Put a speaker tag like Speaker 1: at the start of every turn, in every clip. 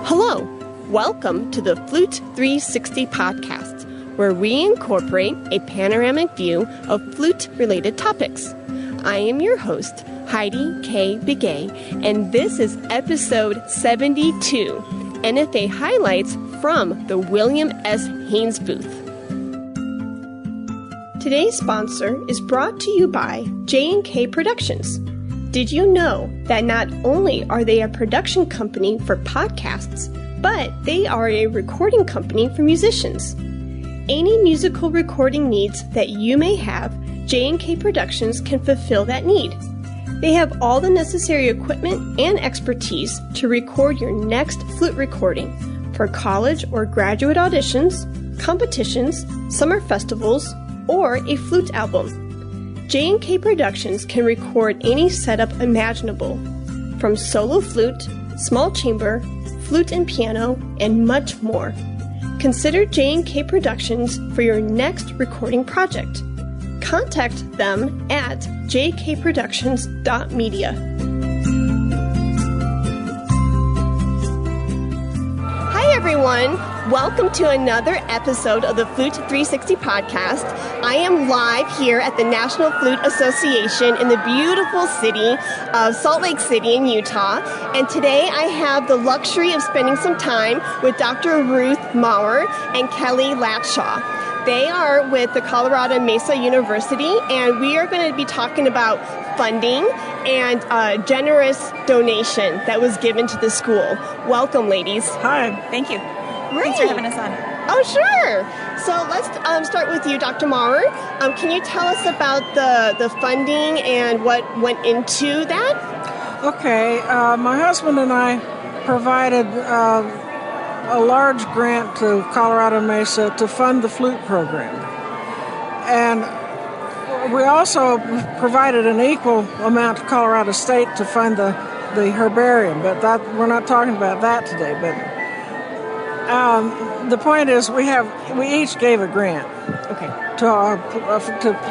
Speaker 1: Hello, welcome to the Flute 360 podcast, where we incorporate a panoramic view of flute-related topics. I am your host, Heidi K. Begay, and this is episode 72, NFA highlights from the Wm.S. Haynes booth. Today's sponsor is brought to you by J&K Productions. Did you know that not only are they a production company for podcasts, but they are a recording company for musicians? Any musical recording needs that you may have, J&K Productions can fulfill that need. They have all the necessary equipment and expertise to record your next flute recording for college or graduate auditions, competitions, summer festivals, or a flute album. J&K Productions can record any setup imaginable, from solo flute, small chamber, flute and piano, and much more. Consider J&K Productions for your next recording project. Contact them at jkproductions.media. Hi everyone! Welcome to another episode of the Flute 360 podcast. I am live here at the National Flute Association in the beautiful city of Salt Lake City in Utah. And today I have the luxury of spending some time with Dr. Ruth Maurer and Kelley Latshaw. They are with the Colorado Mesa University, and we are going to be talking about funding and a generous donation that was given to the school. Welcome, ladies.
Speaker 2: Hi.
Speaker 3: Thank you.
Speaker 1: Great.
Speaker 3: Thanks for having us on.
Speaker 1: Oh, sure. So let's start with you, Dr. Maurer. Can you tell us about the funding and what went into that?
Speaker 2: Okay. My husband and I provided a large grant to Colorado Mesa to fund the flute program. And we also provided an equal amount to Colorado State to fund the herbarium, but we're not talking about that today. But the point is, we each gave a grant.
Speaker 1: Okay.
Speaker 2: To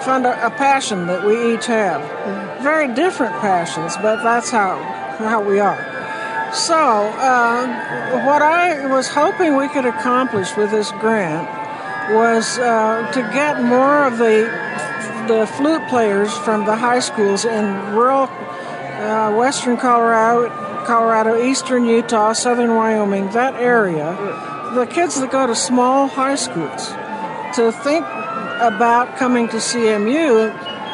Speaker 2: fund a passion that we each have. Mm-hmm. Very different passions, but that's how we are. So, what I was hoping we could accomplish with this grant was to get more of the flute players from the high schools in rural western Colorado, eastern Utah, southern Wyoming, that area, the kids that go to small high schools, to think about coming to CMU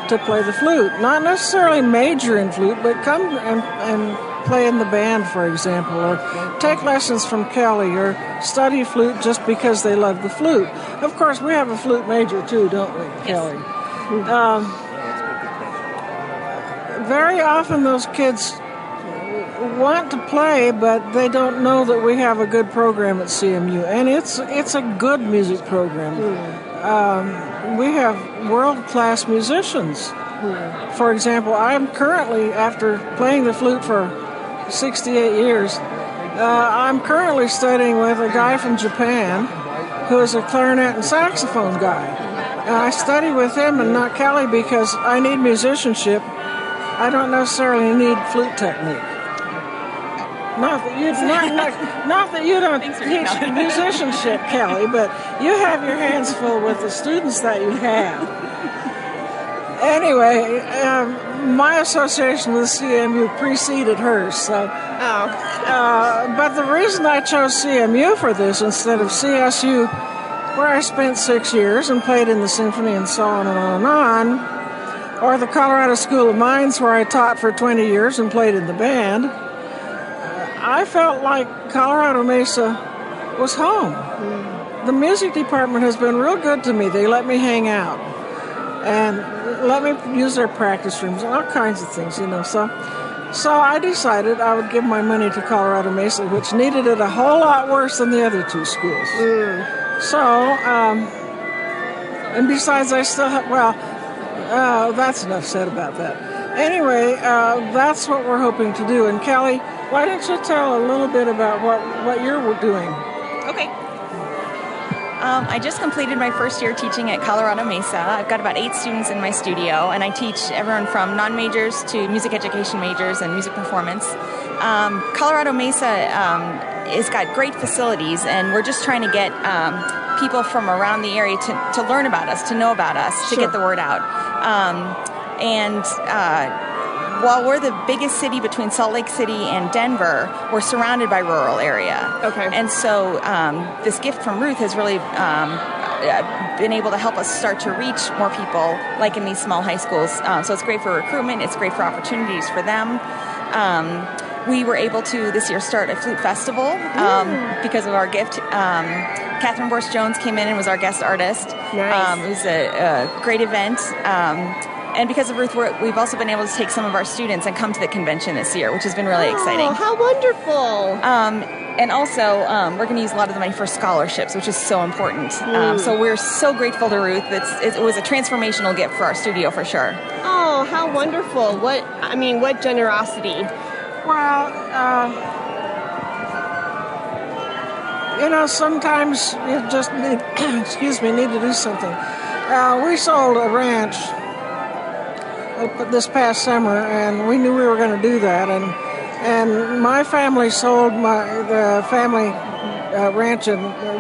Speaker 2: to play the flute. Not necessarily major in flute, but come and play in the band, for example, or take lessons from Kelley, or study flute just because they love the flute. Of course, we have a flute major too, don't we, Kelley? Very often those kids want to play, but they don't know that we have a good program at CMU, and it's a good music program. We have world-class musicians. For example, I'm currently, after playing the flute for 68 years, I'm currently studying with a guy from Japan who is a clarinet and saxophone guy. And I study with him and not Kelley because I need musicianship. I don't necessarily need flute technique. Not that you don't teach musicianship, Kelley, but you have your hands full with the students that you have. Anyway, my association with CMU preceded hers. So, but the reason I chose CMU for this instead of CSU, where I spent 6 years and played in the symphony and so on and on and on, or the Colorado School of Mines, where I taught for 20 years and played in the band, I felt like Colorado Mesa was home. The music department has been real good to me. They let me hang out and let me use their practice rooms and all kinds of things, So I decided I would give my money to Colorado Mesa, which needed it a whole lot worse than the other two schools. So, and besides, I still have, that's enough said about that. Anyway, that's what we're hoping to do. And Kelley, why don't you tell a little bit about what you're doing?
Speaker 3: Okay. I just completed my first year teaching at Colorado Mesa. I've got about 8 students in my studio, and I teach everyone from non-majors to music education majors and music performance. Colorado Mesa it's got great facilities, and we're just trying to get people from around the area to learn about us, to know about us, to get the word out. While we're the biggest city between Salt Lake City and Denver, we're surrounded by rural area.
Speaker 1: Okay.
Speaker 3: And so this gift from Ruth has really been able to help us start to reach more people, like in these small high schools. So it's great for recruitment. It's great for opportunities for them. We were able to this year start a flute festival because of our gift. Catherine Borst-Jones came in and was our guest artist.
Speaker 1: Nice.
Speaker 3: It was a great event. And because of Ruth, we've also been able to take some of our students and come to the convention this year, which has been really exciting.
Speaker 1: Oh, how wonderful.
Speaker 3: And also, we're going to use a lot of the money for scholarships, which is so important. So we're so grateful to Ruth. It was a transformational gift for our studio, for sure.
Speaker 1: Oh, how wonderful. What generosity.
Speaker 2: Well, sometimes you just need, need to do something. We sold a ranch this past summer, and we knew we were going to do that, and my family sold the family ranch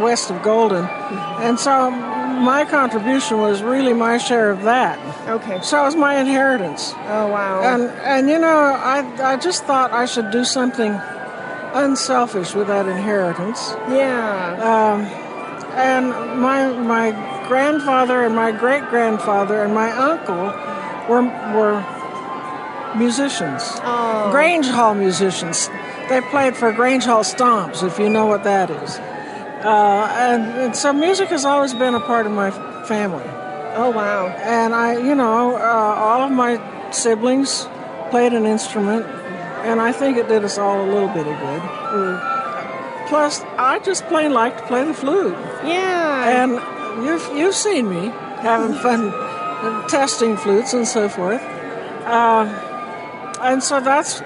Speaker 2: west of Golden, and so my contribution was really my share of that.
Speaker 1: Okay.
Speaker 2: So it was my inheritance.
Speaker 1: Oh, wow.
Speaker 2: And I just thought I should do something unselfish with that inheritance.
Speaker 1: Yeah.
Speaker 2: And my grandfather and my great-grandfather and my uncle were musicians.
Speaker 1: Oh.
Speaker 2: Grange Hall musicians. They played for Grange Hall Stomps, if you know what that is. And so music has always been a part of my family.
Speaker 1: Oh, wow.
Speaker 2: And all of my siblings played an instrument, and I think it did us all a little bit of good. Plus, I just plain like to play the flute.
Speaker 1: Yeah.
Speaker 2: And you've seen me having fun testing flutes and so forth. And so that's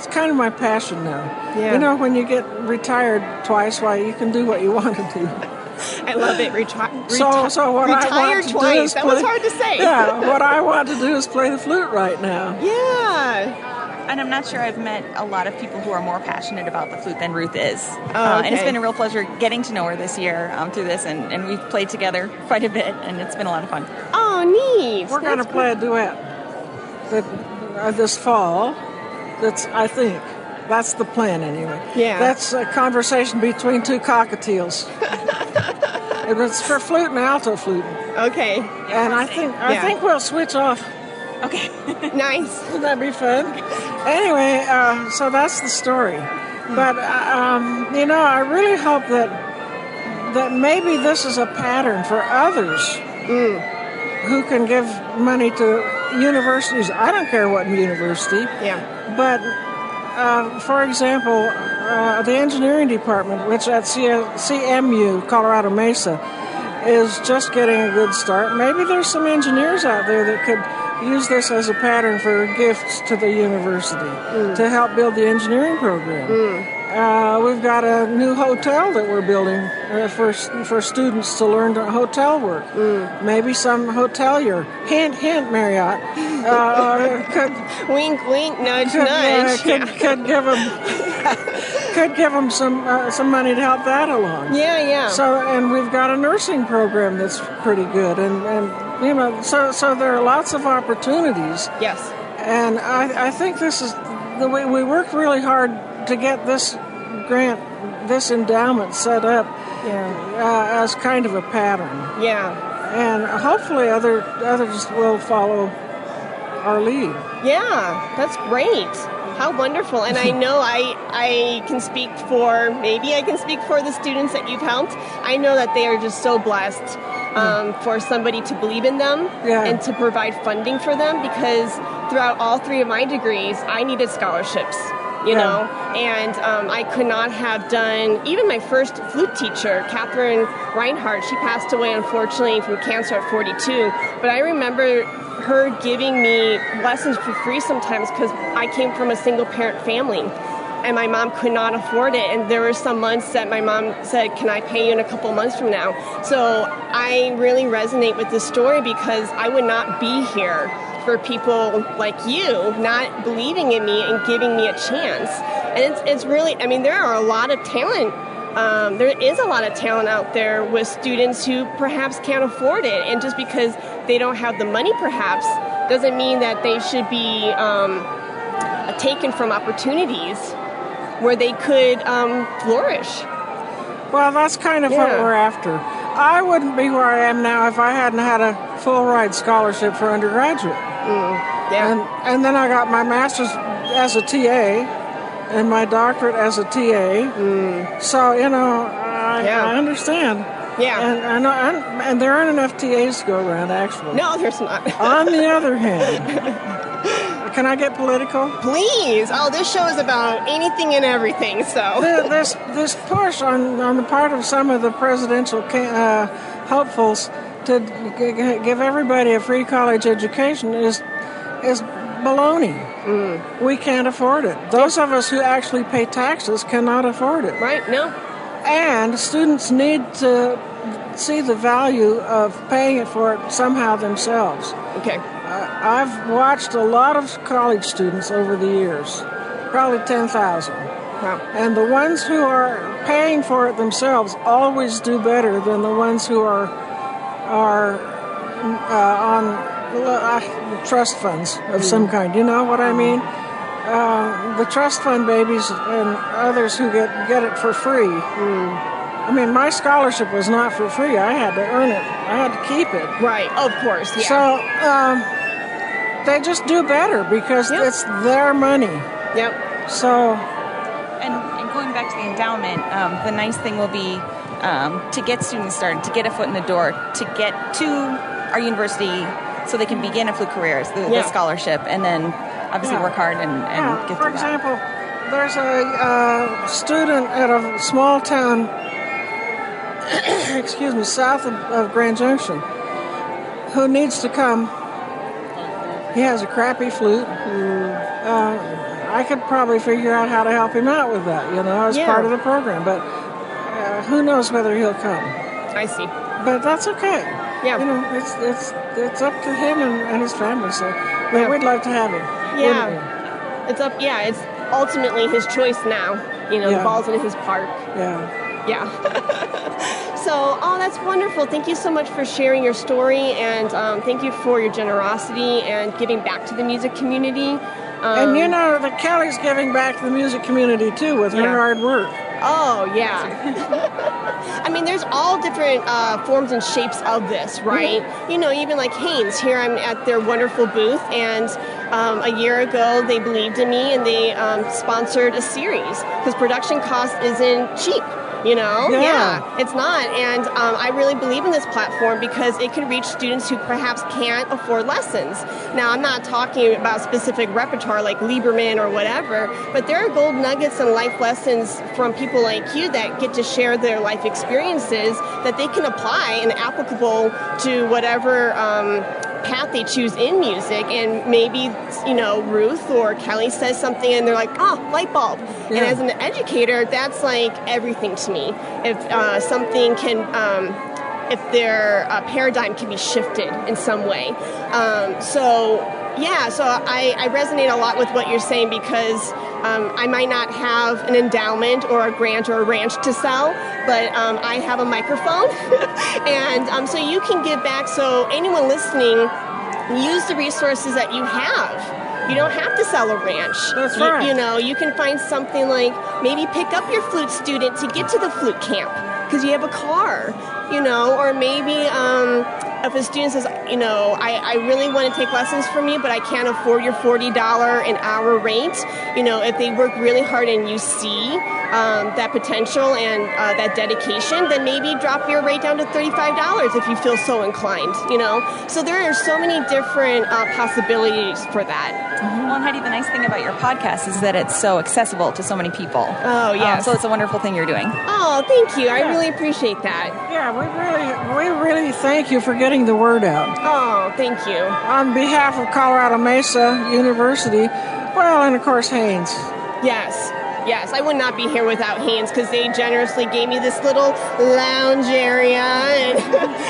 Speaker 2: kind of my passion now.
Speaker 1: Yeah.
Speaker 2: When you get retired twice, why, you can do what you want to do.
Speaker 1: I love it.
Speaker 2: So what I want to
Speaker 1: twice.
Speaker 2: do is
Speaker 1: that was hard to say.
Speaker 2: Yeah, what I want to do is play the flute right now.
Speaker 1: Yeah.
Speaker 3: And I'm not sure I've met a lot of people who are more passionate about the flute than Ruth is.
Speaker 1: Oh, okay.
Speaker 3: And it's been a real pleasure getting to know her this year through this, and we've played together quite a bit, and it's been a lot of fun.
Speaker 1: Oh, neat.
Speaker 2: We're going to play a duet this fall. I think that's the plan anyway.
Speaker 1: Yeah.
Speaker 2: That's a conversation between two cockatiels. It's for flute and alto flute.
Speaker 1: Okay.
Speaker 2: And I think we'll switch off.
Speaker 3: Okay.
Speaker 1: Nice.
Speaker 2: Wouldn't that be fun? Anyway, so that's the story. But I really hope that maybe this is a pattern for others who can give money to universities. I don't care what university.
Speaker 1: Yeah.
Speaker 2: But for example, the engineering department, which at CMU, Colorado Mesa, is just getting a good start. Maybe there's some engineers out there that could use this as a pattern for gifts to the university to help build the engineering program. We've got a new hotel that we're building for students to learn hotel work. Maybe some hotelier, hint, hint, Marriott, could
Speaker 1: wink, wink, nudge, nudge.
Speaker 2: Could give them some money to help that along.
Speaker 1: Yeah.
Speaker 2: So, and we've got a nursing program that's pretty good, and so there are lots of opportunities.
Speaker 1: Yes.
Speaker 2: And I think this is the way we worked really hard to get this grant, this endowment set up as kind of a pattern.
Speaker 1: Yeah.
Speaker 2: And hopefully others will follow our lead.
Speaker 1: Yeah, that's great. How wonderful. And I know I can speak for the students that you've helped. I know that they are just so blessed for somebody to believe in them and to provide funding for them, because throughout all three of my degrees, I needed scholarships. And I could not have done, even my first flute teacher, Catherine Reinhardt, she passed away, unfortunately, from cancer at 42, but I remember her giving me lessons for free sometimes because I came from a single-parent family, and my mom could not afford it, and there were some months that my mom said, can I pay you in a couple months from now? So I really resonate with this story because I would not be here for people like you not believing in me and giving me a chance. And it's really, I mean, there are a lot of talent. There is a lot of talent out there with students who perhaps can't afford it. And just because they don't have the money, perhaps, doesn't mean that they should be taken from opportunities where they could flourish.
Speaker 2: Well, that's kind of what we're after. I wouldn't be where I am now if I hadn't had a full-ride scholarship for undergraduate. And then I got my master's as a TA and my doctorate as a TA. So, you know, I understand. And there aren't enough TAs to go around, actually.
Speaker 1: No, there's not.
Speaker 2: On the other hand, can I get political?
Speaker 1: Please. Oh, this show is about anything and everything, so.
Speaker 2: This push on the part of some of the presidential hopefuls to give everybody a free college education is baloney. We can't afford it. Those of us who actually pay taxes cannot afford it.
Speaker 1: Right, no.
Speaker 2: And students need to see the value of paying for it somehow themselves.
Speaker 1: Okay.
Speaker 2: I've watched a lot of college students over the years, probably 10,000.
Speaker 1: Wow.
Speaker 2: And the ones who are paying for it themselves always do better than the ones who are on trust funds of some kind. You know what I mean? The trust fund babies and others who get it for free. I mean, my scholarship was not for free. I had to earn it. I had to keep it.
Speaker 1: Right, of course, yeah.
Speaker 2: So they just do better because it's their money.
Speaker 1: Yep.
Speaker 2: So...
Speaker 3: And going back to the endowment, the nice thing will be to get students started, to get a foot in the door, to get to our university so they can begin a flute career, the scholarship, and then obviously work hard and get through that.
Speaker 2: For example, there's a student at a small town, south of Grand Junction, who needs to come. He has a crappy flute. I could probably figure out how to help him out with that, as part of the program. But who knows whether he'll come?
Speaker 1: I see.
Speaker 2: But that's okay.
Speaker 1: Yeah.
Speaker 2: It's up to him and his family. So we'd love to have him.
Speaker 1: Yeah. It's up. Yeah. It's ultimately his choice now. The ball's in his park. Yeah. So, that's wonderful. Thank you so much for sharing your story, and thank you for your generosity and giving back to the music community.
Speaker 2: And the Kelley's giving back to the music community too with her hard work.
Speaker 1: Oh, yeah. I mean, there's all different forms and shapes of this, right? Even like Haynes, here I'm at their wonderful booth, and a year ago they believed in me and they sponsored a series because production cost isn't cheap. It's not. And I really believe in this platform because it can reach students who perhaps can't afford lessons. Now, I'm not talking about specific repertoire like Lieberman or whatever, but there are gold nuggets and life lessons from people like you that get to share their life experiences that they can apply and applicable to whatever path they choose in music. And maybe, Ruth or Kelley says something and they're like, light bulb. Yeah. And as an educator, that's like everything to me. If something can, if their paradigm can be shifted in some way. So I resonate a lot with what you're saying because I might not have an endowment or a grant or a ranch to sell, but I have a microphone. And so you can give back. So anyone listening, use the resources that you have. You don't have to sell a ranch.
Speaker 2: That's right.
Speaker 1: You can find something like maybe pick up your flute student to get to the flute camp because you have a car, or maybe if a student says, I really want to take lessons from you, but I can't afford your $40 an hour rate, if they work really hard and you see that potential and that dedication, then maybe drop your rate down to $35 if you feel so inclined, So there are so many different possibilities for that.
Speaker 3: Well, and Heidi, the nice thing about your podcast is that it's so accessible to so many people.
Speaker 1: Oh, yes.
Speaker 3: So it's a wonderful thing you're doing.
Speaker 1: Oh, thank you. I really appreciate that.
Speaker 2: Yeah, we really thank you for getting the word out.
Speaker 1: Oh, thank you.
Speaker 2: On behalf of Colorado Mesa University, and of course Haynes.
Speaker 1: Yes. Yes, I would not be here without Haynes because they generously gave me this little lounge area, and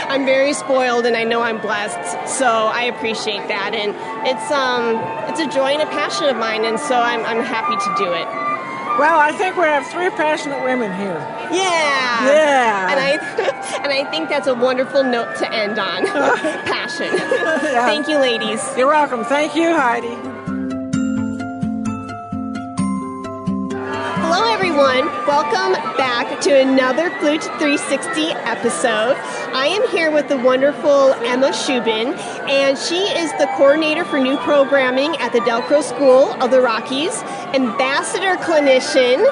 Speaker 1: I'm very spoiled, and I know I'm blessed, so I appreciate that, and it's a joy and a passion of mine, and so I'm happy to do it.
Speaker 2: Well, I think we have 3 passionate women here.
Speaker 1: Yeah. And I think that's a wonderful note to end on. Passion.
Speaker 2: Yeah.
Speaker 1: Thank you, ladies.
Speaker 2: You're welcome. Thank you, Heidi.
Speaker 1: Hello, everyone. Welcome back to another Flute 360 episode. I am here with the wonderful Emma Shubin, and she is the coordinator for new programming at the Delcro School of the Rockies, ambassador clinician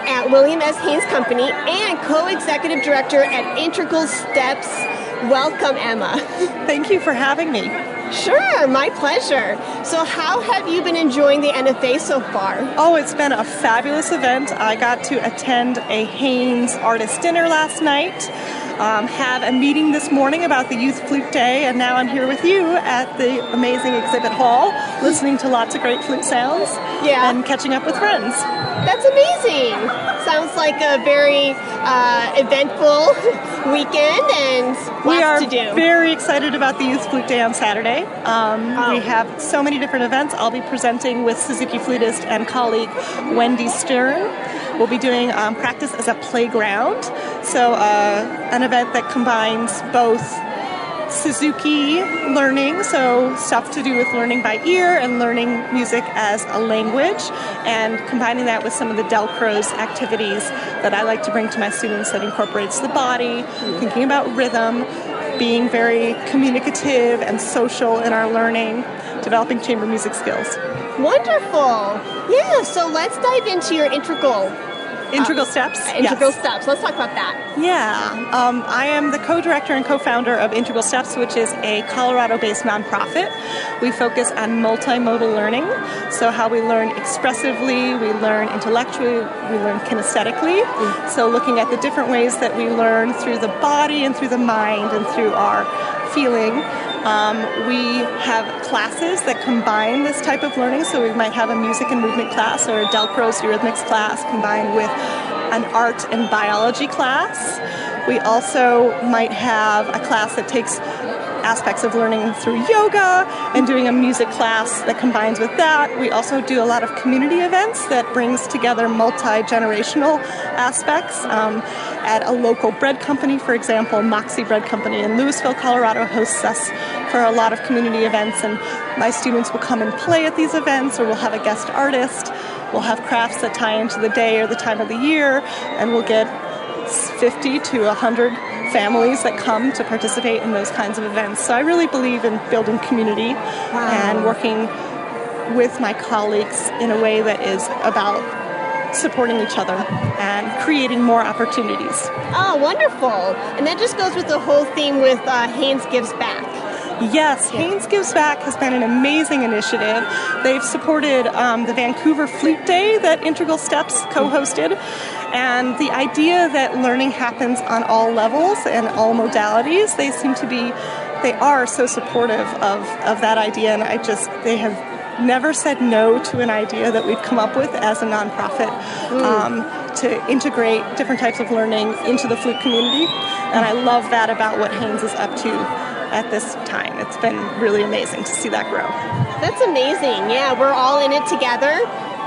Speaker 1: at Wm.S. Haynes Company, and co-executive director at Integral Steps. Welcome, Emma.
Speaker 4: Thank you for having me.
Speaker 1: Sure, my pleasure. So how have you been enjoying the NFA so far?
Speaker 4: Oh, it's been a fabulous event. I got to attend a Haynes artist dinner last night, have a meeting this morning about the Youth Flute Day, and now I'm here with you at the amazing exhibit hall, listening to lots of great flute sounds and catching up with friends.
Speaker 1: That's amazing. Sounds like a very eventful weekend and lots to do.
Speaker 4: We are very excited about the Youth Flute Day on Saturday. We have so many different events. I'll be presenting with Suzuki flutist and colleague Wendy Stern. We'll be doing practice as a playground, so an event that combines both Suzuki learning, so stuff to do with learning by ear and learning music as a language, and combining that with some of the Delcro's activities that I like to bring to my students that incorporates the body, thinking about rhythm, being very communicative and social in our learning, developing chamber music skills.
Speaker 1: Wonderful. Yeah, so let's dive into your integral
Speaker 4: steps.
Speaker 1: Integral steps. Let's talk about that.
Speaker 4: Yeah. I am the co-director and co-founder of Integral Steps, which is a Colorado-based nonprofit. We focus on multimodal learning, so how we learn expressively, we learn intellectually, we learn kinesthetically. So looking at the different ways that we learn through the body and through the mind and through our feeling. We have classes that combine this type of learning, so we might have a music and movement class or a Delcro's Eurythmics class combined with an art and biology class. We also might have a class that takes aspects of learning through yoga and doing a music class that combines with that. We also do a lot of community events that brings together multi-generational aspects. At a local bread company, for example, Moxie Bread Company in Louisville, Colorado hosts us for a lot of community events, and my students will come and play at these events, or we'll have a guest artist. We'll have crafts that tie into the day or the time of the year, and we'll get 50 to 100 families that come to participate in those kinds of events. So I really believe in building community and working with my colleagues in a way that is about supporting each other and creating more opportunities.
Speaker 1: Oh, wonderful. And that just goes with the whole theme with Haynes Gives Back.
Speaker 4: Yes, Haynes Gives Back has been an amazing initiative. They've supported the Vancouver Flute Day that Integral Steps co-hosted, and the idea that learning happens on all levels and all modalities, they are so supportive of that idea, and they have never said no to an idea that we've come up with as a nonprofit to integrate different types of learning into the flute community, and I love that about what Haynes is up to at this time. It's been really amazing to see that grow.
Speaker 1: That's amazing. Yeah, we're all in it together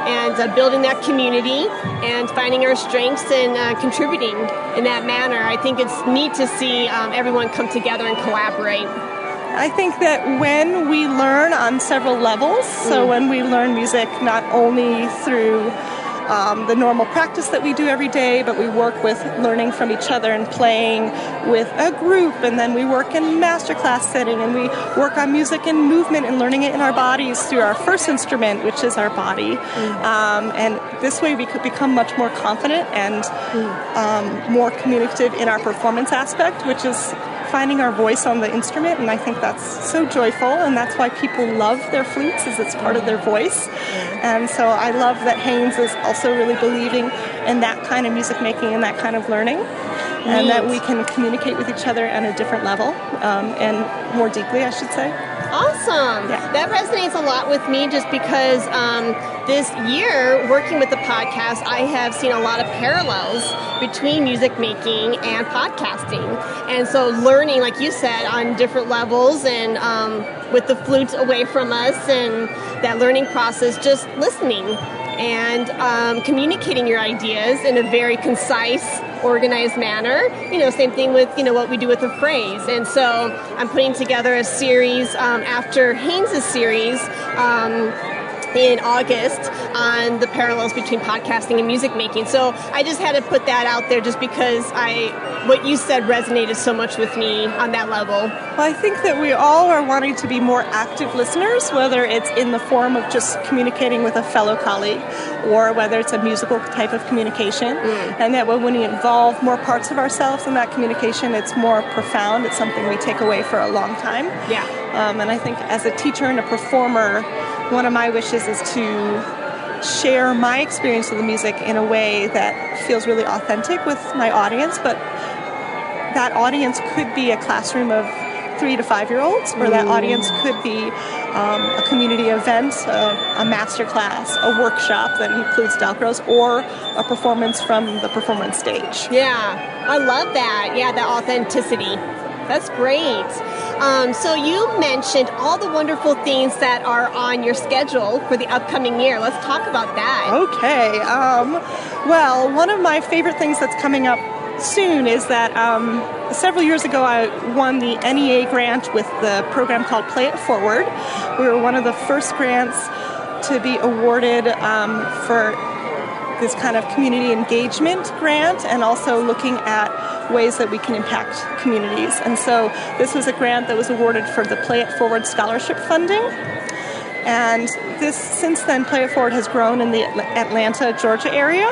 Speaker 1: and building that community and finding our strengths and contributing in that manner. I think it's neat to see everyone come together and collaborate.
Speaker 4: I think that when we learn on several levels, so when we learn music not only through the normal practice that we do every day, but we work with learning from each other and playing with a group, and then we work in masterclass setting, and we work on music and movement and learning it in our bodies through our first instrument, which is our body. And this way we could become much more confident and more communicative in our performance aspect, which is finding our voice on the instrument, and I think that's so joyful, and that's why people love their flutes, is it's part of their voice. And so I love that Haynes is also really believing in that kind of music making and that kind of learning, and that we can communicate with each other at a different level and more deeply, I should say.
Speaker 1: Awesome. awesome.
Speaker 4: Yeah.
Speaker 1: That resonates a lot with me just because this year, working with the podcast, I have seen a lot of parallels between music making and podcasting. And so learning, like you said, on different levels and with the flute away from us and that learning process, just listening and communicating your ideas in a very concise, organized manner. Same thing with, what we do with the phrase. And so I'm putting together a series after Haynes' series in August on the parallels between podcasting and music making. So I just had to put that out there just because what you said resonated so much with me on that level.
Speaker 4: Well, I think that we all are wanting to be more active listeners, whether it's in the form of just communicating with a fellow colleague or whether it's a musical type of communication. And that when we involve more parts of ourselves in that communication, it's more profound. It's something we take away for a long time.
Speaker 1: Yeah.
Speaker 4: And I think as a teacher and a performer, one of my wishes is to share my experience of the music in a way that feels really authentic with my audience, but that audience could be a classroom of 3 to 5-year-olds, or that audience could be a community event, a master class, a workshop that includes Dalcros, or a performance from the performance stage.
Speaker 1: Yeah, I love that. Yeah, that authenticity. That's great. So you mentioned all the wonderful things that are on your schedule for the upcoming year. Let's talk about that.
Speaker 4: Okay. Well, one of my favorite things that's coming up soon is that several years ago I won the NEA grant with the program called Play It Forward. We were one of the first grants to be awarded for this kind of community engagement grant, and also looking at ways that we can impact communities. And so this was a grant that was awarded for the Play It Forward scholarship funding. And since then, Play It Forward has grown in the Atlanta, Georgia area,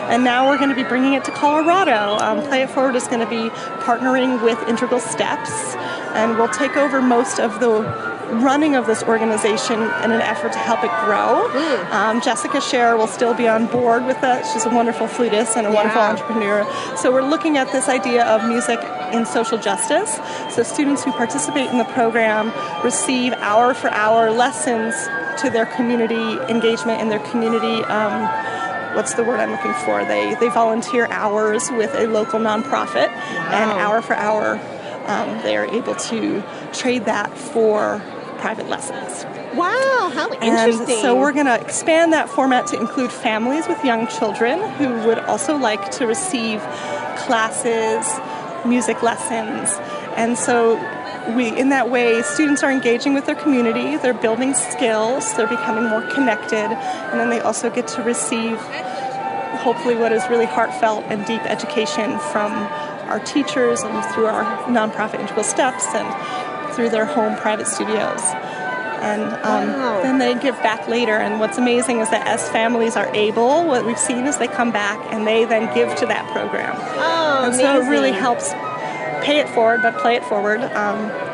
Speaker 4: and now we're going to be bringing it to Colorado. Play It Forward is going to be partnering with Integral Steps, and we'll take over most of the running of this organization in an effort to help it grow. Jessica Scher will still be on board with that. She's a wonderful flutist and a wonderful entrepreneur. So we're looking at this idea of music in social justice. So students who participate in the program receive hour-for-hour lessons to their community engagement and their community, what's the word I'm looking for? They volunteer hours with a local nonprofit, and hour-for-hour they are able to trade that for private lessons.
Speaker 1: Wow, how interesting.
Speaker 4: And so we're going to expand that format to include families with young children who would also like to receive classes, music lessons. And so in that way, students are engaging with their community, they're building skills, they're becoming more connected, and then they also get to receive hopefully what is really heartfelt and deep education from our teachers and through our nonprofit Integral Steps and through their home private studios. And then they give back later. And what's amazing is that as families are able, what we've seen is they come back and they then give to that program. And
Speaker 1: amazing.
Speaker 4: so it really helps pay it forward, but play it forward.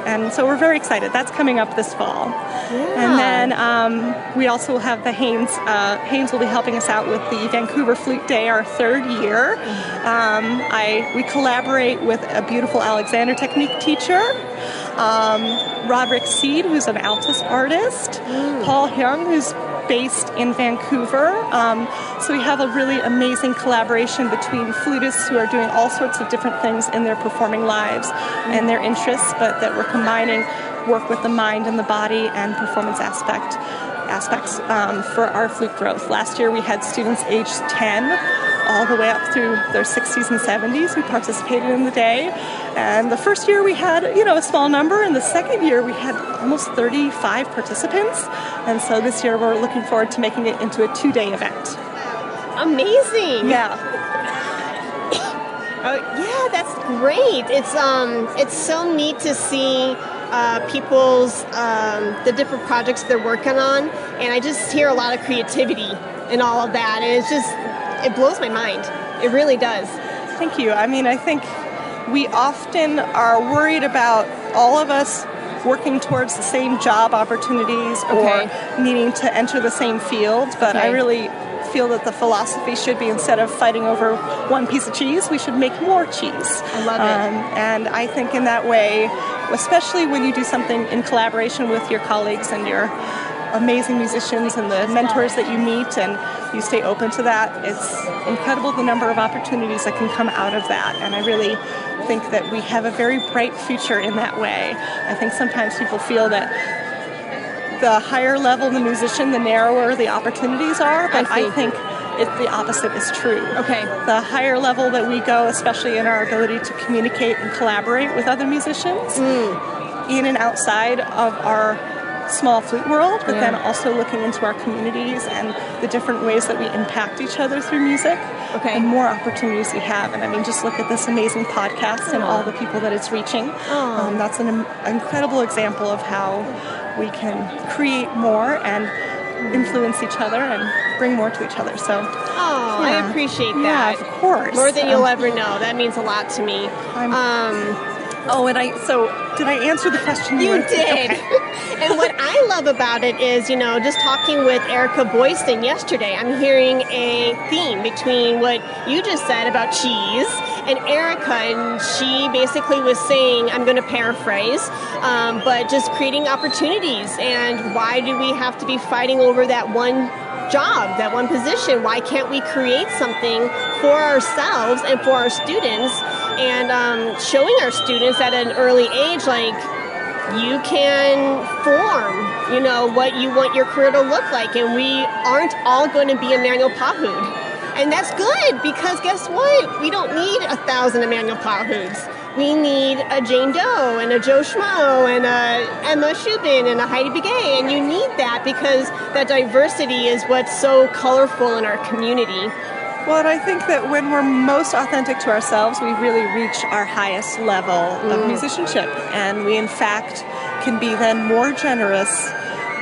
Speaker 4: And so we're very excited. That's coming up this fall. And then we also have the Haynes. Haynes will be helping us out with the Vancouver Flute Day, our 3rd year. We collaborate with a beautiful Alexander technique teacher, Roderick Seed, who's an altist artist, Paul Hyung, who's based in Vancouver. So we have a really amazing collaboration between flutists who are doing all sorts of different things in their performing lives and their interests, but that we're combining work with the mind and the body and performance aspects for our flute growth. Last year we had students aged 10 all the way up through their 60s and 70s who participated in the day. And the first year we had, a small number, and the second year we had almost 35 participants. And so this year we're looking forward to making it into a 2-day event.
Speaker 1: Amazing.
Speaker 4: Yeah.
Speaker 1: Yeah, that's great. It's so neat to see people's the different projects they're working on, and I just hear a lot of creativity in all of that, and it blows my mind. It really does.
Speaker 4: Thank you. I mean, I think we often are worried about all of us working towards the same job opportunities or needing to enter the same field, but I really feel that the philosophy should be, instead of fighting over one piece of cheese, we should make more cheese.
Speaker 1: I love it.
Speaker 4: And I think in that way, especially when you do something in collaboration with your colleagues and your amazing musicians and the mentors that you meet, and you stay open to that. It's incredible the number of opportunities that can come out of that, and I really think that we have a very bright future in that way. I think sometimes people feel that the higher level the musician, the narrower the opportunities are, but I think the opposite is true.
Speaker 1: Okay.
Speaker 4: The higher level that we go, especially in our ability to communicate and collaborate with other musicians in and outside of our small flute world, but then also looking into our communities and the different ways that we impact each other through music, the more opportunities we have. And I mean, just look at this amazing podcast and all the people that it's reaching. That's an incredible example of how we can create more and influence each other and bring more to each other. So,
Speaker 1: I appreciate that.
Speaker 4: Yeah, of course.
Speaker 1: More than you'll ever know. That means a lot to me.
Speaker 4: Did I answer the question?
Speaker 1: You did. Okay. And what I love about it is, just talking with Erica Boyston yesterday, I'm hearing a theme between what you just said about cheese and Erica, and she basically was saying, I'm going to paraphrase, but just creating opportunities. And why do we have to be fighting over that one job, that one position? Why can't we create something for ourselves and for our students, and showing our students at an early age, like, you can form, what you want your career to look like, and we aren't all going to be Emmanuel Pahud. And that's good, because guess what? We don't need 1,000 Emmanuel Pahuds. We need a Jane Doe and a Joe Schmo and a Emma Shubin and a Heidi Begay, and you need that because that diversity is what's so colorful in our community.
Speaker 4: Well, and I think that when we're most authentic to ourselves, we really reach our highest level of musicianship, and we in fact can be then more generous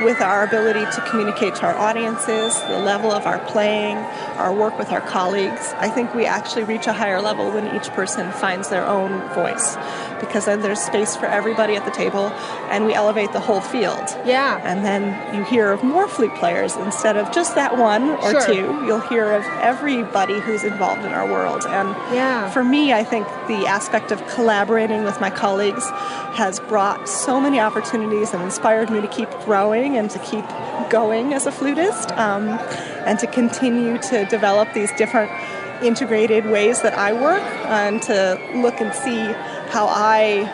Speaker 4: with our ability to communicate to our audiences, the level of our playing, our work with our colleagues. I think we actually reach a higher level when each person finds their own voice, because then there's space for everybody at the table, and we elevate the whole field.
Speaker 1: Yeah.
Speaker 4: And then you hear of more flute players instead of just that one or two. You'll hear of everybody who's involved in our world. And for me, I think the aspect of collaborating with my colleagues has brought so many opportunities and inspired me to keep growing and to keep going as a flutist, and to continue to develop these different integrated ways that I work, and to look and see how I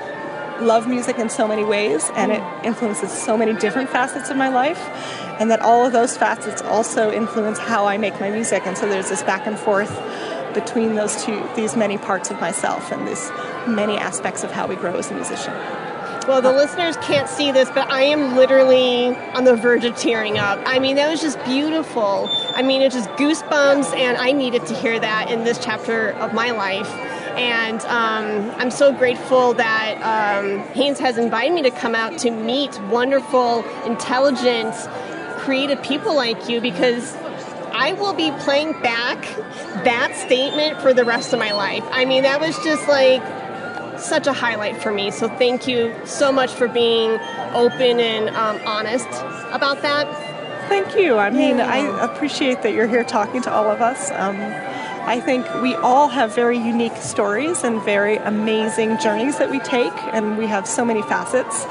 Speaker 4: love music in so many ways, and it influences so many different facets of my life, and that all of those facets also influence how I make my music. And so there's this back and forth between these many parts of myself and these many aspects of how we grow as a musician.
Speaker 1: Well, the listeners can't see this, but I am literally on the verge of tearing up. I mean, that was just beautiful. I mean, it's just goosebumps, and I needed to hear that in this chapter of my life. And I'm so grateful that Haynes has invited me to come out to meet wonderful, intelligent, creative people like you, because I will be playing back that statement for the rest of my life. I mean, that was just like such a highlight for me. So thank you so much for being open and honest about that.
Speaker 4: Thank you. I mean, I appreciate that you're here talking to all of us. I think we all have very unique stories and very amazing journeys that we take, and we have so many facets.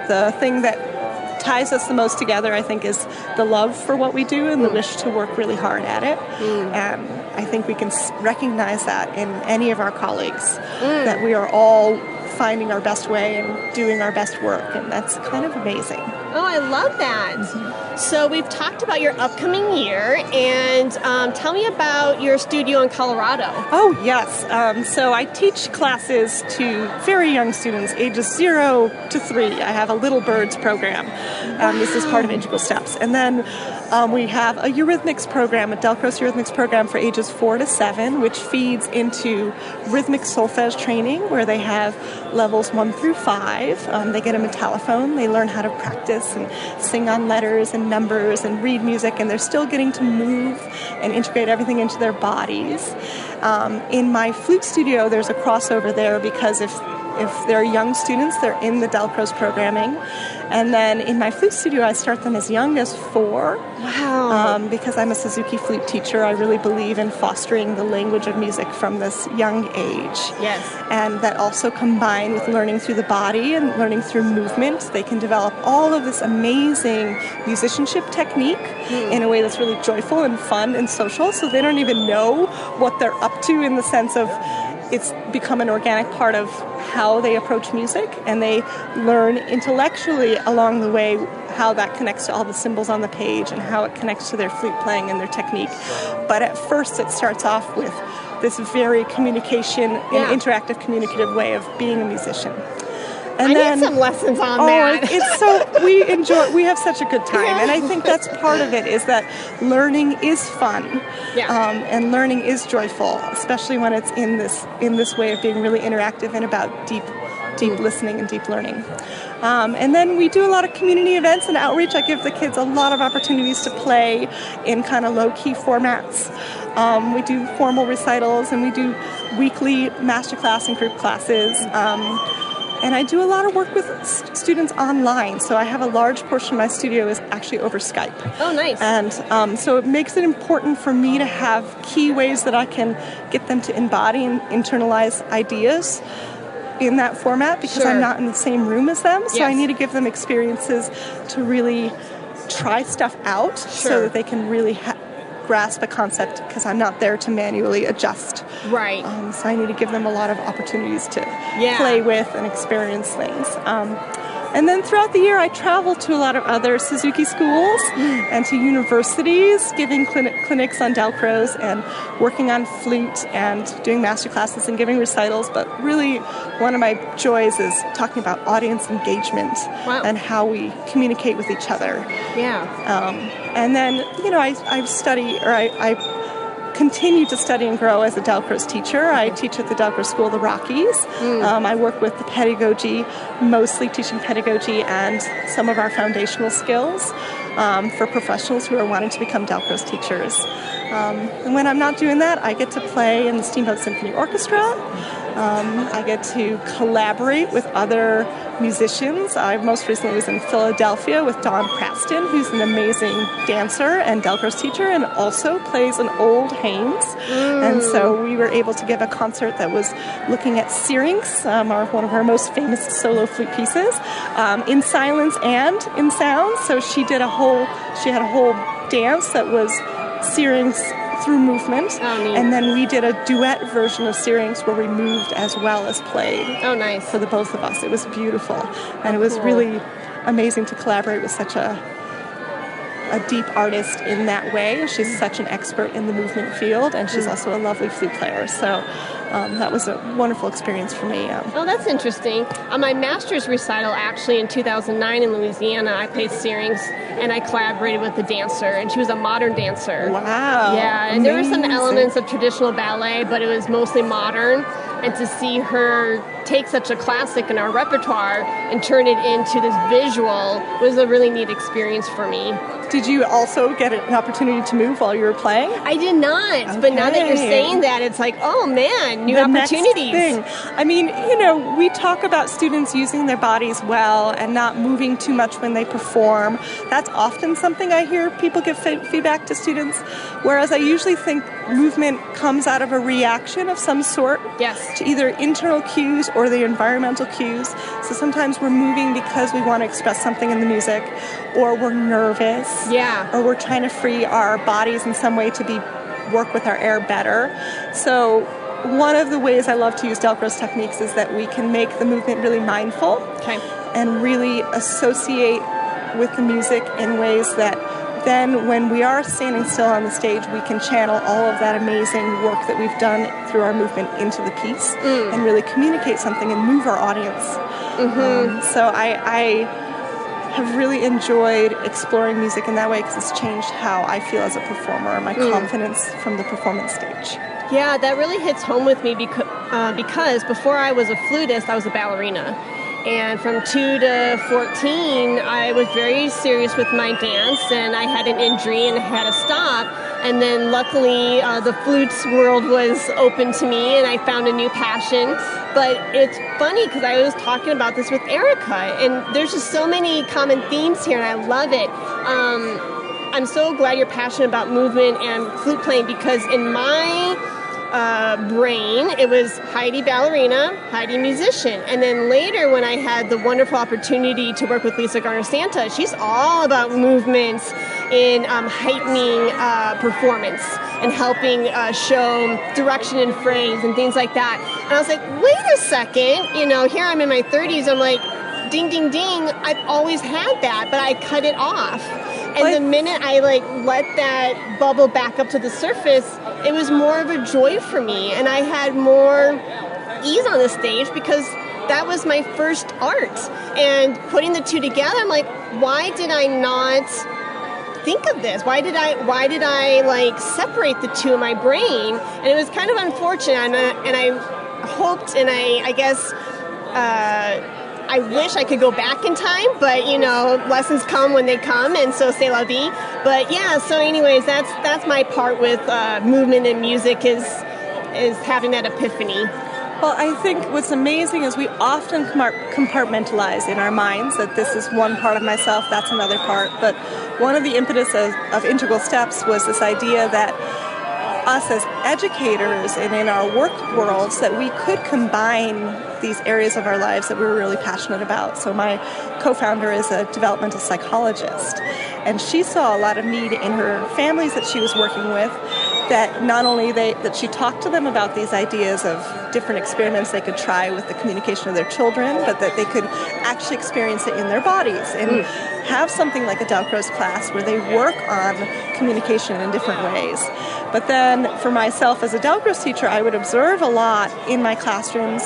Speaker 4: The thing that ties us the most together, I think, is the love for what we do and the wish to work really hard at it. And I think we can recognize that in any of our colleagues, that we are all finding our best way and doing our best work, and that's kind of amazing.
Speaker 1: Oh, I love that. So we've talked about your upcoming year, and tell me about your studio in Colorado.
Speaker 4: Oh, yes. So I teach classes to very young students, ages 0 to 3. I have a Little Birds program. This is part of Integral Steps. And then we have a Eurythmics program, a Delcros Eurythmics program for ages 4 to 7, which feeds into rhythmic solfege training, where they have levels 1 through 5. They get a metallophone. They learn how to practice and sing on letters and numbers and read music, and they're still getting to move and integrate everything into their bodies. In my flute studio, there's a crossover there, because if if they're young students, they're in the Delcros programming. And then in my flute studio, I start them as young as 4.
Speaker 1: Wow.
Speaker 4: Because I'm a Suzuki flute teacher, I really believe in fostering the language of music from this young age.
Speaker 1: Yes.
Speaker 4: And that also combined with learning through the body and learning through movement, they can develop all of this amazing musicianship technique in a way that's really joyful and fun and social. So they don't even know what they're up to, in the sense of it's become an organic part of how they approach music, and they learn intellectually along the way how that connects to all the symbols on the page and how it connects to their flute playing and their technique. But at first it starts off with this very communication and interactive communicative way of being a musician. And
Speaker 1: I need some lessons on that.
Speaker 4: It's so we have such a good time, and I think that's part of it, is that learning is fun, and learning is joyful, especially when it's in this way of being really interactive and about deep listening and deep learning. And then we do a lot of community events and outreach. I give the kids a lot of opportunities to play in kind of low-key formats. We do formal recitals, and we do weekly masterclass and group classes. And I do a lot of work with students online. So I have a large portion of my studio is actually over Skype.
Speaker 1: Oh, nice.
Speaker 4: And so it makes it important for me to have key ways that I can get them to embody and internalize ideas in that format, because I'm not in the same room as them. So I need to give them experiences to really try stuff out so that they can really grasp a concept, because I'm not there to manually adjust.
Speaker 1: Right.
Speaker 4: So I need to give them a lot of opportunities to play with and experience things. And then throughout the year, I travel to a lot of other Suzuki schools and to universities, giving clinics on Delcros and working on flute and doing master classes and giving recitals. But really, one of my joys is talking about audience engagement and how we communicate with each other.
Speaker 1: Yeah.
Speaker 4: And then, I continue to study and grow as a Delcros teacher. I teach at the Delcros School of the Rockies. I work with the pedagogy, mostly teaching pedagogy and some of our foundational skills for professionals who are wanting to become Delcros teachers. And when I'm not doing that, I get to play in the Steamboat Symphony Orchestra. I get to collaborate with other musicians. I most recently was in Philadelphia with Dawn Praston, who's an amazing dancer and Delcros teacher, and also plays an old Haynes. And so we were able to give a concert that was looking at Syrinx, one of our most famous solo flute pieces, in silence and in sound. So she had a whole dance that was Syrinx through movement, and then we did a duet version of Syrinx where we moved as well as played.
Speaker 1: Oh, nice.
Speaker 4: For the both of us. It was beautiful, and it was really amazing to collaborate with such a deep artist in that way. She's such an expert in the movement field, and she's also a lovely flute player. So that was a wonderful experience for me.
Speaker 1: Oh, that's interesting. On my master's recital, actually, in 2009 in Louisiana, I played Syrinx, and I collaborated with the dancer, and she was a modern dancer.
Speaker 4: Wow.
Speaker 1: Yeah, and there were some elements of traditional ballet, but it was mostly modern. And to see her take such a classic in our repertoire and turn it into this visual was a really neat experience for me.
Speaker 4: Did you also get an opportunity to move while you were playing?
Speaker 1: I did not, but now that you're saying that, it's like, oh man, new opportunities.
Speaker 4: Next thing. I mean, we talk about students using their bodies well and not moving too much when they perform. That's often something I hear people give feedback to students, whereas I usually think movement comes out of a reaction of some sort to either internal cues or the environmental cues. So sometimes we're moving because we want to express something in the music, or we're nervous, or we're trying to free our bodies in some way to work with our air better. So one of the ways I love to use Delcros techniques is that we can make the movement really mindful and really associate with the music in ways that then when we are standing still on the stage, we can channel all of that amazing work that we've done through our movement into the piece and really communicate something and move our audience. So I have really enjoyed exploring music in that way, because it's changed how I feel as a performer and my confidence from the performance stage.
Speaker 1: Yeah, that really hits home with me because before I was a flutist, I was a ballerina. And from 2 to 14, I was very serious with my dance, and I had an injury and had to stop. And then luckily the flutes world was open to me and I found a new passion. But it's funny because I was talking about this with Erica, and there's just so many common themes here, and I love it. I'm so glad you're passionate about movement and flute playing, because in my brain, it was Heidi ballerina, Heidi musician. And then later when I had the wonderful opportunity to work with Lisa Garner-Santa, she's all about movements in heightening performance and helping show direction and phrase and things like that. And I was like, wait a second, you know, here I'm in my 30s, I'm like, ding, ding, ding, I've always had that, but I cut it off. And the minute I let that bubble back up to the surface, it was more of a joy for me, and I had more ease on the stage because that was my first art. And putting the two together, I'm like, why did I not think of this? Why did I separate the two in my brain? And it was kind of unfortunate, and I hoped, and I guess I wish I could go back in time, but lessons come when they come, and so c'est la vie. But yeah, so anyways, that's my part with movement and music is having that epiphany.
Speaker 4: Well, I think what's amazing is we often compartmentalize in our minds that this is one part of myself, that's another part. But one of the impetus of Integral Steps was this idea that us as educators and in our work worlds, that we could combine these areas of our lives that we were really passionate about. So my co-founder is a developmental psychologist, and she saw a lot of need in her families that she was working with, that not only that she talked to them about these ideas of different experiments they could try with the communication of their children, but that they could actually experience it in their bodies and have something like a Dalcroze class where they work on communication in different ways. But then for myself as a Dalcroze teacher, I would observe a lot in my classrooms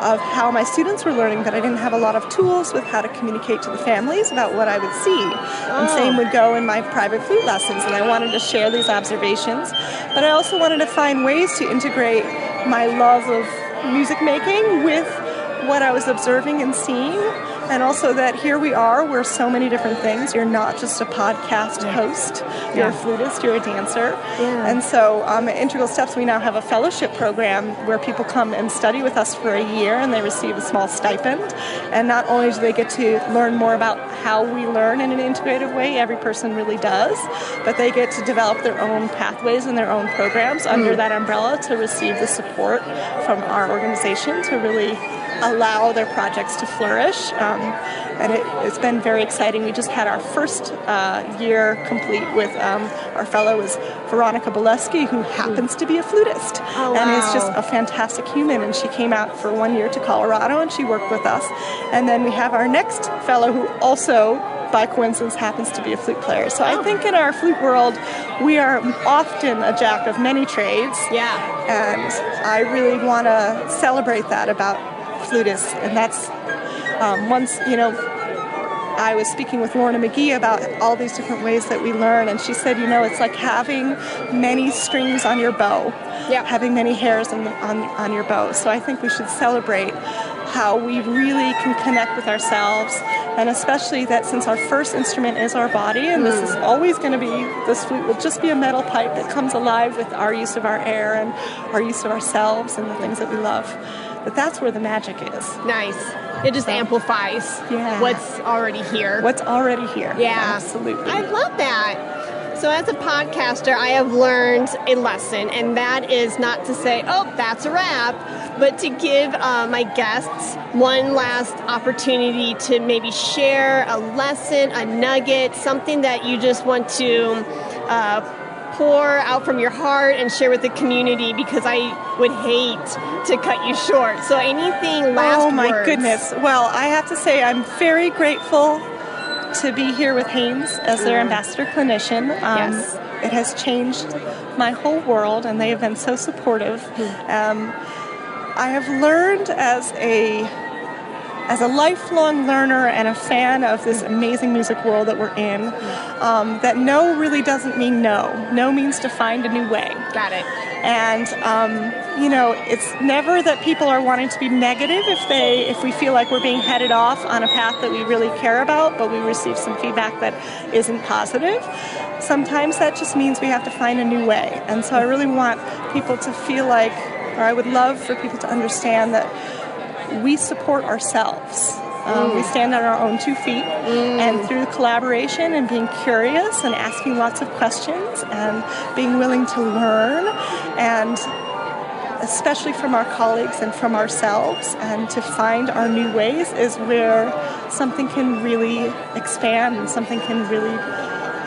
Speaker 4: of how my students were learning, but I didn't have a lot of tools with how to communicate to the families about what I would see. And same would go in my private flute lessons, and I wanted to share these observations, but I also wanted to find ways to integrate my love of music making with what I was observing and seeing, and also that here we are, we're so many different things. You're not just a podcast host, you're a flutist, you're a dancer. And so at Integral Steps, we now have a fellowship program where people come and study with us for a year, and they receive a small stipend. And not only do they get to learn more about how we learn in an integrative way, every person really does, but they get to develop their own pathways and their own programs under that umbrella to receive the support from our organization to really allow their projects to flourish. And it's been very exciting. We just had our first year complete with our fellow is Veronica Boleski, who happens to be a flutist.
Speaker 1: Oh, wow.
Speaker 4: And is just a fantastic human. And she came out for 1 year to Colorado, and she worked with us. And then we have our next fellow who also, by coincidence, happens to be a flute player. So I think in our flute world, we are often a jack of many trades.
Speaker 1: Yeah.
Speaker 4: And I really want to celebrate that about flutists. And that's once, I was speaking with Lorna McGee about all these different ways that we learn, and she said, it's like having many strings on your bow, having many hairs on your bow. So I think we should celebrate how we really can connect with ourselves, and especially that since our first instrument is our body, and this is always going to be, this flute will just be a metal pipe that comes alive with our use of our air and our use of ourselves and the things that we love. But that's where the magic is.
Speaker 1: Nice. It just amplifies what's already here.
Speaker 4: What's already here.
Speaker 1: Yeah.
Speaker 4: Absolutely.
Speaker 1: I love that. So as a podcaster, I have learned a lesson, and that is not to say, oh, that's a wrap, but to give my guests one last opportunity to maybe share a lesson, a nugget, something that you just want to pour out from your heart and share with the community, because I would hate to cut you short. So anything last words?
Speaker 4: Oh my goodness. Well, I have to say I'm very grateful to be here with Haynes as their ambassador clinician.
Speaker 1: Yes.
Speaker 4: It has changed my whole world, and they have been so supportive. I have learned as a lifelong learner and a fan of this amazing music world that we're in, that no really doesn't mean no. No means to find a new way.
Speaker 1: Got it.
Speaker 4: And, it's never that people are wanting to be negative if we feel like we're being headed off on a path that we really care about, but we receive some feedback that isn't positive. sometimes that just means we have to find a new way. And so I really want people to feel like, or I would love for people to understand that we support ourselves. We stand on our own 2 feet, and through collaboration and being curious and asking lots of questions and being willing to learn, and especially from our colleagues and from ourselves, and to find our new ways is where something can really expand and something can really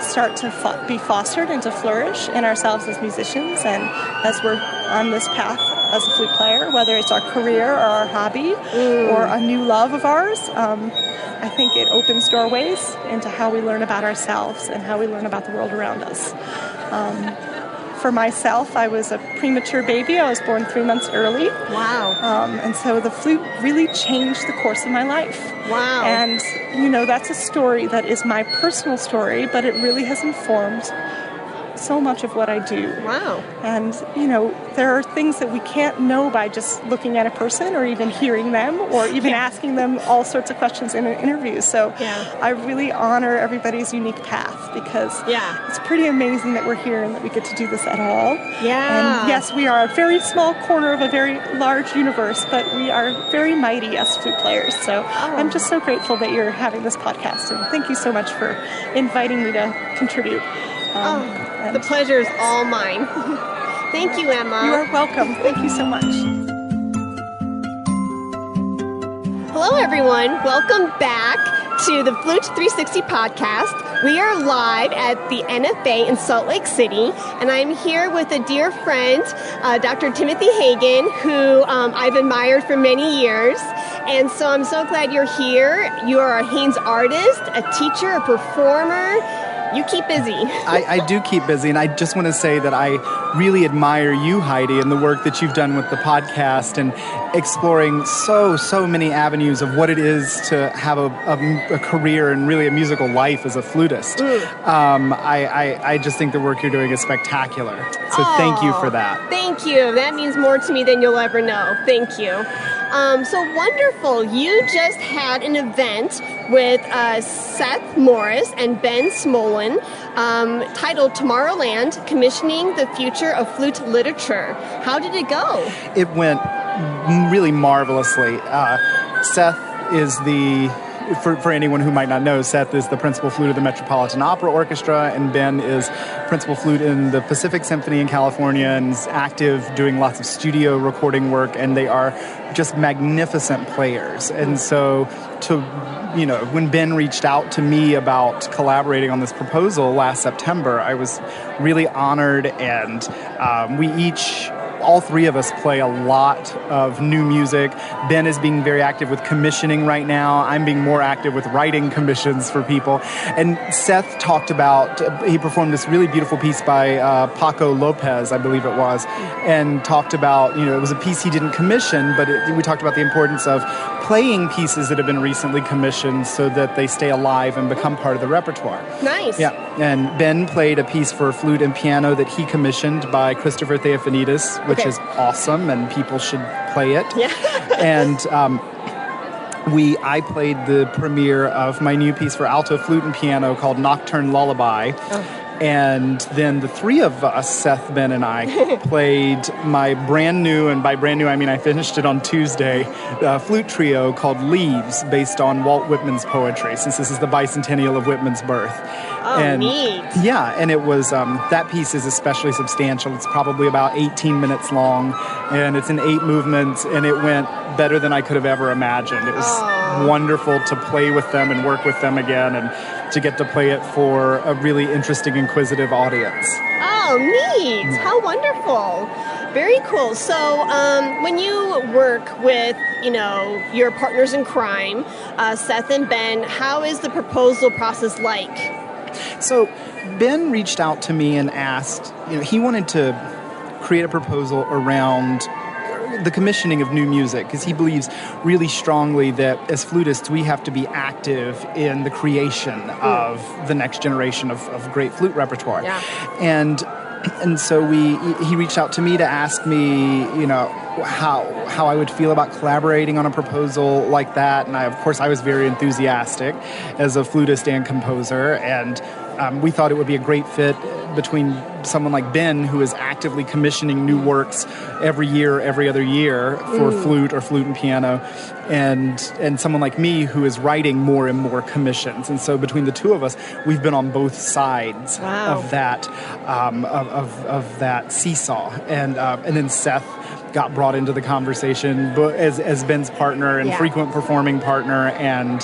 Speaker 4: start to be fostered and to flourish in ourselves as musicians and as we're on this path as a flute player, whether it's our career or our hobby or a new love of ours. I think it opens doorways into how we learn about ourselves and how we learn about the world around us. For myself, I was a premature baby. I was born 3 months early.
Speaker 1: Wow.
Speaker 4: And so the flute really changed the course of my life.
Speaker 1: Wow.
Speaker 4: And, that's a story that is my personal story, but it really has informed so much of what I do.
Speaker 1: Wow.
Speaker 4: And, there are things that we can't know by just looking at a person or even hearing them or even asking them all sorts of questions in an interview. So I really honor everybody's unique path because it's pretty amazing that we're here and that we get to do this at all.
Speaker 1: Yeah.
Speaker 4: And yes, we are a very small corner of a very large universe, but we are very mighty as flute players. So I'm just so grateful that you're having this podcast, and thank you so much for inviting me to contribute.
Speaker 1: The pleasure is all mine. Thank you, Emma.
Speaker 4: You are welcome. Thank you so much.
Speaker 1: Hello, everyone. Welcome back to the Flute 360 podcast. We are live at the NFA in Salt Lake City, and I'm here with a dear friend, Dr. Timothy Hagen, who I've admired for many years. And so I'm so glad you're here. You are a Haynes artist, a teacher, a performer. You keep busy.
Speaker 5: I do keep busy, and I just want to say that I really admire you, Heidi, and the work that you've done with the podcast and exploring so many avenues of what it is to have a career and really a musical life as a flutist. I just think the work you're doing is spectacular. So thank you for that.
Speaker 1: Thank you. That means more to me than you'll ever know. Thank you. So wonderful. You just had an event with Seth Morris and Ben Smolin titled Tomorrowland, Commissioning the Future of Flute Literature. How did it go?
Speaker 5: It went really marvelously. Seth is for anyone who might not know, Seth is the principal flute of the Metropolitan Opera Orchestra, and Ben is principal flute in the Pacific Symphony in California and is active doing lots of studio recording work, and they are just magnificent players. And so when Ben reached out to me about collaborating on this proposal last September, I was really honored, and all three of us play a lot of new music. Ben is being very active with commissioning right now. I'm being more active with writing commissions for people. And Seth he performed this really beautiful piece by Paco Lopez, I believe it was, and talked about, it was a piece he didn't commission, but we talked about the importance of playing pieces that have been recently commissioned so that they stay alive and become part of the repertoire.
Speaker 1: Nice.
Speaker 5: Yeah, and Ben played a piece for flute and piano that he commissioned by Christopher Theophanides, which is awesome, and people should play it.
Speaker 1: Yeah.
Speaker 5: And I played the premiere of my new piece for alto flute and piano called Nocturne Lullaby. And then the three of us, Seth, Ben, and I, played my brand new, and by brand new I mean I finished it on Tuesday, flute trio called Leaves, based on Walt Whitman's poetry, since this is the bicentennial of Whitman's birth.
Speaker 1: Oh, neat.
Speaker 5: Yeah, and it was, that piece is especially substantial. It's probably about 18 minutes long, and it's in 8 movements, and it went better than I could have ever imagined. It was wonderful to play with them and work with them again, and to get to play it for a really interesting, inquisitive audience.
Speaker 1: Oh, neat. How wonderful. Very cool. So when you work with, your partners in crime, Seth and Ben, how is the proposal process like?
Speaker 5: So Ben reached out to me and asked, he wanted to create a proposal around the commissioning of new music, because he believes really strongly that as flutists we have to be active in the creation of the next generation of great flute repertoire. Yeah. And so he reached out to me to ask me, how I would feel about collaborating on a proposal like that. And of course I was very enthusiastic as a flutist and composer, and we thought it would be a great fit between someone like Ben, who is actively commissioning new works every year, every other year for flute or flute and piano, and someone like me who is writing more and more commissions. And so between the two of us, we've been on both sides of that of that seesaw. And then Seth got brought into the conversation as Ben's partner and frequent performing partner, and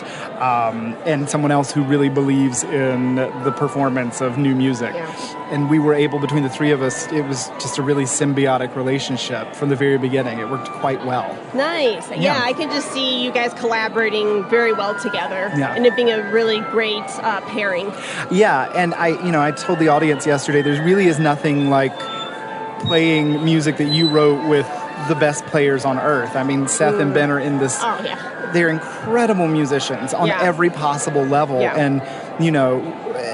Speaker 5: someone else who really believes in the performance of new music. And we were able, between the three of us, it was just a really symbiotic relationship from the very beginning. It worked quite well.
Speaker 1: Nice. Yeah, I can just see you guys collaborating very well together, and it being a really great pairing. Yeah,
Speaker 5: and I told the audience yesterday, there really is nothing like playing music that you wrote with the best players on earth. I mean, Seth and Ben are in this. Oh, yeah. They're incredible musicians on every possible level. Yeah. And,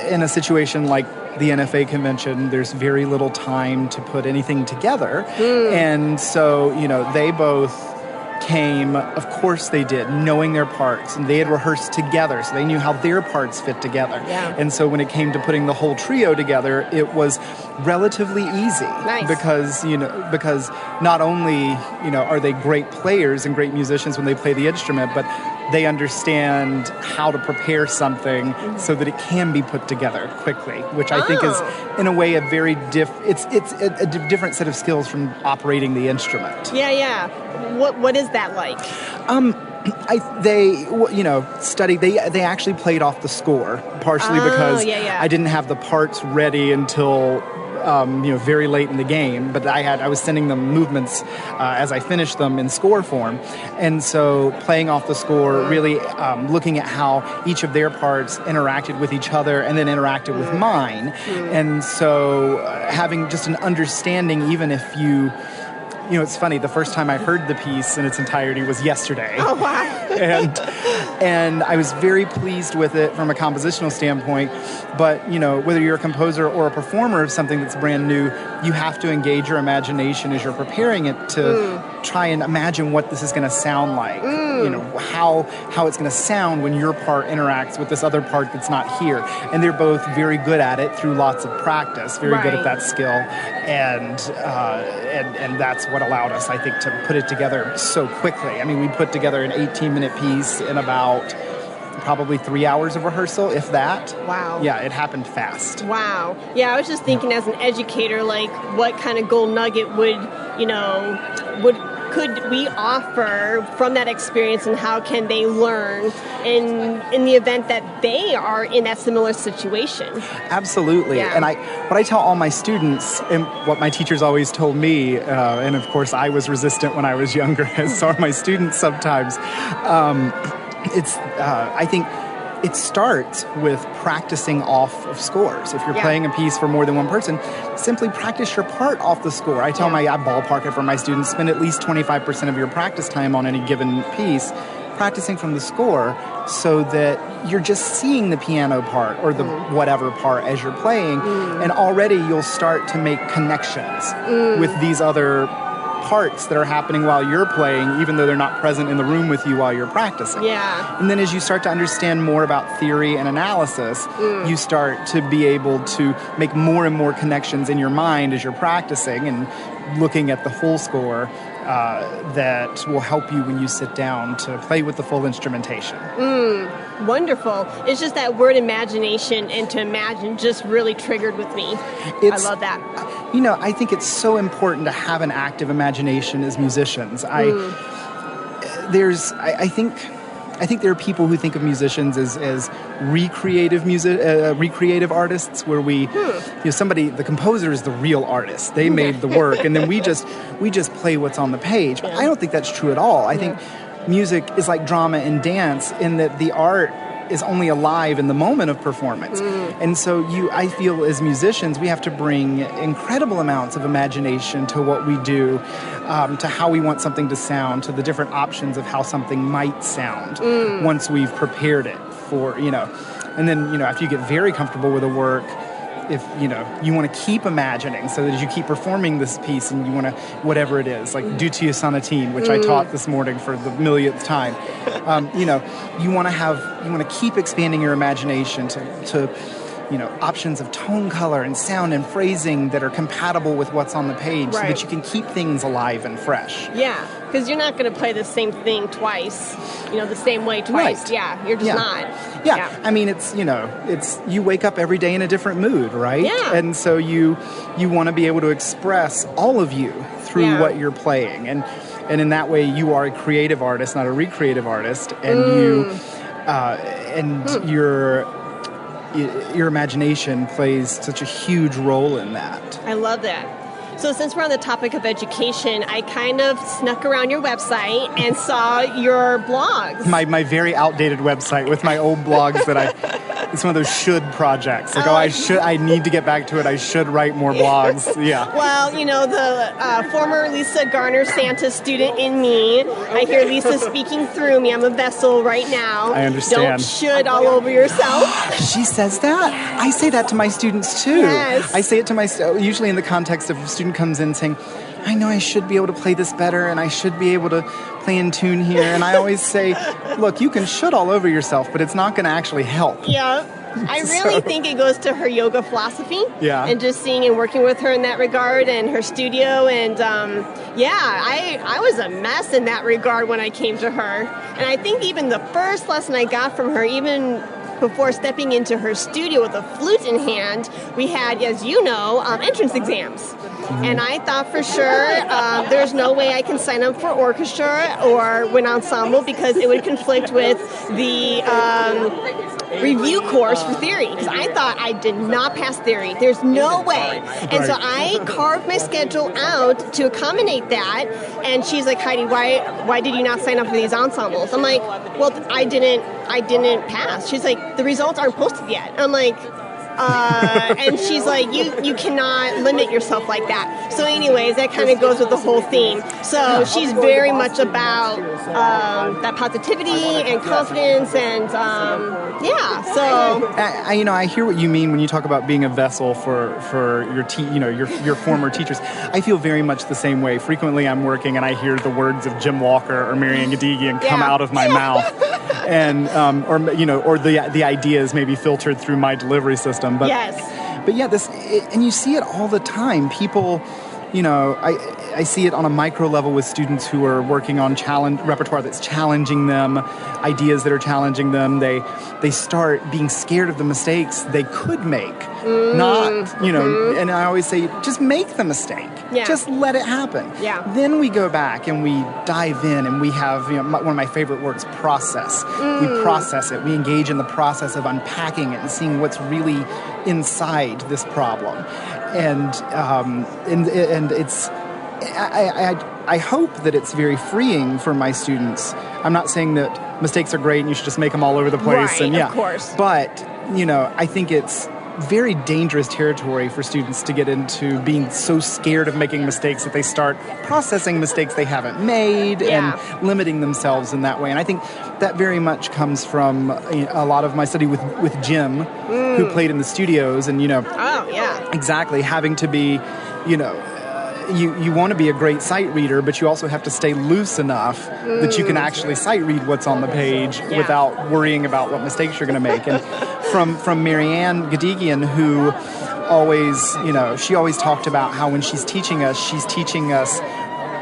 Speaker 5: in a situation like the NFA convention, there's very little time to put anything together. And so, they both came, of course they did, knowing their parts, and they had rehearsed together, so they knew how their parts fit together. And so when it came to putting the whole trio together, it was relatively easy. Because not only are they great players and great musicians when they play the instrument, but they understand how to prepare something so that it can be put together quickly, which I think is, in a way, a very it's a different set of skills from operating the instrument.
Speaker 1: What is that like?
Speaker 5: They studied. They actually played off the score, partially because I didn't have the parts ready until very late in the game. But I was sending them movements as I finished them in score form, and so playing off the score, really looking at how each of their parts interacted with each other, and then interacted with mine, and so having just an understanding, even if you. It's funny, the first time I heard the piece in its entirety was yesterday. Oh, wow. and I was very pleased with it from a compositional standpoint. But, whether you're a composer or a performer of something that's brand new, you have to engage your imagination as you're preparing it to try and imagine what this is going to sound like. How it's going to sound when your part interacts with this other part that's not here. And they're both very good at it through lots of practice, very good at that skill. And that's what allowed us, I think, to put it together so quickly. I mean, we put together an 18-minute piece in about probably 3 hours of rehearsal, if that. Wow. Yeah, it happened fast.
Speaker 1: Wow. Yeah, I was just thinking as an educator, like, what kind of gold nugget could we offer from that experience, and how can they learn in the event that they are in that similar situation?
Speaker 5: Absolutely. And what I tell all my students, and what my teachers always told me, and of course I was resistant when I was younger, as are my students sometimes, I think it starts with practicing off of scores. If you're playing a piece for more than one person, simply practice your part off the score. I tell I ballpark it for my students, spend at least 25% of your practice time on any given piece practicing from the score, so that you're just seeing the piano part or the whatever part as you're playing, and already you'll start to make connections with these other parts that are happening while you're playing, even though they're not present in the room with you while you're practicing. And then as you start to understand more about theory and analysis, you start to be able to make more and more connections in your mind as you're practicing and looking at the full score that will help you when you sit down to play with the full instrumentation.
Speaker 1: Wonderful. It's just that word imagination and to imagine just really triggered with me. I love that.
Speaker 5: I think it's so important to have an active imagination as musicians. I think there are people who think of musicians as recreative artists, where the composer is the real artist. They made the work, and then we just play what's on the page. But I don't think that's true at all. I think music is like drama and dance, in that the art is only alive in the moment of performance. And so I feel as musicians, we have to bring incredible amounts of imagination to what we do, to how we want something to sound, to the different options of how something might sound once we've prepared it for, and then, after you get very comfortable with a work, if you want to keep imagining, so that as you keep performing this piece and you want to, whatever it is, like Dutia Sonatine, which I taught this morning for the millionth time, you want to keep expanding your imagination to options of tone color and sound and phrasing that are compatible with what's on the page so that you can keep things alive and fresh.
Speaker 1: Yeah, because you're not going to play the same thing twice, the same way twice.
Speaker 5: Right.
Speaker 1: Yeah, you're just not.
Speaker 5: Yeah, I mean, it's you wake up every day in a different mood, right?
Speaker 1: Yeah.
Speaker 5: And so you want to be able to express all of you through what you're playing. And in that way, you are a creative artist, not a recreative artist, and your imagination plays such a huge role in that.
Speaker 1: I love that. So since we're on the topic of education, I kind of snuck around your website and saw your blogs.
Speaker 5: My very outdated website with my old blogs it's one of those should projects. Like, I need to get back to it. I should write more blogs. Yeah.
Speaker 1: Well, the former Lisa Garner Santa student in me, I hear Lisa speaking through me. I'm a vessel right now.
Speaker 5: I understand.
Speaker 1: Don't should all over yourself.
Speaker 5: She says that? I say that to my students, too.
Speaker 1: Yes.
Speaker 5: I say it to usually in the context of a student comes in saying, I know I should be able to play this better and I should be able to play in tune here. And I always say, look, you can should all over yourself, but it's not going to actually help.
Speaker 1: Yeah. I really think it goes to her yoga philosophy.
Speaker 5: Yeah.
Speaker 1: And just seeing and working with her in that regard and her studio. And I was a mess in that regard when I came to her. And I think even the first lesson I got from her, even before stepping into her studio with a flute in hand, we had, as you know, entrance exams. And I thought for sure there's no way I can sign up for orchestra or wind ensemble because it would conflict with the review course for theory, because I thought I did not pass theory. There's no way. And so I carved my schedule out to accommodate that. And she's like, Heidi, why did you not sign up for these ensembles? I'm like, well, I didn't pass. She's like, the results aren't posted yet. I'm like, and she's like, you cannot limit yourself like that. So anyways, that kind of goes with the whole theme. So she's very much about that positivity and confidence and so
Speaker 5: I hear what you mean when you talk about being a vessel for your former teachers. I feel very much the same way. Frequently I'm working and I hear the words of Jim Walker or Marianne Gadigian come out of my mouth. And or the ideas maybe filtered through my delivery system. But and you see it all the time. People, I see it on a micro level with students who are working on repertoire that's challenging them, ideas that are challenging them. They start being scared of the mistakes they could make. And I always say, just make the mistake.
Speaker 1: Yeah.
Speaker 5: Just let it happen.
Speaker 1: Yeah.
Speaker 5: Then we go back and we dive in and we have, one of my favorite words, process. We process it. We engage in the process of unpacking it and seeing what's really inside this problem. And it's, I hope that it's very freeing for my students. I'm not saying that mistakes are great and you should just make them all over the place.
Speaker 1: Right, of course.
Speaker 5: But, I think it's very dangerous territory for students to get into, being so scared of making mistakes that they start processing mistakes they haven't made and limiting themselves in that way. And I think that very much comes from a lot of my study with Jim, who played in the studios, and exactly, having to be, you want to be a great sight reader, but you also have to stay loose enough that you can actually sight read what's on the page without worrying about what mistakes you're going to make. And from Marianne Gadigian, who always, she always talked about how when she's teaching us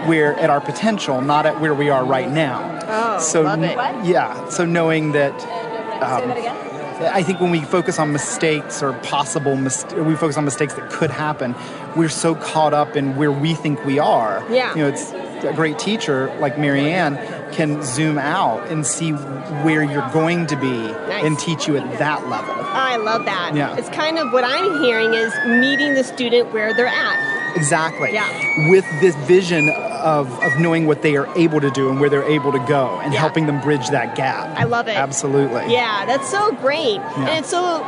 Speaker 5: we're at our potential, not at where we are right now.
Speaker 1: Oh,
Speaker 5: so
Speaker 1: love it.
Speaker 5: Yeah, so knowing that.
Speaker 3: Say that again?
Speaker 5: I think when we focus on mistakes or we focus on mistakes that could happen, we're so caught up in where we think we are.
Speaker 1: Yeah.
Speaker 5: It's a great teacher like Marianne can zoom out and see where you're going to be and teach you at that level.
Speaker 1: I love that.
Speaker 5: Yeah.
Speaker 1: It's kind of what I'm hearing is meeting the student where they're at.
Speaker 5: Exactly.
Speaker 1: Yeah.
Speaker 5: With this vision of knowing what they are able to do and where they're able to go and helping them bridge that gap.
Speaker 1: I love it.
Speaker 5: Absolutely.
Speaker 1: Yeah, that's so great.
Speaker 5: Yeah.
Speaker 1: And it's so,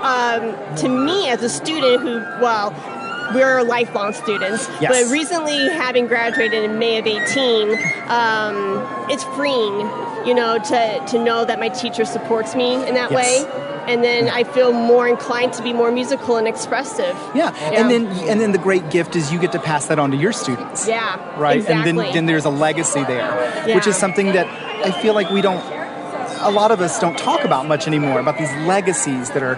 Speaker 1: to me as a student who, we're lifelong students,
Speaker 5: Yes.
Speaker 1: but recently having graduated in May of 18, it's freeing, to know that my teacher supports me in that way. And then I feel more inclined to be more musical and expressive.
Speaker 5: Yeah. And then the great gift is you get to pass that on to your students.
Speaker 1: Yeah.
Speaker 5: Right.
Speaker 1: Exactly.
Speaker 5: And then there's a legacy there, which is something that I feel like we don't a lot of us don't talk about much anymore, about these legacies that are,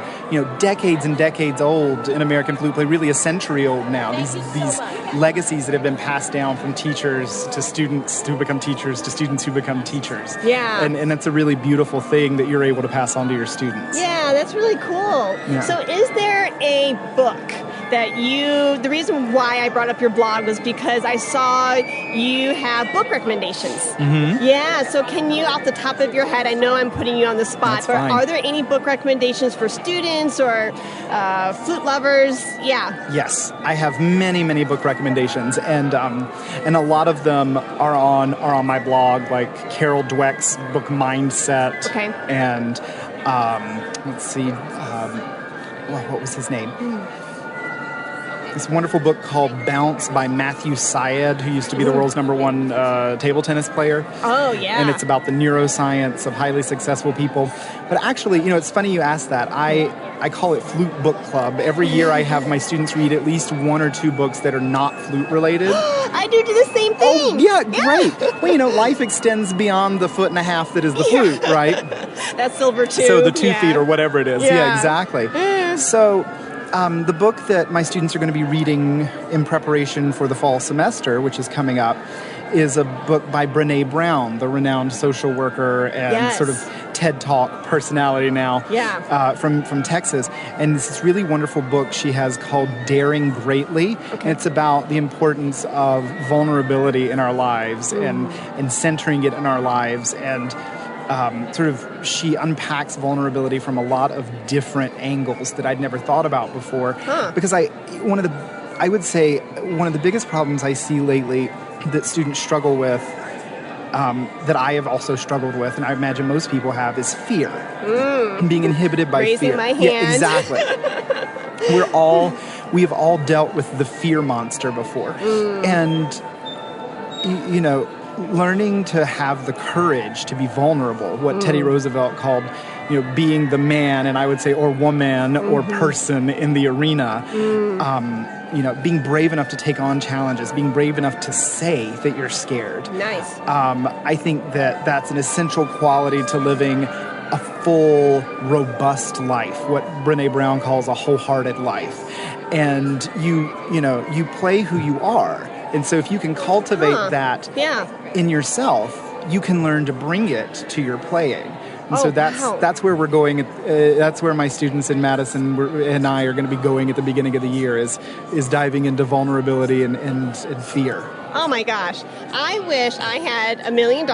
Speaker 5: decades and decades old in American flute play, really a century old now. These legacies that have been passed down from teachers to students who become teachers to students who become teachers.
Speaker 1: Yeah.
Speaker 5: And that's a really beautiful thing that you're able to pass on to your students.
Speaker 1: Yeah, that's really cool.
Speaker 5: Yeah.
Speaker 1: So is there a book that the reason why I brought up your blog was because I saw you have book recommendations.
Speaker 5: Mm-hmm.
Speaker 1: Yeah, so can you, off the top of your head, I know I'm putting you on the spot,
Speaker 5: That's
Speaker 1: but
Speaker 5: fine.
Speaker 1: are there any book recommendations for students or flute lovers? Yeah.
Speaker 5: Yes, I have many, many book recommendations, and a lot of them are on my blog, like Carol Dweck's book Mindset.
Speaker 1: Okay.
Speaker 5: And let's see, what was his name? This wonderful book called Bounce by Matthew Syed, who used to be the world's #1 table tennis player.
Speaker 1: Oh, yeah.
Speaker 5: And it's about the neuroscience of highly successful people. But actually, it's funny you asked that. I call it Flute Book Club. Every year I have my students read at least 1 or 2 books that are not flute related.
Speaker 1: I do the same thing.
Speaker 5: Oh, yeah, great. Well, life extends beyond the 1.5 foot that is the flute, right?
Speaker 1: That's silver too.
Speaker 5: So the 2 feet or whatever it is. Yeah, exactly.
Speaker 1: Mm.
Speaker 5: So the book that my students are going to be reading in preparation for the fall semester, which is coming up, is a book by Brené Brown, the renowned social worker and sort of TED Talk personality now from Texas. And it's this really wonderful book she has called Daring Greatly. Okay. And it's about the importance of vulnerability in our lives and centering it in our lives. And she unpacks vulnerability from a lot of different angles that I'd never thought about before. Because one of the biggest problems I see lately that students struggle with, that I have also struggled with, and I imagine most people have, is fear. Being inhibited by
Speaker 1: Raising
Speaker 5: fear.
Speaker 1: my hand.
Speaker 5: Yeah, exactly. We have all dealt with the fear monster before. And, learning to have the courage to be vulnerable, what Teddy Roosevelt called, being the man, and I would say, or woman, or person in the arena, being brave enough to take on challenges, being brave enough to say that you're scared.
Speaker 1: Nice.
Speaker 5: I think that that's an essential quality to living a full, robust life, what Brené Brown calls a wholehearted life. And you play who you are. And so if you can cultivate that in yourself, you can learn to bring it to your playing. And so that's where we're going. That's where my students in Madison and I are going to be going at the beginning of the year, is diving into vulnerability and fear.
Speaker 1: Oh my gosh. I wish I had $1 million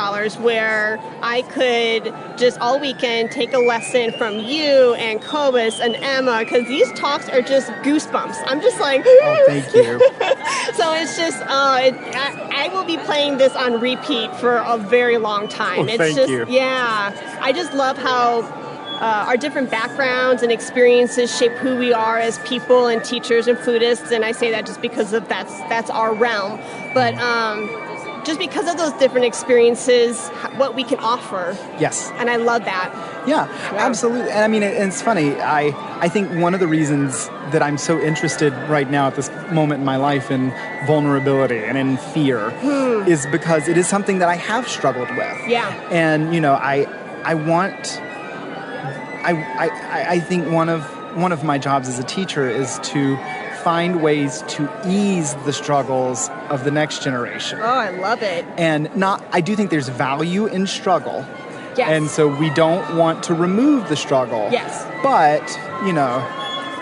Speaker 1: where I could just all weekend take a lesson from you and Cobus and Emma, because these talks are just goosebumps. I'm just like,
Speaker 5: oh, thank you.
Speaker 1: So it's just, I will be playing this on repeat for a very long time.
Speaker 5: Thank you.
Speaker 1: Yeah. I just love how our different backgrounds and experiences shape who we are as people and teachers and flutists, and I say that just because of that's our realm. But just because of those different experiences, what we can offer.
Speaker 5: Yes.
Speaker 1: And I love that.
Speaker 5: Yeah, absolutely. And I mean, it's funny. I think one of the reasons that I'm so interested right now at this moment in my life in vulnerability and in fear is because it is something that I have struggled with.
Speaker 1: Yeah.
Speaker 5: And, I think one of my jobs as a teacher is to find ways to ease the struggles of the next generation.
Speaker 1: Oh, I love it.
Speaker 5: And I do think there's value in struggle.
Speaker 1: Yes.
Speaker 5: And so we don't want to remove the struggle.
Speaker 1: Yes.
Speaker 5: But,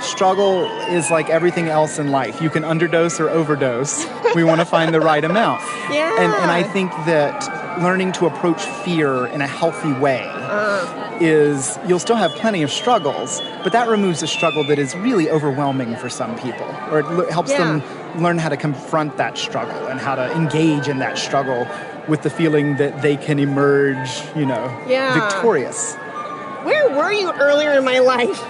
Speaker 5: struggle is like everything else in life. You can underdose or overdose. We want to find the right amount.
Speaker 1: Yeah.
Speaker 5: And I think that learning to approach fear in a healthy way is, you'll still have plenty of struggles, but that removes a struggle that is really overwhelming for some people, or it helps them learn how to confront that struggle and how to engage in that struggle with the feeling that they can emerge, victorious.
Speaker 1: Where were you earlier in my life?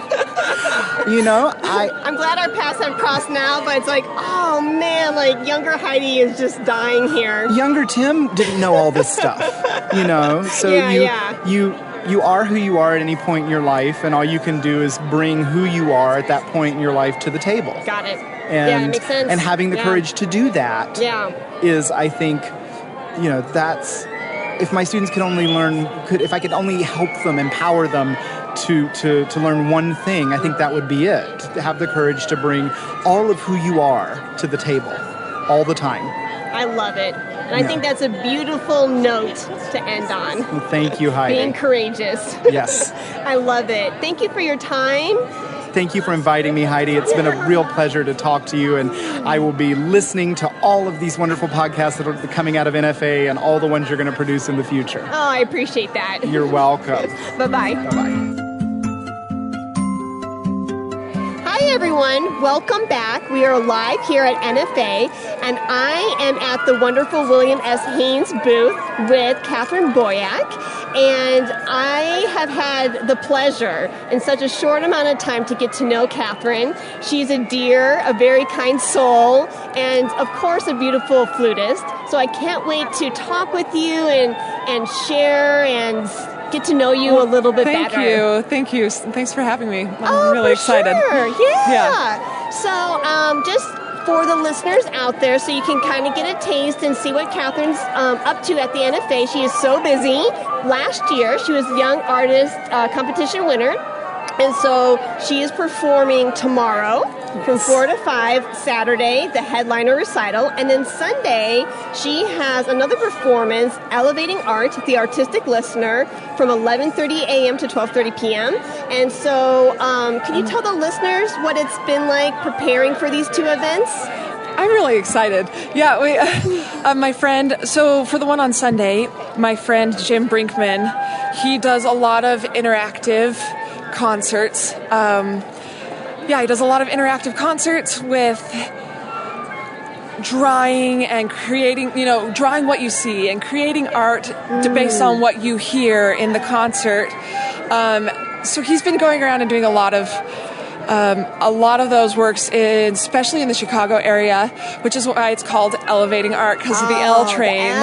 Speaker 5: I'm
Speaker 1: glad our paths have crossed now, but it's like, oh man, like younger Heidi is just dying here.
Speaker 5: Younger Tim didn't know all this stuff, So you are who you are at any point in your life, and all you can do is bring who you are at that point in your life to the table.
Speaker 1: Got it.
Speaker 5: And,
Speaker 1: it makes sense.
Speaker 5: And having the courage to do that is, I think, if my students could only learn, if I could only help them, empower them to learn one thing, I think that would be it. To have the courage to bring all of who you are to the table all the time.
Speaker 1: I love it. And I think that's a beautiful note to end on.
Speaker 5: Well, thank you, Heidi.
Speaker 1: Being courageous.
Speaker 5: Yes.
Speaker 1: I love it. Thank you for your time.
Speaker 5: Thank you for inviting me, Heidi. It's been a real pleasure to talk to you, and I will be listening to all of these wonderful podcasts that are coming out of NFA and all the ones you're going to produce in the future.
Speaker 1: Oh, I appreciate that.
Speaker 5: You're welcome.
Speaker 1: Bye-bye.
Speaker 5: Bye-bye.
Speaker 1: Hi, everyone. Welcome back. We are live here at NFA, and I am at the wonderful Wm.S. Haynes booth with Catherine Boyack, and I have had the pleasure in such a short amount of time to get to know Catherine. She's a dear, a very kind soul, and of course a beautiful flutist. So I can't wait to talk with you and share and get to know you a little bit better.
Speaker 6: Thank you. Thanks for having me. I'm really excited.
Speaker 1: Sure. Yeah. So just for the listeners out there, so you can kind of get a taste and see what Catherine's up to at the NFA. She is so busy. Last year, she was the Young Artist Competition winner. And so she is performing tomorrow from 4 to 5, Saturday, the headliner recital. And then Sunday, she has another performance, Elevating Art, the Artistic Listener, from 11:30 a.m. to 12:30 p.m. And so can you tell the listeners what it's been like preparing for these two events?
Speaker 6: I'm really excited. Yeah, my friend, so for the one on Sunday, my friend Jim Brinkman, he does a lot of interactive concerts. He does a lot of interactive concerts with drawing and creating, drawing what you see and creating art based on what you hear in the concert. So he's been going around and doing a lot of those works, especially in the Chicago area, which is why it's called Elevating Art, because of the L train.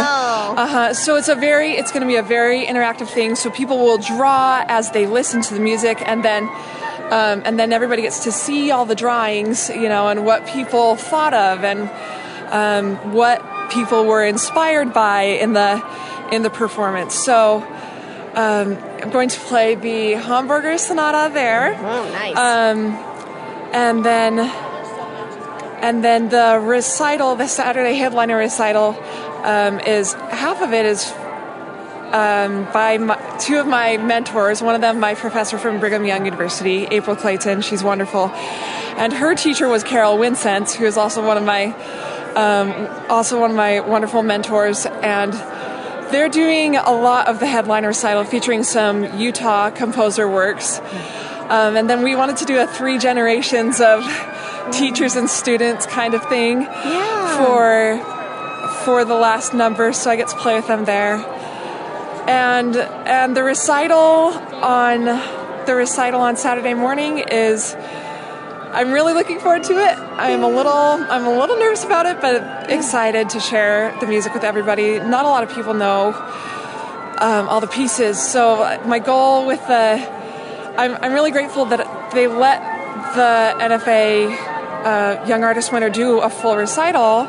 Speaker 6: So it's going to be a very interactive thing. So people will draw as they listen to the music, and then everybody gets to see all the drawings, and what people thought of, and what people were inspired by in the performance. So I'm going to play the Hamburger Sonata there.
Speaker 1: Oh, nice.
Speaker 6: And then the recital, the Saturday headliner recital, is half of it is by two of my mentors. One of them, my professor from Brigham Young University, April Clayton. She's wonderful, and her teacher was Carol Winsent, who is also one of my wonderful mentors. And they're doing a lot of the headliner recital featuring some Utah composer works. And then we wanted to do a 3 generations of teachers and students kind of thing for the last number, so I get to play with them there. And the recital on Saturday morning is, I'm really looking forward to it. I'm a little nervous about it, but excited to share the music with everybody. Not a lot of people know all the pieces. So my goal with I'm really grateful that they let the NFA Young Artist winner do a full recital,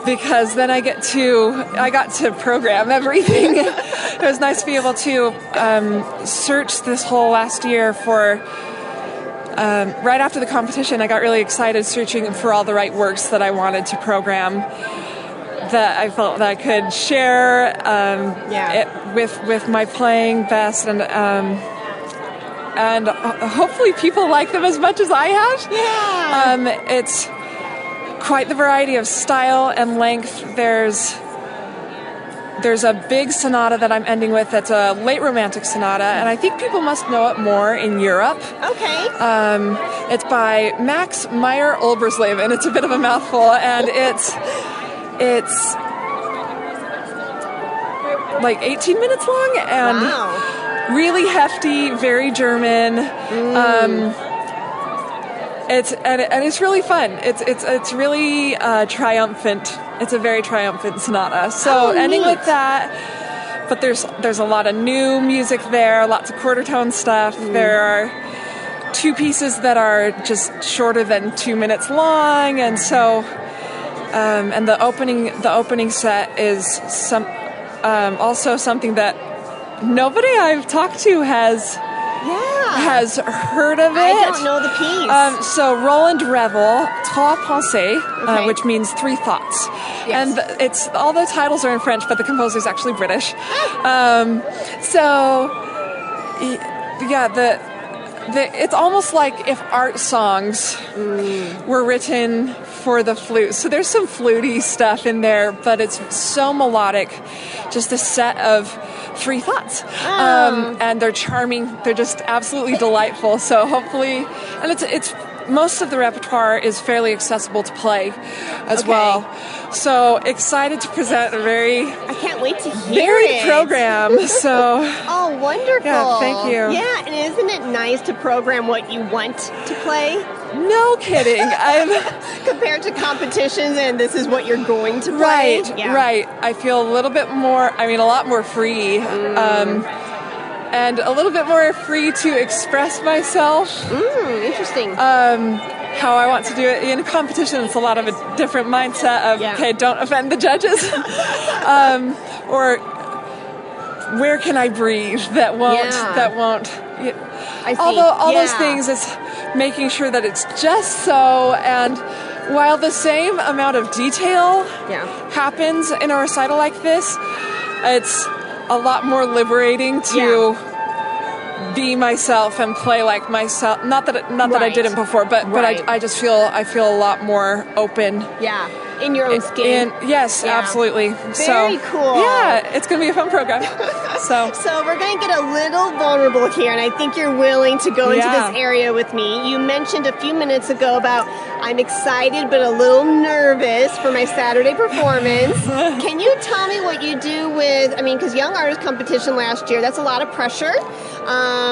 Speaker 6: because then I got to program everything. It was nice to be able to search this whole last year for. Right after the competition, I got really excited searching for all the right works that I wanted to program, that I felt that I could share it with my playing best, and hopefully people like them as much as I have. Yeah. It's quite the variety of style and length. There's a big sonata that I'm ending with that's a late romantic sonata, and I think people must know it more in Europe.
Speaker 1: Okay.
Speaker 6: It's by Max Meyer Olbersleben. It's a bit of a mouthful, and it's like 18 minutes long, and really hefty, very German. It's really fun. It's really triumphant. It's a very triumphant sonata. So ending with that, but there's a lot of new music there, lots of quarter tone stuff. There are 2 pieces that are just shorter than 2 minutes long, and so and the opening set is also something that nobody I've talked to has heard of it.
Speaker 1: I don't know the piece.
Speaker 6: So Roland Revel, Trois Pensées, which means three thoughts.
Speaker 1: Yes.
Speaker 6: And it's all the titles are in French, but the composer is actually British. It's almost like if art songs were written for the flute. So there's some flutey stuff in there, but it's so melodic. Just a set of three thoughts. And they're charming. They're just absolutely delightful. So hopefully, and it's most of the repertoire is fairly accessible to play as well. So excited to present a
Speaker 1: I can't wait to hear
Speaker 6: varied program. So
Speaker 1: oh, wonderful.
Speaker 6: Yeah, thank you.
Speaker 1: Yeah, and isn't it nice to program what you want to play?
Speaker 6: No kidding.
Speaker 1: Compared to competitions and this is what you're going to play.
Speaker 6: Right. I feel a little bit more, a lot more free. And a little bit more free to express myself.
Speaker 1: Interesting.
Speaker 6: How I want to do it. In a competition, it's a lot of a different mindset of, okay, don't offend the judges. Or where can I breathe that won't.
Speaker 1: I see.
Speaker 6: Although all those things, it's making sure that it's just so, and while the same amount of detail happens in a recital like this, it's a lot more liberating to be myself and play like myself. Not that I didn't before, but I just feel a lot more open.
Speaker 1: Yeah, in your own skin.
Speaker 6: Yes, absolutely.
Speaker 1: Very cool.
Speaker 6: Yeah, it's going to be a fun program. So
Speaker 1: we're going to get a little vulnerable here, and I think you're willing to go into this area with me. You mentioned a few minutes ago about I'm excited but a little nervous for my Saturday performance. Can you tell me what you do with, because Young Artist Competition last year, that's a lot of pressure.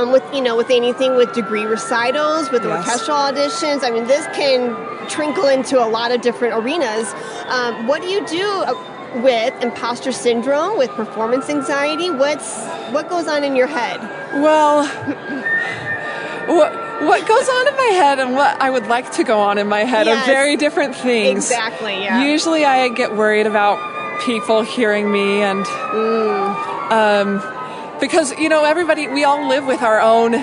Speaker 1: With anything with degree recitals, with orchestral auditions. This can trickle into a lot of different arenas. What do you do with imposter syndrome, with performance anxiety? What goes on in your head?
Speaker 6: Well, what goes on in my head and what I would like to go on in my head are very different things.
Speaker 1: Exactly, yeah.
Speaker 6: Usually I get worried about people hearing me and because everybody, we all live with our own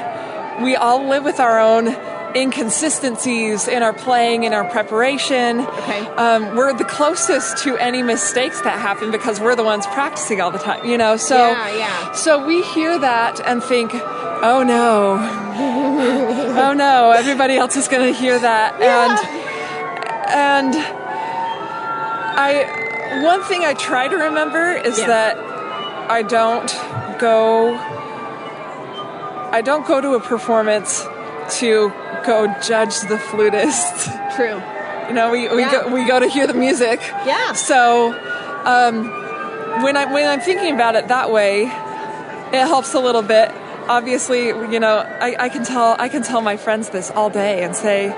Speaker 6: inconsistencies in our playing, in our preparation. We're the closest to any mistakes that happen because we're the ones practicing all the time, So we hear that and think, oh no, oh no, everybody else is going to hear that. And one thing I try to remember is that I don't go to a performance to go judge the flutist.
Speaker 1: True.
Speaker 6: We go to hear the music.
Speaker 1: Yeah.
Speaker 6: So when I'm thinking about it that way, it helps a little bit. Obviously, I can tell my friends this all day and say,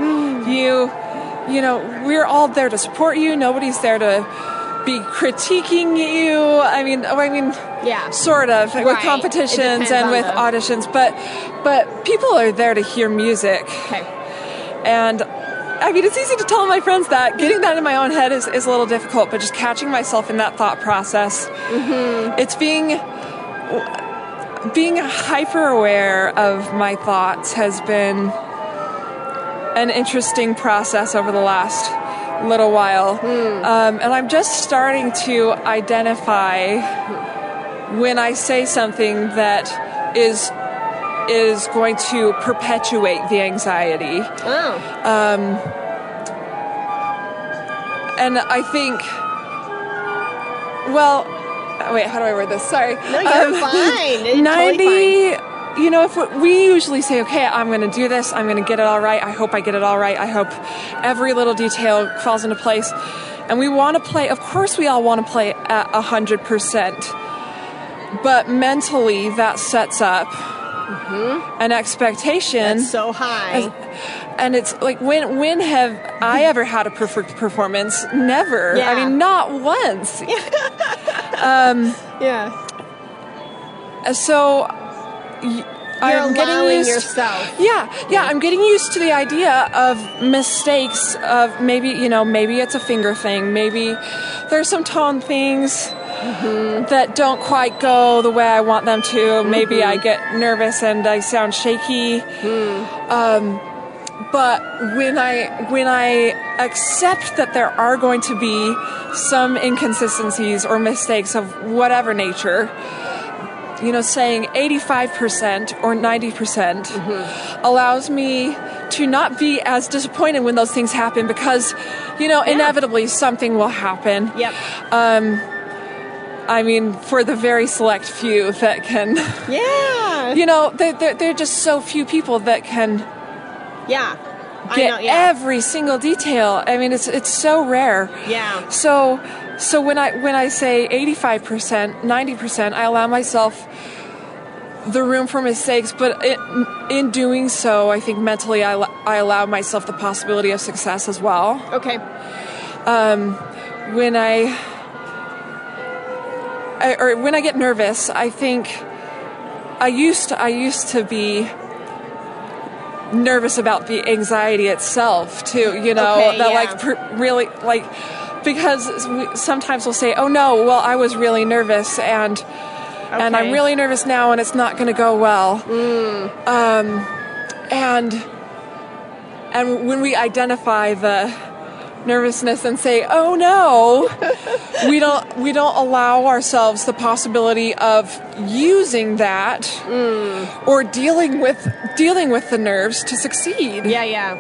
Speaker 6: we're all there to support you. Nobody's there to be critiquing you. Sort of with competitions and with auditions, but people are there to hear music. And it's easy to tell my friends that. Getting that in my own head is a little difficult, but just catching myself in that thought process. It's being hyper aware of my thoughts has been an interesting process over the last little while. And I'm just starting to identify when I say something that is going to perpetuate the anxiety. And I think, wait, how do I word this? Sorry.
Speaker 1: No, you're fine.
Speaker 6: 90, if we usually say, okay, I'm going to do this, I'm going to get it all right, I hope I get it all right, I hope every little detail falls into place. And we want to play, of course we all want to play at 100%, but mentally that sets up an expectation.
Speaker 1: That's so high.
Speaker 6: And it's like, when have I ever had a perfect performance? Never. Not once. So I'm getting used.
Speaker 1: Yourself.
Speaker 6: I'm getting used to the idea of mistakes. Of maybe it's a finger thing. Maybe there's some tone things. that don't quite go the way I want them to. Maybe I get nervous and I sound shaky. But when I accept that there are going to be some inconsistencies or mistakes of whatever nature, saying 85% or 90% allows me to not be as disappointed when those things happen because, inevitably something will happen.
Speaker 1: Yep.
Speaker 6: For the very select few that can...
Speaker 1: Yeah.
Speaker 6: There are just so few people that can...
Speaker 1: Yeah.
Speaker 6: Get every single detail. It's so rare.
Speaker 1: Yeah.
Speaker 6: So when I say 85%, 90%, I allow myself the room for mistakes, but in doing so, I think mentally I allow myself the possibility of success as well.
Speaker 1: Okay.
Speaker 6: When I get nervous, I think I used to be nervous about the anxiety itself too, really because sometimes we'll say, oh no, well I was really nervous and I'm really nervous now and it's not going to go well. And when we identify the nervousness and say, oh no, we don't allow ourselves the possibility of using that or dealing with the nerves to succeed.
Speaker 1: Yeah.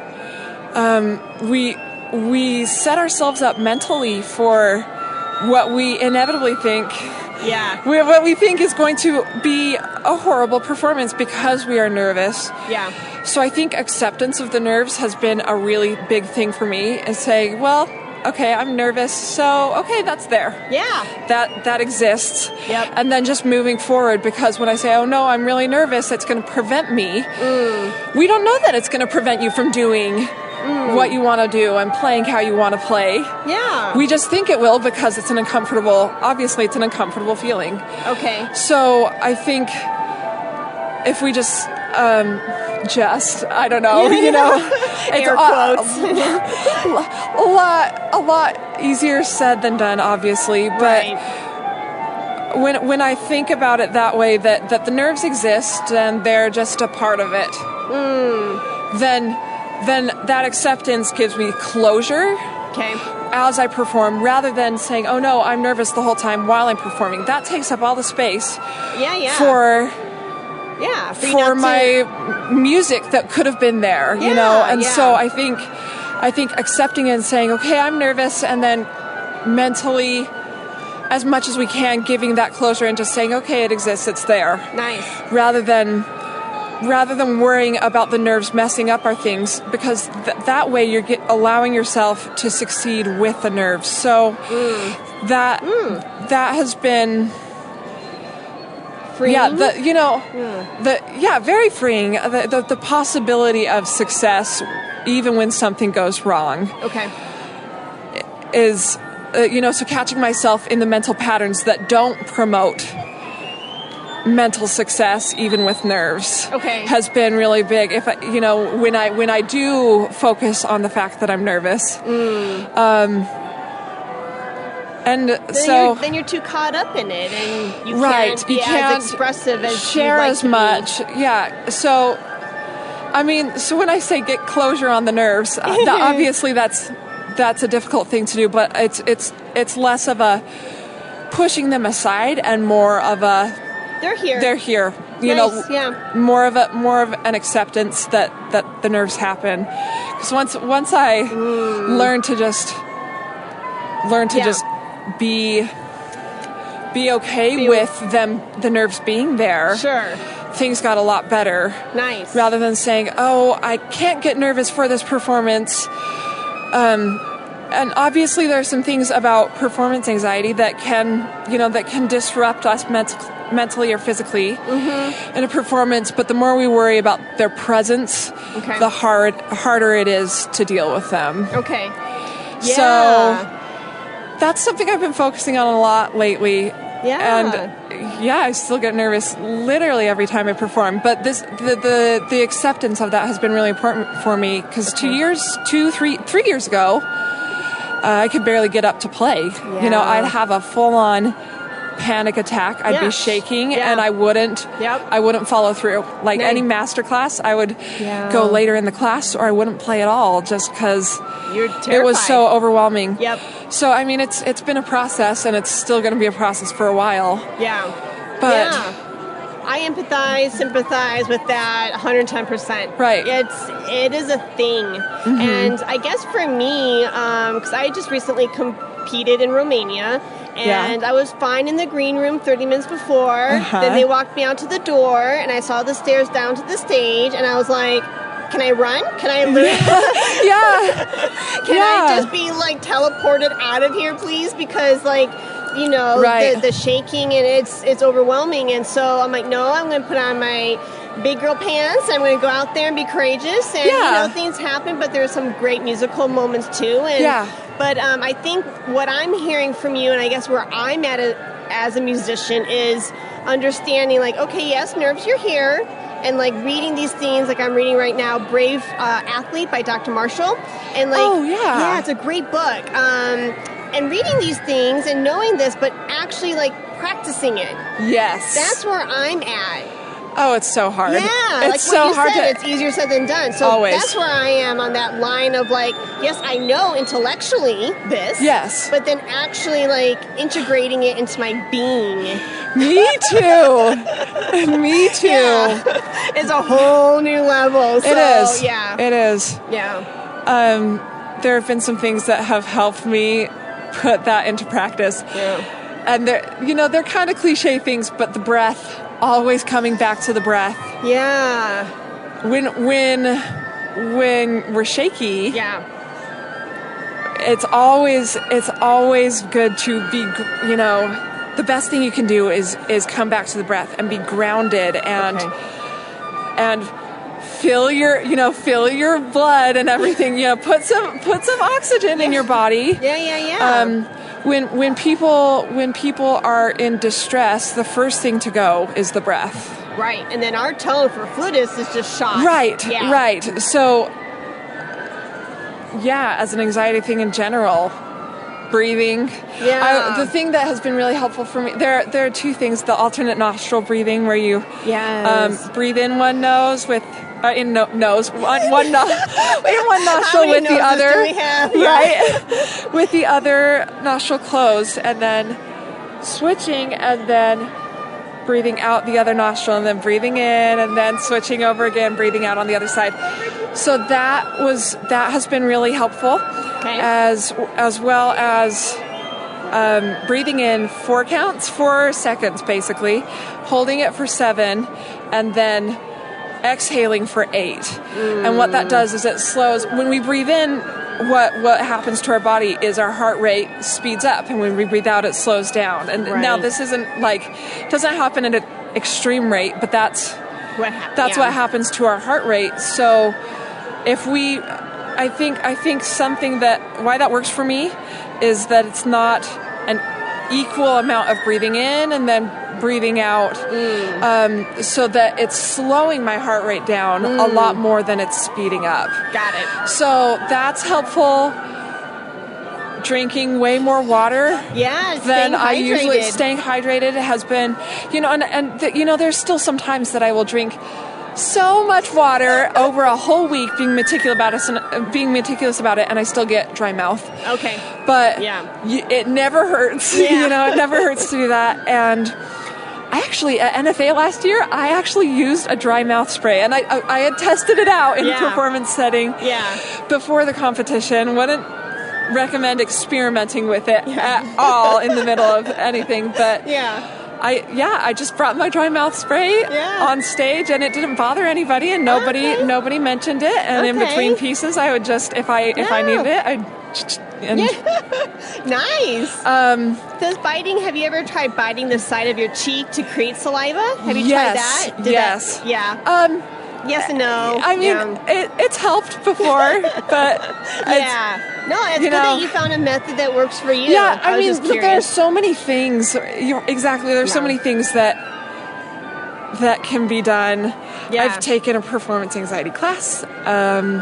Speaker 6: We set ourselves up mentally for what we inevitably think.
Speaker 1: Yeah.
Speaker 6: What we think is going to be a horrible performance because we are nervous.
Speaker 1: Yeah.
Speaker 6: So I think acceptance of the nerves has been a really big thing for me, and saying, well, okay, I'm nervous, so okay, that's there.
Speaker 1: Yeah.
Speaker 6: That exists.
Speaker 1: Yep.
Speaker 6: And then just moving forward, because when I say, oh no, I'm really nervous, it's going to prevent me. We don't know that it's going to prevent you from doing what you want to do and playing how you want to play.
Speaker 1: Yeah.
Speaker 6: We just think it will because it's an uncomfortable feeling.
Speaker 1: Okay.
Speaker 6: So I think if we just I don't know, it's
Speaker 1: air quotes.
Speaker 6: a lot easier said than done, obviously, but
Speaker 1: right.
Speaker 6: when I think about it that way, that the nerves exist and they're just a part of it, then that acceptance gives me closure.
Speaker 1: Okay.
Speaker 6: As I perform, rather than saying, oh no, I'm nervous the whole time while I'm performing. That takes up all the space for my music that could have been there, so I think accepting it and saying, okay, I'm nervous, and then mentally, as much as we can, giving that closure and just saying, okay, it exists, it's there.
Speaker 1: Nice.
Speaker 6: Rather than worrying about the nerves messing up our things, because that way you're allowing yourself to succeed with the nerves. So that has been
Speaker 1: freeing.
Speaker 6: Very freeing. The possibility of success, even when something goes wrong.
Speaker 1: Okay.
Speaker 6: Is so catching myself in the mental patterns that don't promote mental success, even with nerves, has been really big. If when I do focus on the fact that I'm nervous, and
Speaker 1: then you're too caught up in it, and you can't be as expressive as
Speaker 6: share
Speaker 1: like
Speaker 6: as much. Yeah. So when I say get closure on the nerves, obviously that's a difficult thing to do, but it's less of a pushing them aside and more of a They're here. More of an acceptance that the nerves happen. Because once I learn to just be okay with the nerves being there.
Speaker 1: Sure.
Speaker 6: Things got a lot better.
Speaker 1: Nice.
Speaker 6: Rather than saying, oh, I can't get nervous for this performance. And obviously there are some things about performance anxiety that can disrupt us mentally or physically in a performance, but the more we worry about their presence, the harder it is to deal with them.
Speaker 1: Okay. Yeah.
Speaker 6: So that's something I've been focusing on a lot lately.
Speaker 1: Yeah.
Speaker 6: And I still get nervous literally every time I perform, but the acceptance of that has been really important for me, because 3 years ago, I could barely get up to play.
Speaker 1: Yeah.
Speaker 6: I'd have a full-on panic attack. I'd be shaking and I wouldn't follow through. Like any master class, I would go later in the class, or I wouldn't play at all just because it was so overwhelming.
Speaker 1: Yep.
Speaker 6: So I mean, it's been a process, and it's still going to be a process for a while.
Speaker 1: Yeah.
Speaker 6: But
Speaker 1: I empathize, sympathize with that 110%.
Speaker 6: Right.
Speaker 1: It is a thing.
Speaker 6: Mm-hmm.
Speaker 1: And I guess for me, because I just recently competed in Romania, and I was fine in the green room 30 minutes before. Then they walked me out to the door, and I saw the stairs down to the stage, and I was like, can I run? Can I live? Can I just be like teleported out of here, please? Because like, you know, the shaking, and it's overwhelming. And so I'm like, no, I'm going to put on my big girl pants. I'm going to go out there and be courageous. And, you know, things happen, but there's some great musical moments too. And, but I think what I'm hearing from you, and I guess where I'm at as a musician, is understanding like, okay, yes, nerves, you're here. And like reading these things, like I'm reading right now, Brave Athlete by Dr. Marshall. And like, it's a great book. And reading these things and knowing this, but actually like practicing it.
Speaker 6: Yes.
Speaker 1: That's where I'm at.
Speaker 6: Oh, it's so hard.
Speaker 1: Yeah,
Speaker 6: it's so hard.
Speaker 1: It's easier said than done. So
Speaker 6: always.
Speaker 1: That's where I am on that line of like, yes, I know intellectually this.
Speaker 6: Yes.
Speaker 1: But then actually like integrating it into my being.
Speaker 6: Me too. Me too.
Speaker 1: Yeah. It's a whole new level. So,
Speaker 6: it is.
Speaker 1: Yeah.
Speaker 6: It is.
Speaker 1: Yeah.
Speaker 6: There have been some things that have helped me put that into practice.
Speaker 1: Yeah.
Speaker 6: And they're kind of cliche things, but the breath, always coming back to the breath.
Speaker 1: Yeah.
Speaker 6: When we're shaky, it's always good to be, you know, the best thing you can do is come back to the breath and be grounded and fill your blood and everything, you know, put some oxygen in your body. When people are in distress, the first thing to go is the breath.
Speaker 1: Right. And then our tone for flutists is just shot.
Speaker 6: Right. Yeah. Right. So as an anxiety thing in general, breathing.
Speaker 1: Yeah.
Speaker 6: The thing that has been really helpful for me, there are two things: the alternate nostril breathing, where you breathe in one nose with in one nostril with the other, right, with the other nostril closed, and then switching, and then breathing out the other nostril, and then breathing in, and then switching over again, breathing out on the other side. So that has been really helpful, as well as breathing in 4 seconds, basically, holding it for 7, and then exhaling for 8. And what that does is it slows. When we breathe in, what happens to our body is our heart rate speeds up, and when we breathe out, it slows down. And now this doesn't happen at an extreme rate, but that's what happens to our heart rate. So if I think something why that works for me is that it's not an equal amount of breathing in and then breathing out, so that it's slowing my heart rate down a lot more than it's speeding up.
Speaker 1: Got it.
Speaker 6: So that's helpful. Drinking way more water than I usually. Staying hydrated has been, there's still some times that I will drink so much water over a whole week, being meticulous about it, and I still get dry mouth.
Speaker 1: Okay.
Speaker 6: But it never hurts.
Speaker 1: Yeah.
Speaker 6: It never hurts to do that. And I actually, at NFA last year, I actually used a dry mouth spray, and I had tested it out in a performance setting before the competition. Wouldn't recommend experimenting with it at all in the middle of anything, but I just brought my dry mouth spray on stage, and it didn't bother anybody, and nobody mentioned it. And in between pieces, I would just, if I needed it,
Speaker 1: Nice. Does biting? Have you ever tried biting the side of your cheek to create saliva? Have you tried that?
Speaker 6: Yes.
Speaker 1: Yes and no.
Speaker 6: I mean, it's helped before, but
Speaker 1: no, it's good that you found a method that works for you.
Speaker 6: Yeah, I mean, there's so many things. There's so many things that can be done. Yeah. I've taken a performance anxiety class, and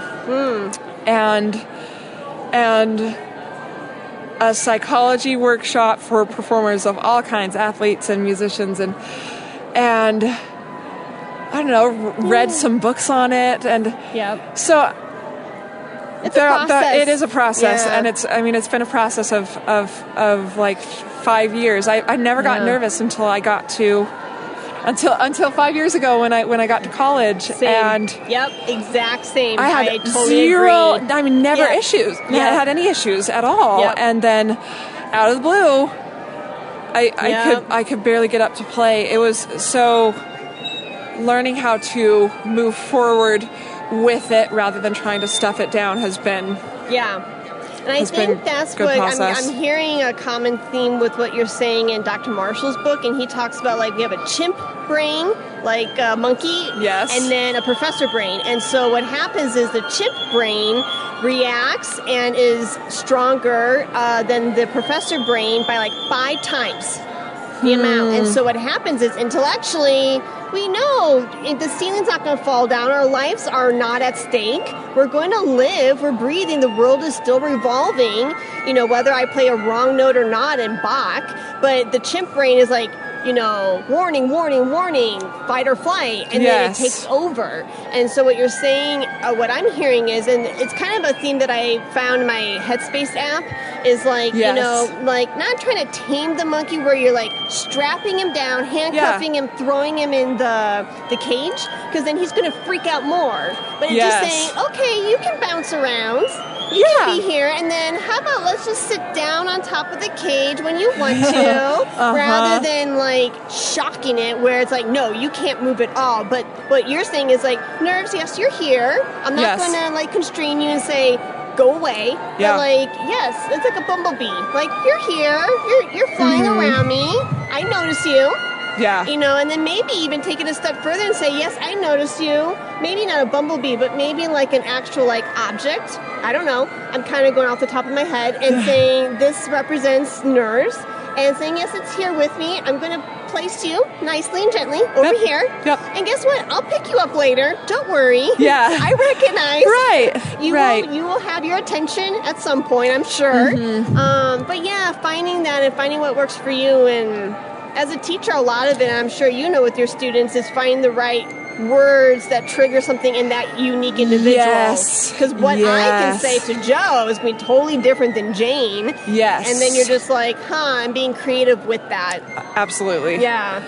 Speaker 6: a psychology workshop for performers of all kinds, athletes and musicians, and I don't know, read some books on it, and so
Speaker 1: it's a process.
Speaker 6: it is a process,
Speaker 1: Yeah.
Speaker 6: and it's been a process of like 5 years. I never got nervous until 5 years ago when I got to college.
Speaker 1: Same.
Speaker 6: And
Speaker 1: exact same.
Speaker 6: I had
Speaker 1: totally
Speaker 6: zero,
Speaker 1: agree.
Speaker 6: I mean, never
Speaker 1: Yeah.
Speaker 6: issues.
Speaker 1: Yeah.
Speaker 6: I had any issues at all.
Speaker 1: Yep.
Speaker 6: And then out of the blue, I could barely get up to play. It was so learning how to move forward with it rather than trying to stuff it down has been
Speaker 1: And I think that's
Speaker 6: good
Speaker 1: what
Speaker 6: process.
Speaker 1: I'm hearing a common theme with what you're saying in Dr. Marshall's book, and he talks about like we have a chimp brain, like a monkey, and then a professor brain. And so what happens is the chimp brain reacts and is stronger than the professor brain by like 5 times the amount. And so what happens is intellectually, we know the ceiling's not going to fall down. Our lives are not at stake. We're going to live. We're breathing. The world is still revolving, whether I play a wrong note or not in Bach. But the chimp brain is like, warning, warning, warning, fight or flight. And then it takes over. And so what you're saying, what I'm hearing is, and it's kind of a theme that I found in my Headspace app, is like, like not trying to tame the monkey where you're like strapping him down, handcuffing him, throwing him in the cage, because then he's going to freak out more. But it's just saying, okay, you can bounce around. You can be here, and then how about let's just sit down on top of the cage when you want to, rather than like shocking it where it's like, no, you can't move at all. But what you're saying is like, nerves, yes, you're here. I'm not going to like constrain you and say, go away. But like, yes, it's like a bumblebee. Like, you're here. You're flying around me. I notice you.
Speaker 6: Yeah.
Speaker 1: And then maybe even take it a step further and say, yes, I notice you. Maybe not a bumblebee, but maybe like an actual like object. I don't know. I'm kind of going off the top of my head and saying this represents nerves and saying, yes, it's here with me. I'm going to place you nicely and gently over here. Yep. And guess what? I'll pick you up later. Don't worry.
Speaker 6: Yeah.
Speaker 1: I recognize.
Speaker 6: Right.
Speaker 1: You will have your attention at some point, I'm sure. But yeah, finding that and finding what works for you. And as a teacher, a lot of it, and I'm sure you know with your students, is finding the right words that trigger something in that unique individual.
Speaker 6: Yes.
Speaker 1: Because what I can say to Joe is going to be totally different than Jane.
Speaker 6: Yes.
Speaker 1: And then you're just like, I'm being creative with that.
Speaker 6: Absolutely.
Speaker 1: Yeah.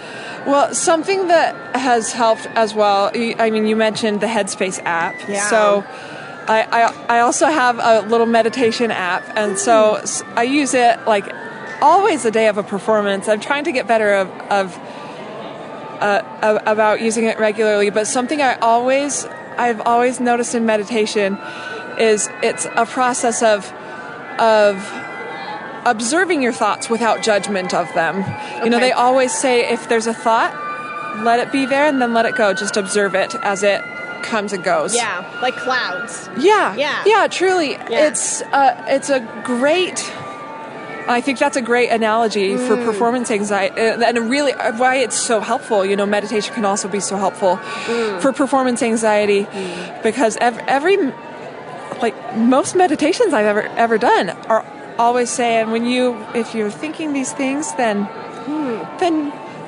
Speaker 6: Well, something that has helped as well, I mean, you mentioned the Headspace app.
Speaker 1: Yeah.
Speaker 6: So I also have a little meditation app, and so I use it like always the day of a performance. I'm trying to get better about using it regularly, but something I've always noticed in meditation is it's a process of observing your thoughts without judgment of them. Okay. They always say if there's a thought, let it be there and then let it go. Just observe it as it comes and goes.
Speaker 1: Yeah, like clouds.
Speaker 6: Yeah, truly.
Speaker 1: Yeah.
Speaker 6: It's a great. I think that's a great analogy for performance anxiety, and really why it's so helpful. Meditation can also be so helpful for performance anxiety because most meditations I've ever done are always saying if you're thinking these things, then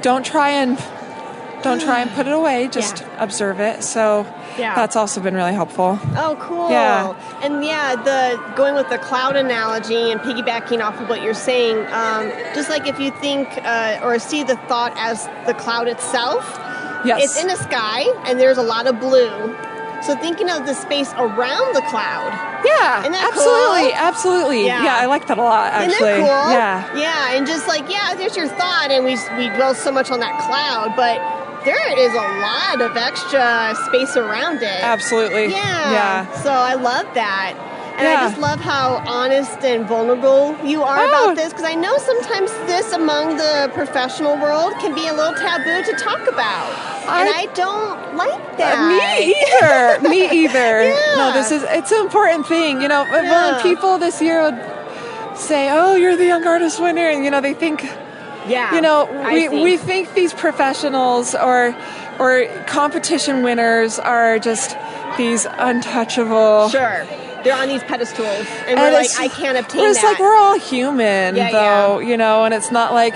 Speaker 6: don't try and put it away. Just observe it. So that's also been really helpful.
Speaker 1: Oh, cool.
Speaker 6: Yeah.
Speaker 1: And going with the cloud analogy and piggybacking off of what you're saying, just like if you think or see the thought as the cloud itself, it's in the sky and there's a lot of blue. So thinking of the space around the cloud. Yeah. Isn't that
Speaker 6: absolutely,
Speaker 1: cool?
Speaker 6: Absolutely. Yeah, I like that a lot, actually.
Speaker 1: Isn't that cool?
Speaker 6: Yeah.
Speaker 1: Yeah, and just like, there's your thought, and we dwell so much on that cloud, but there is a lot of extra space around it.
Speaker 6: Absolutely.
Speaker 1: Yeah. So I love that. And I just love how honest and vulnerable you are about this, because I know sometimes this among the professional world can be a little taboo to talk about. And I don't like that.
Speaker 6: Me either. No, it's an important thing. When people this year would say, oh, you're the Young Artist winner, and, they think... we think these professionals or competition winners are just these untouchable
Speaker 1: They're on these pedestals, and we're like, I can't obtain that.
Speaker 6: It's like we're all human, though, you know, and it's not like,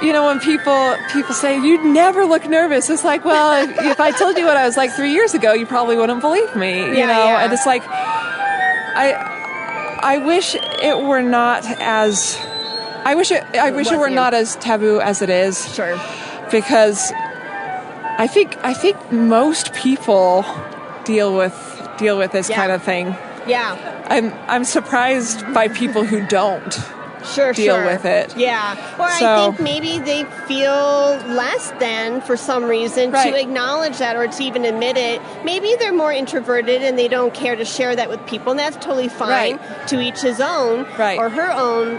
Speaker 6: you know, when people say, you never look nervous, it's like, well, if I told you what I was like 3 years ago, you probably wouldn't believe me, you know, and it's like, I wish it were not as, I wish it were not as taboo as it is.
Speaker 1: Sure.
Speaker 6: Because I think most people deal with this kind of thing.
Speaker 1: Yeah.
Speaker 6: I'm surprised by people who don't deal with it.
Speaker 1: Yeah. Or I think maybe they feel less than for some reason to acknowledge that or to even admit it. Maybe they're more introverted and they don't care to share that with people, and that's totally fine. To each his own or her own.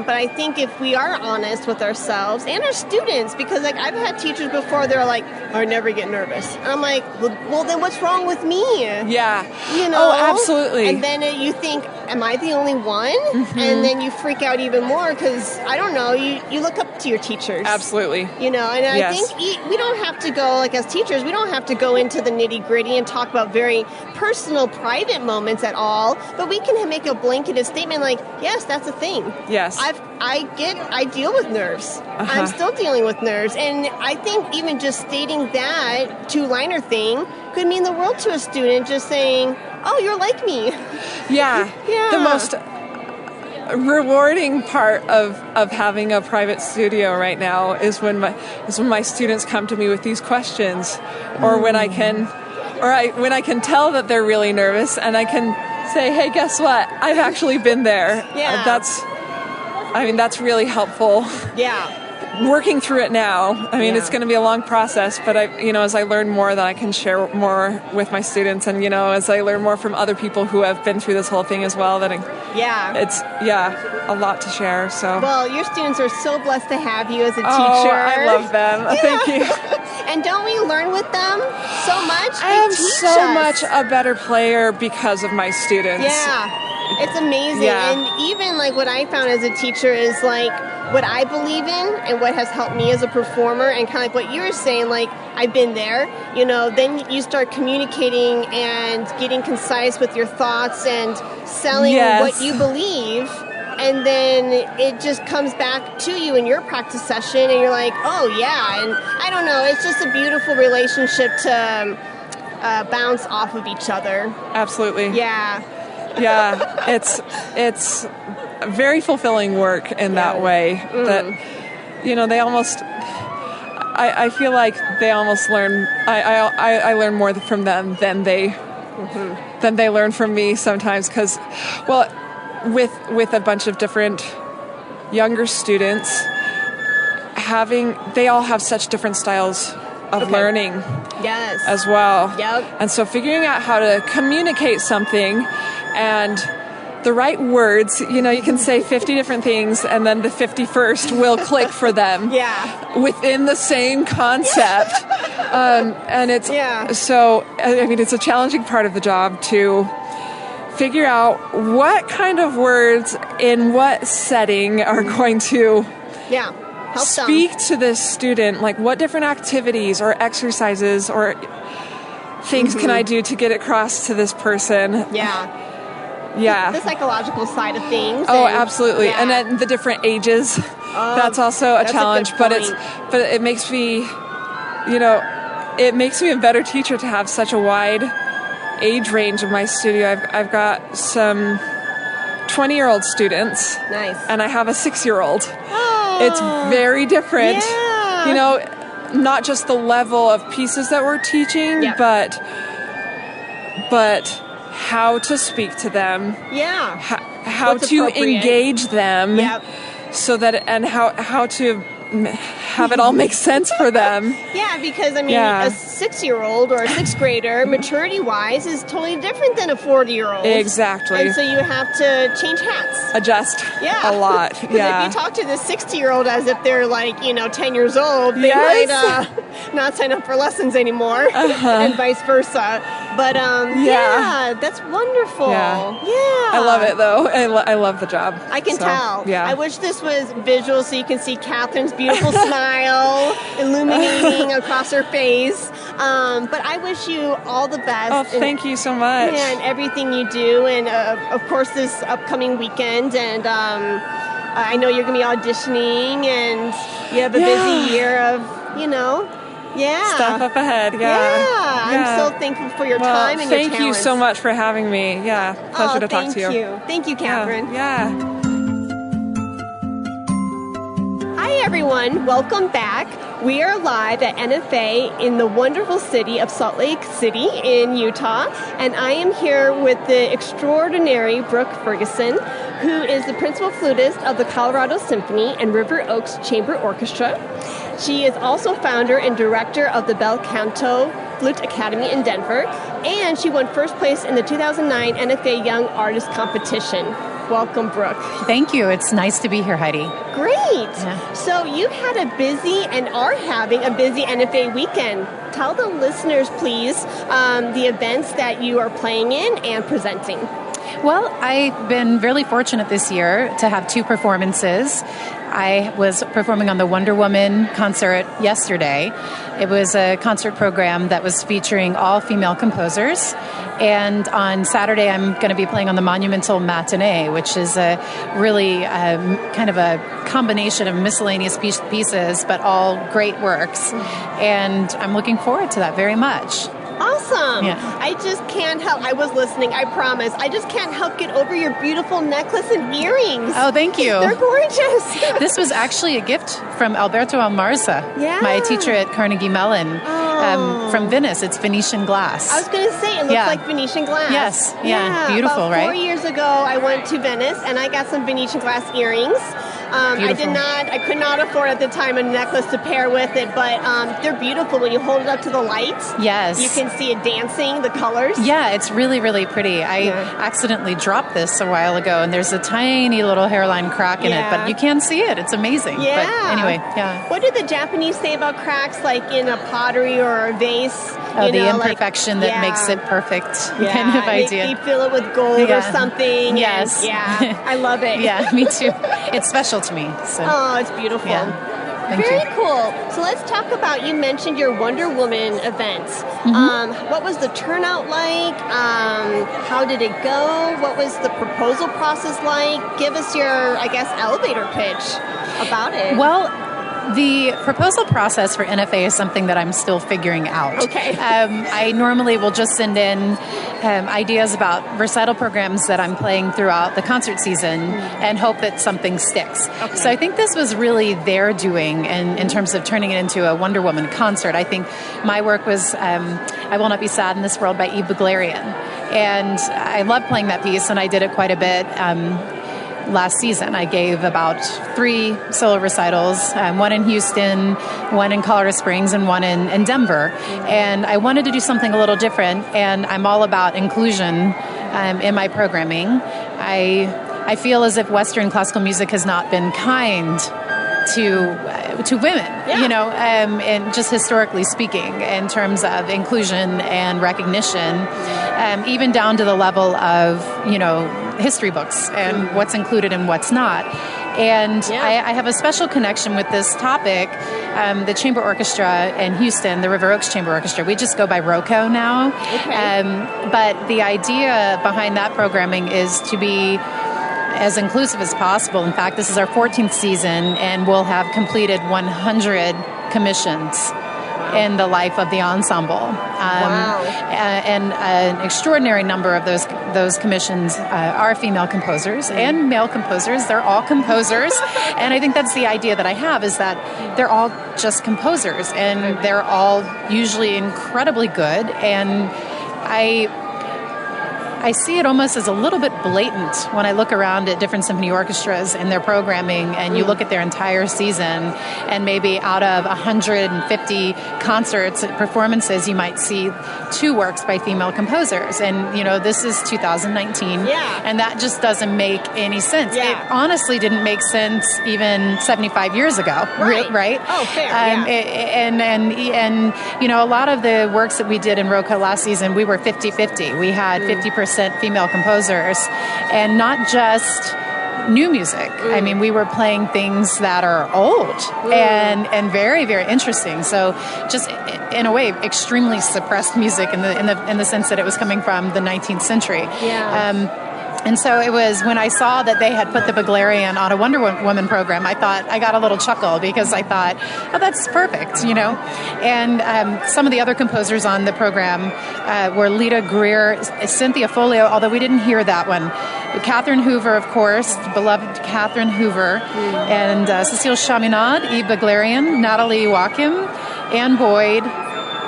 Speaker 1: But I think if we are honest with ourselves and our students, because like I've had teachers before, they're like, I never get nervous. And I'm like, well, then what's wrong with me?
Speaker 6: Yeah.
Speaker 1: You know?
Speaker 6: Oh, absolutely.
Speaker 1: And then you think, am I the only one? Mm-hmm. And then you freak out even more because, I don't know, you look up to your teachers.
Speaker 6: Absolutely.
Speaker 1: You know, and I think we don't have to go, like as teachers, we don't have to go into the nitty-gritty and talk about very personal, private moments at all, but we can make a blanketed statement like, yes, that's a thing.
Speaker 6: Yes.
Speaker 1: I deal with nerves. I'm still dealing with nerves. And I think even just stating that two-liner thing could mean the world to a student, just saying, oh, you're like me.
Speaker 6: Yeah. The most rewarding part of having a private studio right now is when my students come to me with these questions, or when I can tell that they're really nervous and I can say, hey, guess what? I've actually been there.
Speaker 1: Yeah.
Speaker 6: That's really helpful.
Speaker 1: Yeah.
Speaker 6: Working through it now. I mean, it's going to be a long process, but as I learn more, that I can share more with my students, and as I learn more from other people who have been through this whole thing as well, it's a lot to share. So
Speaker 1: well, your students are so blessed to have you as a teacher.
Speaker 6: I love them. Thank you.
Speaker 1: And don't we learn with them so much?
Speaker 6: I am so much a better player because of my students.
Speaker 1: Yeah, it's amazing.
Speaker 6: Yeah.
Speaker 1: And even like what I found as a teacher is like what I believe in and what has helped me as a performer, and kind of like what you were saying, like I've been there, then you start communicating and getting concise with your thoughts and selling what you believe, and then it just comes back to you in your practice session and you're like, oh yeah, and I don't know, it's just a beautiful relationship to bounce off of each other.
Speaker 6: Absolutely.
Speaker 1: Yeah.
Speaker 6: Yeah, it's very fulfilling work in that way. That they almost, I feel like they almost learn. I learn more from them than they learn from me sometimes. Because, well, with a bunch of different younger students, they all have such different styles of learning.
Speaker 1: Yes.
Speaker 6: As well.
Speaker 1: Yep.
Speaker 6: And so figuring out how to communicate something and the right words, you can say 50 different things and then the 51st will click for them.
Speaker 1: Yeah.
Speaker 6: Within the same concept. And it's so, I mean, it's a challenging part of the job to figure out what kind of words in what setting are going to speak to this student, like what different activities or exercises or things can I do to get across to this person.
Speaker 1: Yeah.
Speaker 6: Yeah.
Speaker 1: The psychological side of things.
Speaker 6: Oh, absolutely. Yeah. And then the different ages. That's also a challenge, but it makes me, it makes me a better teacher to have such a wide age range in my studio. I've got some 20-year-old students.
Speaker 1: Nice.
Speaker 6: And I have a 6-year-old.
Speaker 1: Oh,
Speaker 6: it's very different.
Speaker 1: Yeah.
Speaker 6: Not just the level of pieces that we're teaching, but how to speak to them.
Speaker 1: Yeah.
Speaker 6: How to engage them.
Speaker 1: Yep.
Speaker 6: So that, and how to have it all make sense for them.
Speaker 1: Yeah, because, I mean, a 6-year-old or a 6th grader, maturity-wise, is totally different than a 40-year-old.
Speaker 6: Exactly.
Speaker 1: And so you have to change hats.
Speaker 6: Adjust a lot.
Speaker 1: Because if you talk to the 60-year-old as if they're, 10 years old, they might not sign up for lessons anymore, and vice versa. But yeah, that's wonderful.
Speaker 6: Yeah.
Speaker 1: Yeah.
Speaker 6: I love it, though. I love the job.
Speaker 1: I can tell.
Speaker 6: Yeah.
Speaker 1: I wish this was visual so you can see Catherine's beautiful smile illuminating across her face. But I wish you all the best.
Speaker 6: Oh, thank you so much.
Speaker 1: And everything you do. And, of course, this upcoming weekend. And I know you're going to be auditioning. And you have a busy year of,
Speaker 6: stuff up ahead. Yeah.
Speaker 1: I'm so thankful for your time and your talents.
Speaker 6: Thank you so much for having me. Yeah, pleasure to talk to you.
Speaker 1: Thank you, Catherine.
Speaker 6: Yeah.
Speaker 1: Hi, everyone. Welcome back. We are live at NFA in the wonderful city of Salt Lake City in Utah, and I am here with the extraordinary Brook Ferguson, who is the principal flutist of the Colorado Symphony and River Oaks Chamber Orchestra. She is also founder and director of the Bel Canto Flute Academy in Denver, and she won first place in the 2009 NFA Young Artist Competition. Welcome, Brook.
Speaker 7: Thank you. It's nice to be here, Heidi.
Speaker 1: Great.
Speaker 7: Yeah.
Speaker 1: So you had a busy and are having a busy NFA weekend. Tell the listeners, please, the events that you are playing in and presenting.
Speaker 7: Well, I've been really fortunate this year to have 2 performances. I was performing on the Wonder Woman concert yesterday. It was a concert program that was featuring all female composers. And on Saturday, I'm going to be playing on the Monumental Matinee, which is a really kind of a combination of miscellaneous pieces, but all great works. And I'm looking forward to that very much.
Speaker 1: Awesome.
Speaker 7: Yeah.
Speaker 1: I just can't help. I was listening, I promise. I just can't help get over your beautiful necklace and earrings.
Speaker 7: Oh, thank you.
Speaker 1: They're gorgeous.
Speaker 7: This was actually a gift from Alberto Almarza, my teacher at Carnegie Mellon, from Venice. It's Venetian glass.
Speaker 1: I was going to say, it looks like Venetian glass.
Speaker 7: Yes. Yeah. Beautiful,
Speaker 1: about 4 years ago, I went to Venice, and I got some Venetian glass earrings. I could not afford at the time a necklace to pair with it, but they're beautiful when you hold it up to the light.
Speaker 7: Yes.
Speaker 1: You can see it dancing, the colors.
Speaker 7: Yeah, it's really, really pretty. I accidentally dropped this a while ago, and there's a tiny little hairline crack in it, but you can see it. It's amazing.
Speaker 1: Yeah.
Speaker 7: But anyway,
Speaker 1: What do the Japanese say about cracks, like in a pottery or a vase?
Speaker 7: Oh, the imperfection that makes it perfect kind of idea.
Speaker 1: They fill it with gold or something.
Speaker 7: Yes.
Speaker 1: I love it.
Speaker 7: Yeah, me too. It's special to me. So.
Speaker 1: Oh, it's beautiful.
Speaker 7: Yeah.
Speaker 1: Very cool. So let's talk about, you mentioned your Wonder Woman events. What was the turnout like? How did it go? What was the proposal process like? Give us your, elevator pitch about it.
Speaker 7: Well, the proposal process for NFA is something that I'm still figuring out.
Speaker 1: Okay.
Speaker 7: I normally will just send in ideas about recital programs that I'm playing throughout the concert season and hope that something sticks. Okay. So I think this was really their doing in terms of turning it into a Wonder Woman concert. I think my work was I Will Not Be Sad in This World by Eve Buglerian. And I love playing that piece, and I did it quite a bit. Last season, I gave about 3 solo recitals, one in Houston, one in Colorado Springs, and one in Denver. And I wanted to do something a little different, and I'm all about inclusion in my programming. I feel as if Western classical music has not been kind to women, and just historically speaking, in terms of inclusion and recognition, even down to the level of, history books and what's included and what's not. And I have a special connection with this topic. The Chamber Orchestra in Houston, the River Oaks Chamber Orchestra, we just go by ROCO now. Okay. But the idea behind that programming is to be as inclusive as possible. In fact, this is our 14th season, and we'll have completed 100 commissions in the life of the ensemble. And an extraordinary number of those commissions are female composers and male composers. They're all composers. And I think that's the idea that I have, is that they're all just composers, and they're all usually incredibly good. And I I see it almost as a little bit blatant when I look around at different symphony orchestras and their programming, and you look at their entire season, and maybe out of 150 concerts, performances, you might see 2 works by female composers. And, this is 2019, and that just doesn't make any sense. It honestly didn't make sense even 75 years ago, right?
Speaker 1: Oh, fair,
Speaker 7: And a lot of the works that we did in Roca last season, we were 50-50. We had 50% female composers, and not just new music. I mean, we were playing things that are old and very, very interesting. So just in a way, extremely suppressed music in the sense that it was coming from the 19th century. And so it was when I saw that they had put the Buglerian on a Wonder Woman program, I got a little chuckle, because I thought, oh, that's perfect, And some of the other composers on the program were Lita Greer, Cynthia Folio, although we didn't hear that one. Catherine Hoover, of course, beloved Catherine Hoover, and Cecile Chaminade, Eve Buglerian, Natalie Joachim, Ann Boyd,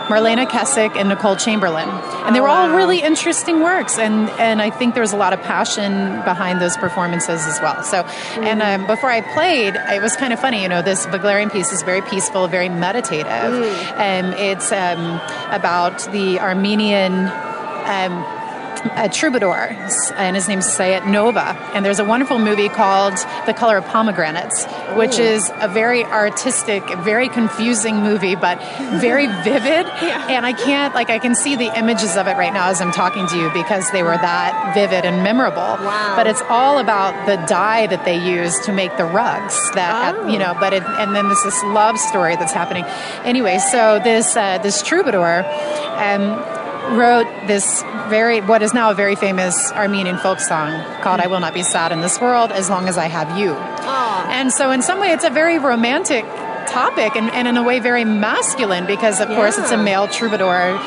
Speaker 7: Marlena Kessick, and Nicole Chamberlain. And they were all really interesting works, and I think there was a lot of passion behind those performances as well. So, and before I played, it was kind of funny, this Buglerian piece is very peaceful, very meditative. It's about the Armenian troubadour, and his name's Sayat Nova. And there's a wonderful movie called The Color of Pomegranates, which is a very artistic, very confusing movie, but very vivid. And I can see the images of it right now as I'm talking to you, because they were that vivid and memorable. Wow. But it's all about the dye that they use to make the rugs and then there's this love story that's happening. Anyway, so this troubadour, wrote this what is now a very famous Armenian folk song called I Will Not Be Sad in This World As Long As I Have You. And so in some way it's a very romantic topic and in a way very masculine, because of course it's a male troubadour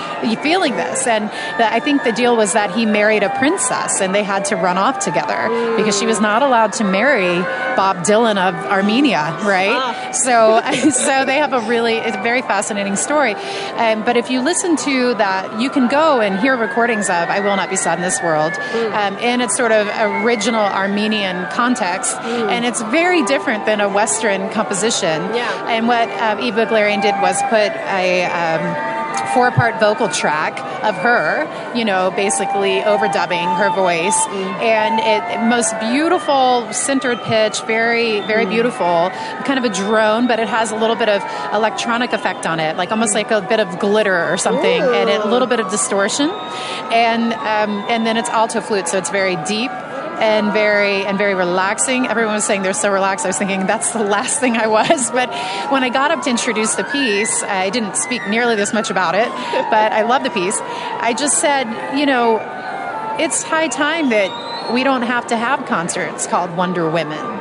Speaker 7: feeling this. And I think the deal was that he married a princess, and they had to run off together because she was not allowed to marry Bob Dylan of Armenia, right? So they have it's a very fascinating story. But if you listen to that, you can go and hear recordings of I Will Not Be Sad in This World in its sort of original Armenian context, and it's very different than a Western composition. And what Eve Buglerian did was put a 4-part vocal track of her, basically overdubbing her voice, and most beautiful centered pitch, very, very beautiful, kind of a drone, but it has a little bit of electronic effect on it, like almost like a bit of glitter or something, and a little bit of distortion, and then it's alto flute, so it's very deep and very relaxing. Everyone was saying they're so relaxed. I was thinking that's the last thing I was. But when I got up to introduce the piece, I didn't speak nearly this much about it, but I love the piece. I just said, it's high time that we don't have to have concerts called Wonder Women.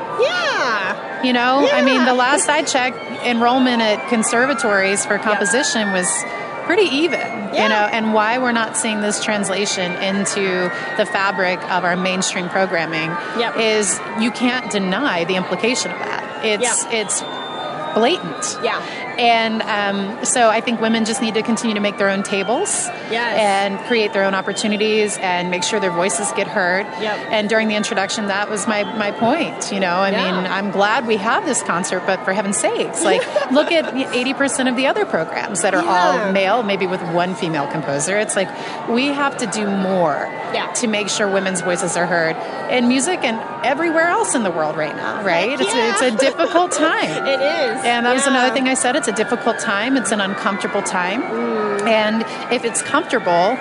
Speaker 7: I mean, the last I checked, enrollment at conservatories for composition was pretty even, and why we're not seeing this translation into the fabric of our mainstream programming is you can't deny the implication of that. It's blatant. And so I think women just need to continue to make their own tables and create their own opportunities and make sure their voices get heard. And during the introduction, that was my point. I mean, I'm glad we have this concert, but for heaven's sakes, look at 80% of the other programs that are all male, maybe with one female composer. It's like we have to do more to make sure women's voices are heard in music and everywhere else in the world right now, right? It's a difficult time.
Speaker 1: It is.
Speaker 7: And that was another thing I said. It's a difficult time. It's an uncomfortable time. And if it's comfortable,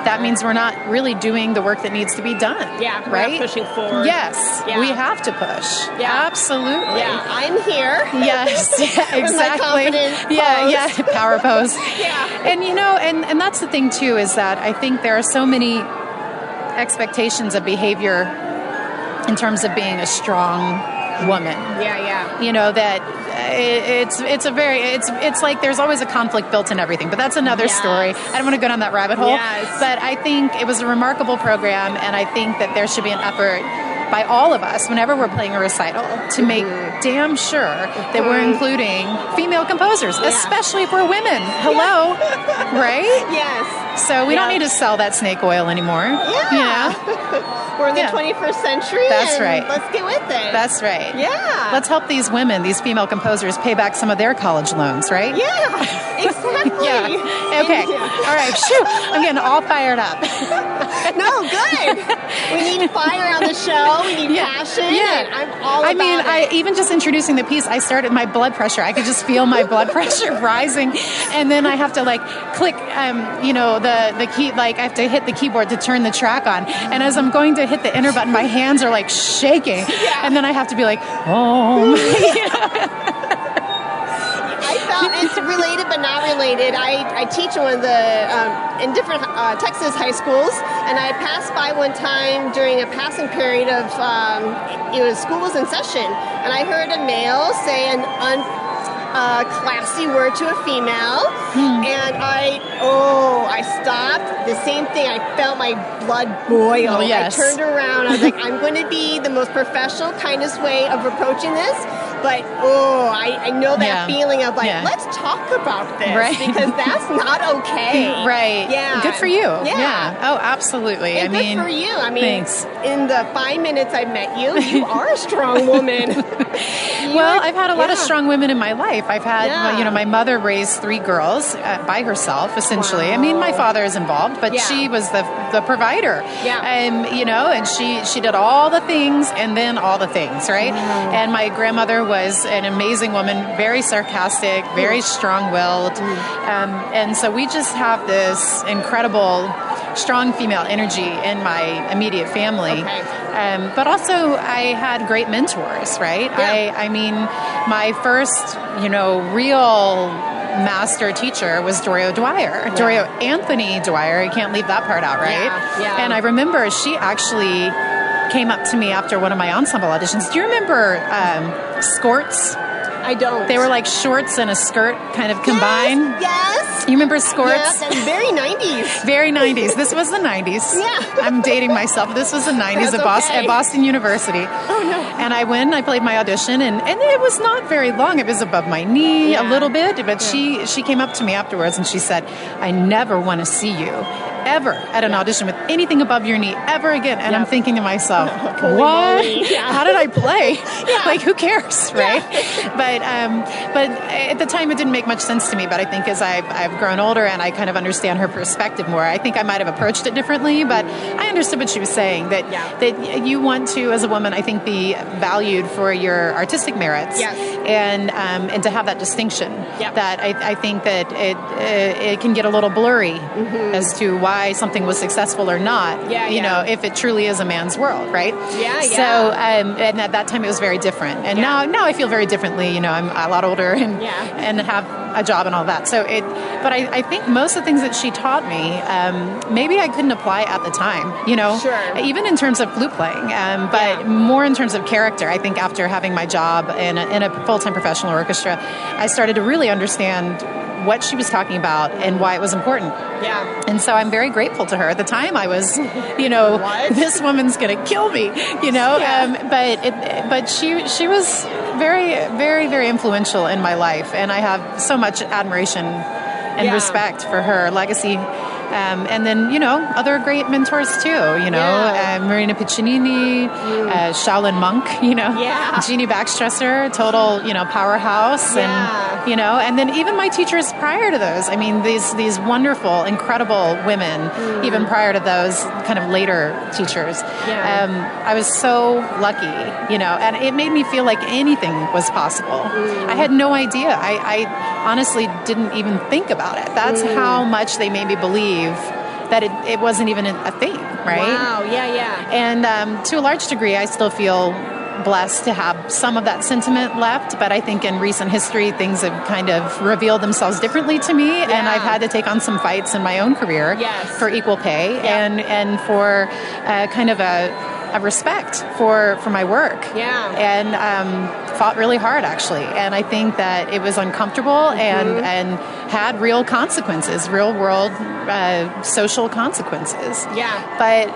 Speaker 7: that means we're not really doing the work that needs to be done.
Speaker 1: We're
Speaker 7: right?
Speaker 1: not pushing forward.
Speaker 7: Yes, we have to push. Absolutely.
Speaker 1: I'm here.
Speaker 7: Yes, exactly.
Speaker 1: With my confident pose.
Speaker 7: Power pose. And and that's the thing too, is that I think there are so many expectations of behavior in terms of being a strong woman. That it's like there's always a conflict built in everything, but that's another story. I don't want to go down that rabbit hole, but I think it was a remarkable program, and I think that there should be an effort by all of us whenever we're playing a recital to make damn sure that we're including female composers, especially if we're women. Hello, right?
Speaker 1: Yes.
Speaker 7: So we don't need to sell that snake oil anymore.
Speaker 1: Yeah. We're in the 21st century.
Speaker 7: That's right.
Speaker 1: Let's get with it.
Speaker 7: That's right.
Speaker 1: Yeah.
Speaker 7: Let's help these women, these female composers, pay back some of their college loans, right?
Speaker 1: Yeah, exactly.
Speaker 7: Yeah. Okay. All right. Shoo. I'm getting all fired up.
Speaker 1: No, good. We need fire on the show. We need passion.
Speaker 7: Yeah.
Speaker 1: And I'm all about it.
Speaker 7: Even just introducing the piece, I started my blood pressure. I could just feel my blood pressure rising, and then I have to click, the key. I have to hit the keyboard to turn the track on. And as I'm going to hit the enter button, my hands are shaking, and then I have to be like, oh.
Speaker 1: I felt it's related but not related. I teach in one of the in different Texas high schools, and I passed by one time during a passing period of school was in session, and I heard a male say an classy word to a female, and I stopped. The same thing. I felt my blood boil.
Speaker 7: Oh, yes.
Speaker 1: I turned around. I was like, I'm going to be the most professional, kindest way of approaching this. But, I know that feeling of let's talk about this.
Speaker 7: Right.
Speaker 1: Because that's not okay.
Speaker 7: Right.
Speaker 1: Yeah.
Speaker 7: Good for you.
Speaker 1: Yeah.
Speaker 7: Oh, absolutely.
Speaker 1: And good for you.
Speaker 7: Thanks.
Speaker 1: In the 5 minutes I met you, you are a strong woman.
Speaker 7: I've had a lot of strong women in my life. I've had, my mother raised 3 girls by herself, essentially.
Speaker 1: Wow.
Speaker 7: I mean, my father is involved, but she was the provider.
Speaker 1: Yeah.
Speaker 7: And she did all the things and then all the things, right?
Speaker 1: Wow.
Speaker 7: And my grandmother was an amazing woman, very sarcastic, very strong-willed. And so we just have this incredible, strong female energy in my immediate family.
Speaker 1: Okay.
Speaker 7: But also I had great mentors, right?
Speaker 1: Yeah.
Speaker 7: I mean, my first, real master teacher was Dorio Dwyer. Yeah. Dorio Anthony Dwyer. I can't leave that part out, right?
Speaker 1: Yeah.
Speaker 7: And I remember she actually came up to me after one of my ensemble auditions. Do you remember skirts?
Speaker 1: I don't.
Speaker 7: They were like shorts and a skirt kind of combined.
Speaker 1: Yes.
Speaker 7: You remember skirts?
Speaker 1: Yeah, that's very 90s.
Speaker 7: Very 90s. This was the 90s.
Speaker 1: Yeah.
Speaker 7: I'm dating myself. This was the 90s at Boston University.
Speaker 1: Oh, no.
Speaker 7: And I went, I played my audition, and it was not very long. It was above my knee a little bit, but she came up to me afterwards and she said, I never want to see you ever at an audition with anything above your knee ever again. And I'm thinking to myself, what? How did I play? Who cares, right? But at the time it didn't make much sense to me. But I think as I've grown older and I kind of understand her perspective more, I think I might have approached it differently. But I understood what she was saying, that you want to, as a woman, I think, be valued for your artistic merits, and to have that distinction. That I think that it can get a little blurry as to why something was successful or not, if it truly is a man's world, right? So, and at that time it was very different. And now I feel very differently. I'm a lot older and have a job and all that. So but I think most of the things that she taught me, maybe I couldn't apply at the time, even in terms of flute playing, but more in terms of character. I think after having my job in a full-time professional orchestra, I started to really understand what she was talking about and why it was important. And so I'm very grateful to her. At the time I was, this woman's going to kill me, but she was very, very, very influential in my life. And I have so much admiration and respect for her legacy. And then, other great mentors too, Marina Piccinini, Shaolin Monk, Jeannie Backstresser, total, powerhouse. And then even my teachers prior to those, I mean, these wonderful, incredible women, even prior to those kind of later teachers. I was so lucky, and it made me feel like anything was possible. I had no idea. I honestly didn't even think about it. That's how much they made me believe that it wasn't even a thing, right?
Speaker 1: Wow,
Speaker 7: And to a large degree, I still feel blessed to have some of that sentiment left, but I think in recent history, things have kind of revealed themselves differently to me, and I've had to take on some fights in my own career for equal pay and for kind of a respect for my work. And fought really hard, actually. And I think that it was uncomfortable and had real consequences, real world social consequences. But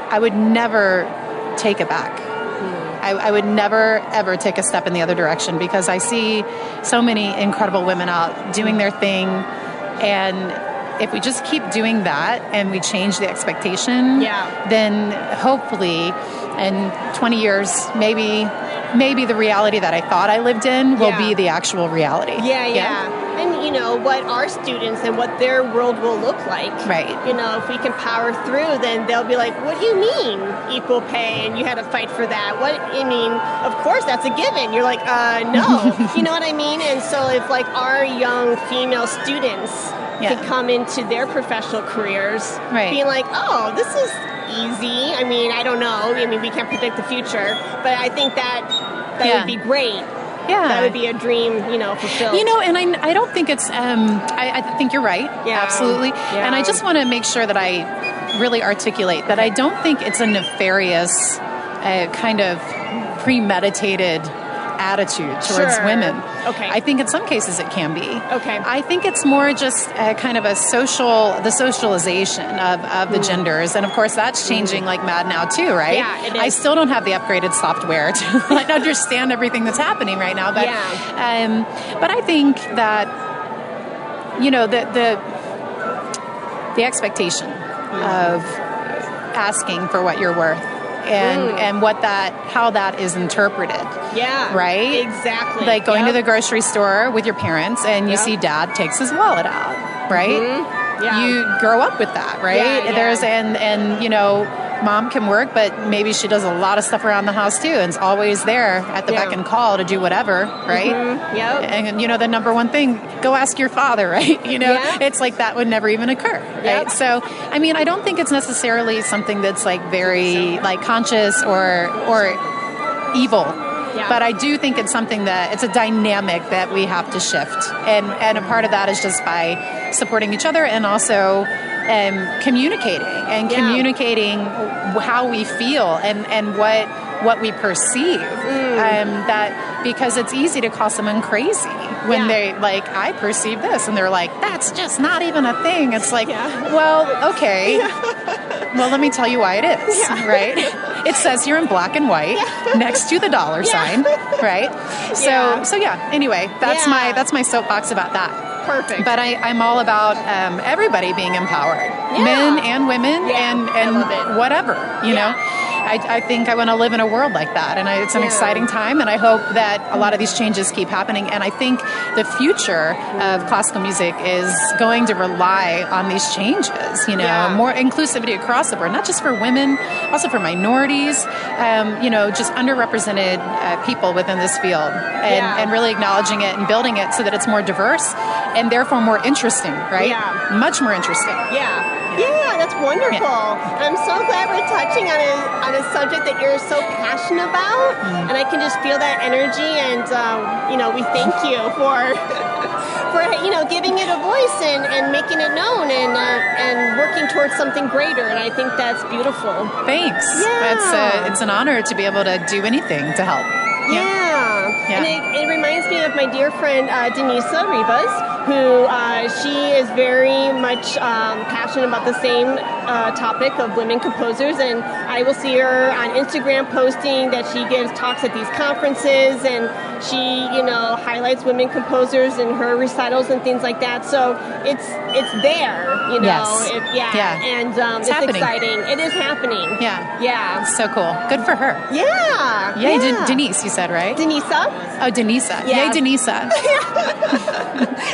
Speaker 7: I would never take it back. I would never, ever take a step in the other direction, because I see so many incredible women out doing their thing and if we just keep doing that and we change the expectation, then hopefully in 20 years, maybe the reality that I thought I lived in will be the actual reality.
Speaker 1: And, you know, what our students and what their world will look like.
Speaker 7: Right.
Speaker 1: You know, if we can power through, then they'll be like, what do you mean equal pay and you had to fight for that? What, I mean, of course, that's a given. You're like, no. You know what I mean? And so if, like, our young female students can come into their professional careers being like, oh, this is easy. I mean, I don't know. I mean, we can't predict the future. But I think that would be great.
Speaker 7: Yeah.
Speaker 1: That would be a dream, you know, fulfilled.
Speaker 7: You know, and I don't think it's, I think you're right. Yeah. Absolutely. Yeah. And I just want to make sure that I really articulate that I don't think it's a nefarious kind of premeditated attitude towards women.
Speaker 1: Okay.
Speaker 7: I think in some cases it can be.
Speaker 1: Okay.
Speaker 7: I think it's more just kind of the socialization of the genders. And of course that's changing like mad now too, right?
Speaker 1: Yeah, it is.
Speaker 7: I still don't have the upgraded software to like understand everything that's happening right now. But, but I think that, you know, the expectation of asking for what you're worth and how that is interpreted. Yeah. Right?
Speaker 1: Exactly.
Speaker 7: Like going to the grocery store with your parents and you see dad takes his wallet out, right? Mm-hmm. Yeah. You grow up with that, right?
Speaker 1: Yeah,
Speaker 7: There's and you know, mom can work, but maybe she does a lot of stuff around the house too and is always there at the beck and call to do whatever, right?
Speaker 1: Mm-hmm. Yep.
Speaker 7: And you know, the number one thing, go ask your father, right? You know, it's like that would never even occur, right?
Speaker 1: Yep.
Speaker 7: So, I mean, I don't think it's necessarily something that's like very like conscious or evil. Yeah. But I do think it's something that it's a dynamic that we have to shift. And a part of that is just by supporting each other and also communicating how we feel and what we perceive. That because it's easy to call someone crazy when they like, I perceive this, and they're like, that's just not even a thing. It's like, well, okay. Well, let me tell you why it is, right? It says here in black and white next to the dollar sign, right? So anyway, that's my soapbox about that.
Speaker 1: Perfect.
Speaker 7: But I'm all about everybody being empowered, men and women and whatever, you know. I think I want to live in a world like that, and it's an exciting time, and I hope that a lot of these changes keep happening, and I think the future of classical music is going to rely on these changes, you know, more inclusivity across the board, not just for women, also for minorities, you know, just underrepresented people within this field, and really acknowledging it and building it so that it's more diverse and therefore more interesting, right? Yeah. Much more interesting.
Speaker 1: Yeah, that's wonderful. Yeah. I'm so glad we're touching on a subject that you're so passionate about, and I can just feel that energy. And you know, we thank you for you know, giving it a voice and making it known and working towards something greater. And I think that's beautiful.
Speaker 7: Thanks. Yeah. It's an honor to be able to do anything to help.
Speaker 1: Yeah. And it reminds me of my dear friend Denisa Rivas, who she is very much passionate about the same topic of women composers, and I will see her on Instagram posting that she gives talks at these conferences, and she, you know, highlights women composers in her recitals and things like that. So it's there, you know. And it's exciting. It is happening. Yeah.
Speaker 7: So cool. Good for her.
Speaker 1: Yeah.
Speaker 7: Denise, you said, right?
Speaker 1: Denisa.
Speaker 7: Oh, Denisa.
Speaker 1: Yeah.
Speaker 7: Yay, Denisa.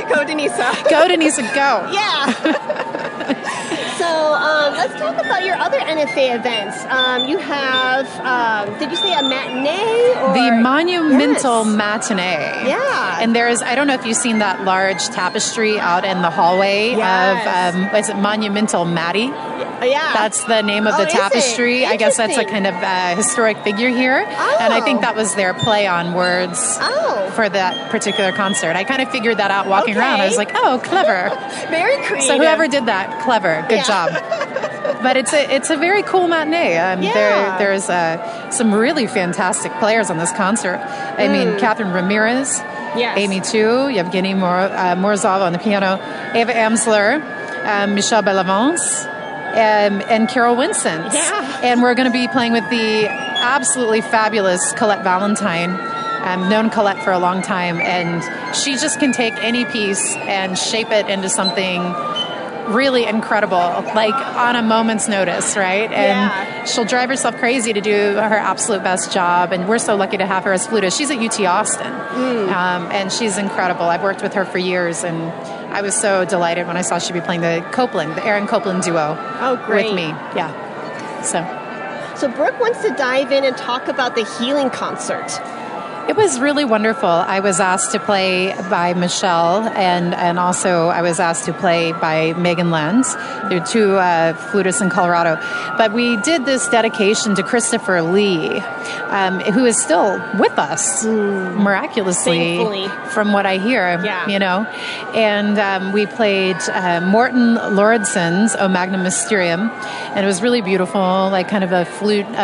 Speaker 1: Go, Denisa.
Speaker 7: Go, Denisa, go.
Speaker 1: Yeah. So let's talk about your other NFA events. You have, did you say a matinee? Or?
Speaker 7: The Monumental Matinee.
Speaker 1: Yeah.
Speaker 7: And there's, I don't know if you've seen that large tapestry out in the hallway of, is it Monumental Mattie?
Speaker 1: Yeah.
Speaker 7: That's the name of the tapestry. I guess that's a kind of historic figure here.
Speaker 1: Oh.
Speaker 7: And I think that was their play on words for that particular concert. I kind of figured that out walking around. I was like, oh, clever.
Speaker 1: Very creative.
Speaker 7: So whoever did that, clever. Good job. But it's a very cool matinee. There's some really fantastic players on this concert. I mean, Catherine Ramirez, Amy Tu, Yevgeny Morozov on the piano, Ava Amsler, Michelle Bellavance, and Carol Winston.
Speaker 1: Yeah.
Speaker 7: And we're going to be playing with the absolutely fabulous Colette Valentine. I've known Colette for a long time, and she just can take any piece and shape it into something really incredible, like on a moment's notice, right? And she'll drive herself crazy to do her absolute best job, and we're so lucky to have her as flutist. She's at UT Austin, and she's incredible. I've worked with her for years, and I was so delighted when I saw she'd be playing the Aaron Copeland duo with me. Yeah.
Speaker 1: So Brooke wants to dive in and talk about the healing concert.
Speaker 7: It was really wonderful. I was asked to play by Michelle, and also I was asked to play by Megan Lenz. They're two flutists in Colorado. But we did this dedication to Christopher Lee, who is still with us, miraculously,
Speaker 1: thankfully,
Speaker 7: from what I hear, you know. And we played Morton Lauridsen's O Magnum Mysterium, and it was really beautiful, like kind of a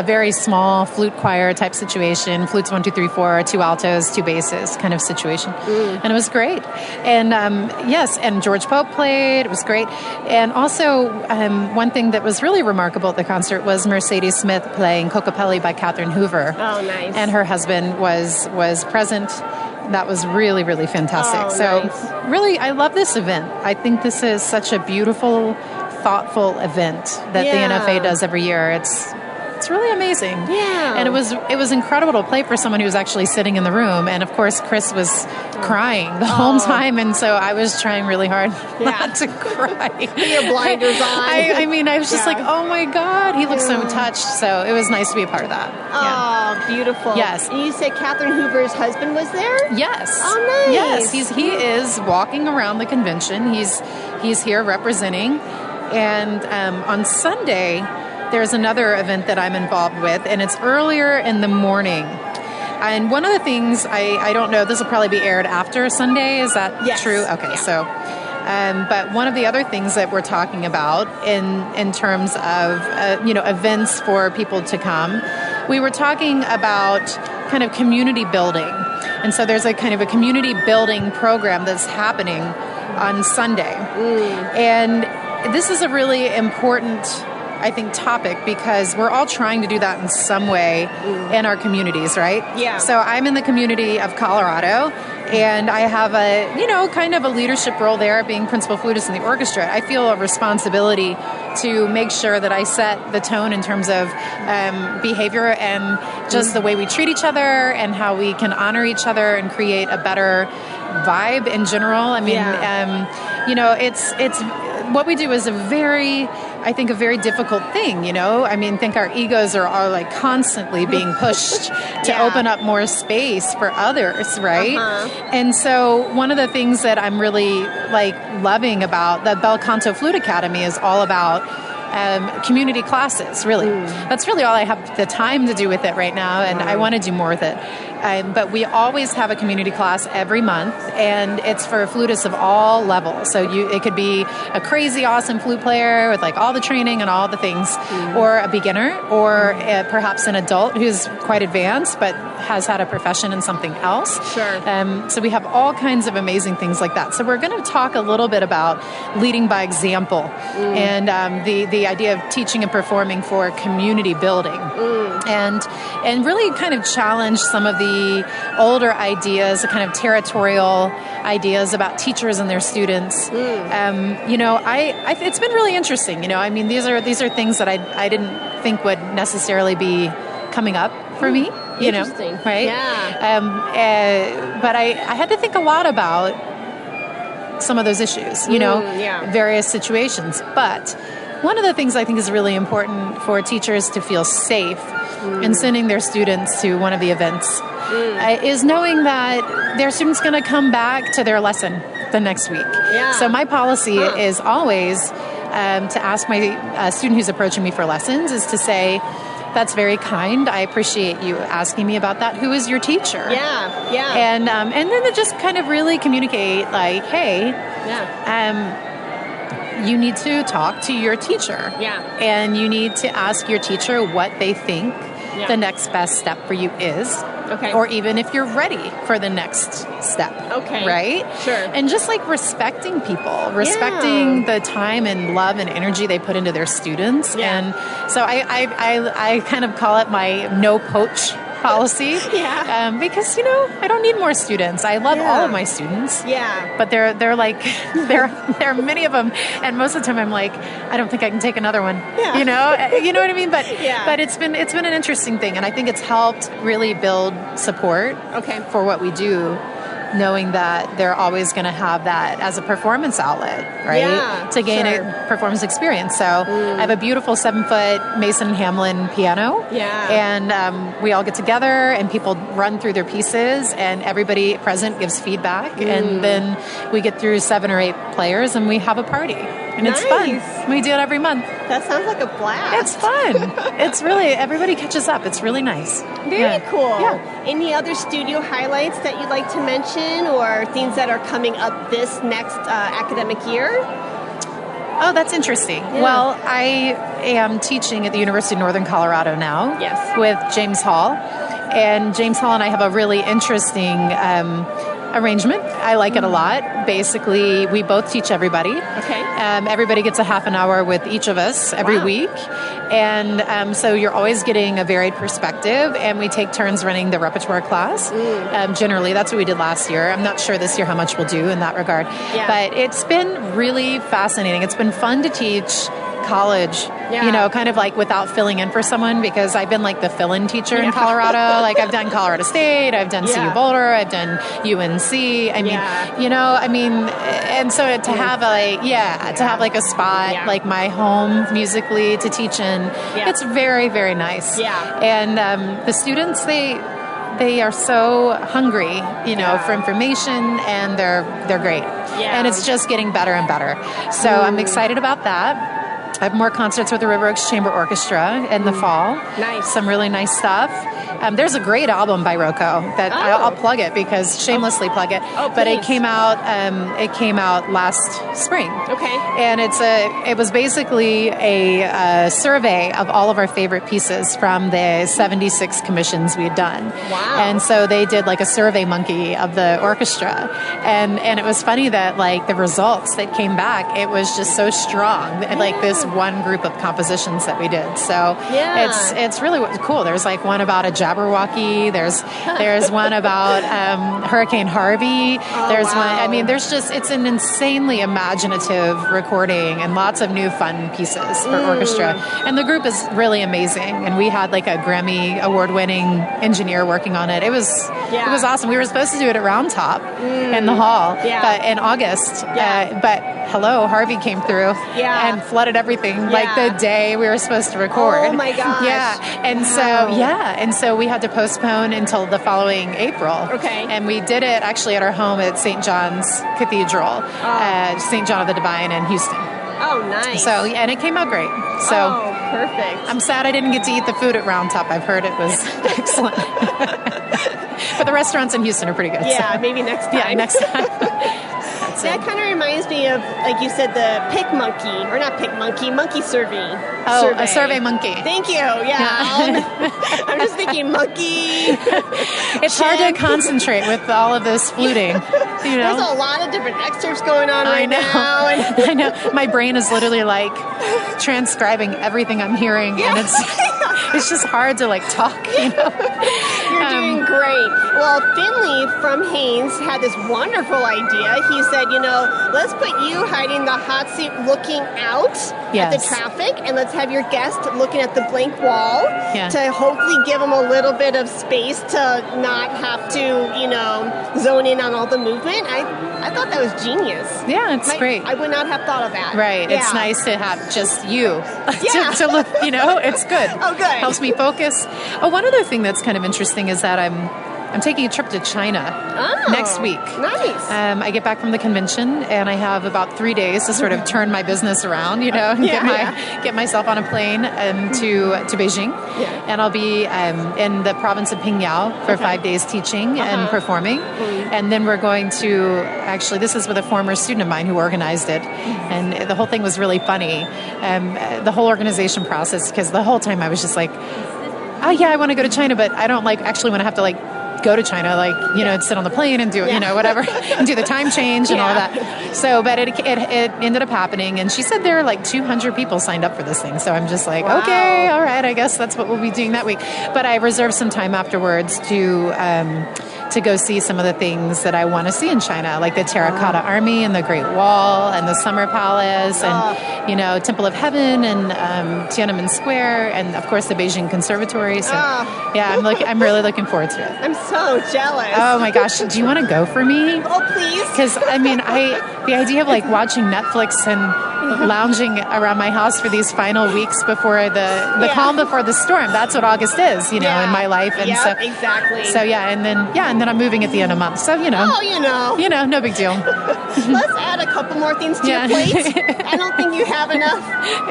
Speaker 7: very small flute choir type situation, flutes 1, 2, 3, 4, 2 altos, 2 basses kind of situation. And it was great. And yes, and George Pope played. It was great. And also, one thing that was really remarkable at the concert was Mercedes Smith playing Cocopelli by Catherine Hoover.
Speaker 1: Oh, nice.
Speaker 7: And her husband was present. That was really, really fantastic.
Speaker 1: Nice.
Speaker 7: Really, I love this event. I think this is such a beautiful, thoughtful event that the NFA does every year. It's really amazing.
Speaker 1: Yeah.
Speaker 7: And it was incredible to play for someone who was actually sitting in the room. And of course, Chris was crying the whole time. And so I was trying really hard not to cry.
Speaker 1: Your blinders on.
Speaker 7: I mean, I was just like, oh my God, he looked so touched. So it was nice to be a part of that.
Speaker 1: Oh, beautiful.
Speaker 7: Yes.
Speaker 1: And you said Catherine Hoover's husband was there?
Speaker 7: Yes.
Speaker 1: Oh, nice.
Speaker 7: Yes, he is walking around the convention. He's here representing. And on Sunday, there's another event that I'm involved with, and it's earlier in the morning. And one of the things, I don't know, this will probably be aired after Sunday. Is that true? Okay, so, but one of the other things that we're talking about in terms of, events for people to come, we were talking about kind of community building. And so there's a kind of a community building program that's happening on Sunday. And this is a really important, I think, topic, because we're all trying to do that in some way in our communities, right?
Speaker 1: Yeah.
Speaker 7: So I'm in the community of Colorado, and I have kind of a leadership role there, being principal flutist in the orchestra. I feel a responsibility to make sure that I set the tone in terms of behavior and just the way we treat each other and how we can honor each other and create a better vibe in general. I mean, it's what we do is a very difficult thing, you know? I mean, think our egos are like constantly being pushed to open up more space for others, right? And so one of the things that I'm really loving about the Bel Canto Flute Academy is all about community classes, really. That's really all I have the time to do with it right now, and I want to do more with it. But we always have a community class every month, and it's for flutists of all levels. So it could be a crazy awesome flute player with all the training and all the things, or a beginner, or perhaps an adult who's quite advanced but has had a profession in something else.
Speaker 1: Sure.
Speaker 7: So we have all kinds of amazing things like that. So we're going to talk a little bit about leading by example and the idea of teaching and performing for community building, and really kind of challenge some of the older ideas, the kind of territorial ideas about teachers and their students. It's been really interesting. I mean, these are things that I didn't think would necessarily be coming up for me.
Speaker 1: Interesting.
Speaker 7: Right?
Speaker 1: Yeah.
Speaker 7: But I had to think a lot about some of those issues. Various situations, but one of the things I think is really important for teachers to feel safe in sending their students to one of the events is knowing that their student's going to come back to their lesson the next week. So my policy is always to ask my student who's approaching me for lessons is to say, that's very kind. I appreciate you asking me about that. Who is your teacher? And then to just kind of really communicate hey, you need to talk to your teacher. And you need to ask your teacher what they think the next best step for you is. Or even if you're ready for the next step. Right?
Speaker 1: Sure.
Speaker 7: And just respecting people, respecting the time and love and energy they put into their students. And so I kind of call it my no poach policy.
Speaker 1: Yeah.
Speaker 7: Because, I don't need more students. I love all of my students.
Speaker 1: Yeah.
Speaker 7: But they're like, there are many of them. And most of the time I'm like, I don't think I can take another one.
Speaker 1: Yeah.
Speaker 7: You know what I mean? But
Speaker 1: Yeah.
Speaker 7: but it's been an interesting thing. And I think it's helped really build support for what we do, knowing that they're always going to have that as a performance outlet, right?
Speaker 1: Yeah,
Speaker 7: to gain a performance experience. So I have a beautiful 7-foot Mason Hamlin piano.
Speaker 1: Yeah.
Speaker 7: And we all get together and people run through their pieces and everybody present gives feedback. And then we get through 7 or 8 players and we have a party. And it's fun. We do it every month.
Speaker 1: That sounds like a blast.
Speaker 7: It's fun. It's really, everybody catches up. It's really nice.
Speaker 1: Very cool.
Speaker 7: Yeah.
Speaker 1: Any other studio highlights that you'd like to mention or things that are coming up this next academic year?
Speaker 7: Oh, that's interesting.
Speaker 1: Yeah.
Speaker 7: Well, I am teaching at the University of Northern Colorado now with James Hall. And James Hall and I have a really interesting arrangement. I like it a lot. Basically, we both teach everybody.
Speaker 1: Okay.
Speaker 7: Everybody gets a half an hour with each of us every week. And so you're always getting a varied perspective, and we take turns running the repertoire class. Generally, that's what we did last year. I'm not sure this year how much we'll do in that regard.
Speaker 1: Yeah.
Speaker 7: But it's been really fascinating. It's been fun to teach college, kind of like without filling in for someone, because I've been like the fill-in teacher in Colorado. Like I've done Colorado State, I've done CU Boulder, I've done UNC. And so to have like a spot, like my home musically to teach in, it's very, very nice.
Speaker 1: Yeah.
Speaker 7: And the students, they are so hungry, for information, and they're great.
Speaker 1: Yeah.
Speaker 7: And it's just getting better and better. So I'm excited about that. I have more concerts with the River Oaks Chamber Orchestra in the fall.
Speaker 1: Nice.
Speaker 7: Some really nice stuff. There's a great album by Rocco that I'll plug it, because shamelessly plug it. But it came out last spring.
Speaker 1: Okay.
Speaker 7: And it was basically a survey of all of our favorite pieces from the 76 commissions we had done.
Speaker 1: Wow.
Speaker 7: And so they did like a survey monkey of the orchestra. And it was funny that like the results that came back, it was just so strong. Like this one group of compositions that we did. So it's really cool. There's like one about a Jabberwocky. There's one about Hurricane Harvey. It's an insanely imaginative recording and lots of new fun pieces for orchestra. And the group is really amazing. And we had like a Grammy award-winning engineer working on it. It was awesome. We were supposed to do it at Round Top in the hall, but in August. But Harvey came through and flooded everything like the day we were supposed to record.
Speaker 1: Oh my gosh.
Speaker 7: Yeah. And so we had to postpone until the following April.
Speaker 1: Okay.
Speaker 7: And we did it actually at our home at St. John's Cathedral, St. John of the Divine in Houston.
Speaker 1: Oh, nice.
Speaker 7: So, and it came out great. So,
Speaker 1: perfect.
Speaker 7: I'm sad I didn't get to eat the food at Round Top. I've heard it was excellent. But the restaurants in Houston are pretty good.
Speaker 1: Yeah,
Speaker 7: so.
Speaker 1: maybe next time.
Speaker 7: Yeah, next time.
Speaker 1: That kind of reminds me of, like you said, the monkey survey.
Speaker 7: A survey monkey.
Speaker 1: Thank you. Yeah. I'm just thinking monkey.
Speaker 7: It's hard to concentrate with all of this fluting.
Speaker 1: There's a lot of different excerpts going on right now.
Speaker 7: I know. My brain is literally like transcribing everything I'm hearing, and it's just hard to like talk.
Speaker 1: You're doing great. Well, Finley from Haynes had this wonderful idea. He said, let's put you, Heidi, in the hot seat looking out at the traffic, and let's have your guest looking at the blank wall to hopefully give them a little bit of space to not have to, zone in on all the movement. I thought that was genius.
Speaker 7: Yeah, it's great.
Speaker 1: I would not have thought of that.
Speaker 7: Right.
Speaker 1: Yeah.
Speaker 7: It's nice to have just you to look, it's good.
Speaker 1: Oh, good.
Speaker 7: Helps me focus. Oh, one other thing that's kind of interesting is that I'm taking a trip to China next week.
Speaker 1: Nice.
Speaker 7: I get back from the convention, and I have about 3 days to sort of turn my business around, and get myself on a plane to Beijing. Yeah. And I'll be in the province of Pingyao for 5 days teaching and performing. And then we're going to, actually, this is with a former student of mine who organized it. And the whole thing was really funny. The whole organization process, because the whole time I was just like, I want to go to China, but I don't actually want to have to go to China, like, and sit on the plane and do, whatever, and do the time change and all that. So, but it ended up happening. And she said there are like 200 people signed up for this thing. So I'm just like, okay, all right, I guess that's what we'll be doing that week. But I reserved some time afterwards to go see some of the things that I want to see in China, like the Terracotta Army and the Great Wall and the Summer Palace and, Temple of Heaven and Tiananmen Square and, of course, the Beijing Conservatory. So, I'm really looking forward to it.
Speaker 1: I'm so jealous.
Speaker 7: Oh, my gosh. Do you want to go for me?
Speaker 1: Oh, please.
Speaker 7: Because, the idea of, like, watching Netflix and lounging around my house for these final weeks before the calm before the storm. That's what August is, in my life. And
Speaker 1: exactly.
Speaker 7: So, and then I'm moving at the end of the month. So, no big deal.
Speaker 1: Let's add a couple more things to your plate. I don't think you have enough.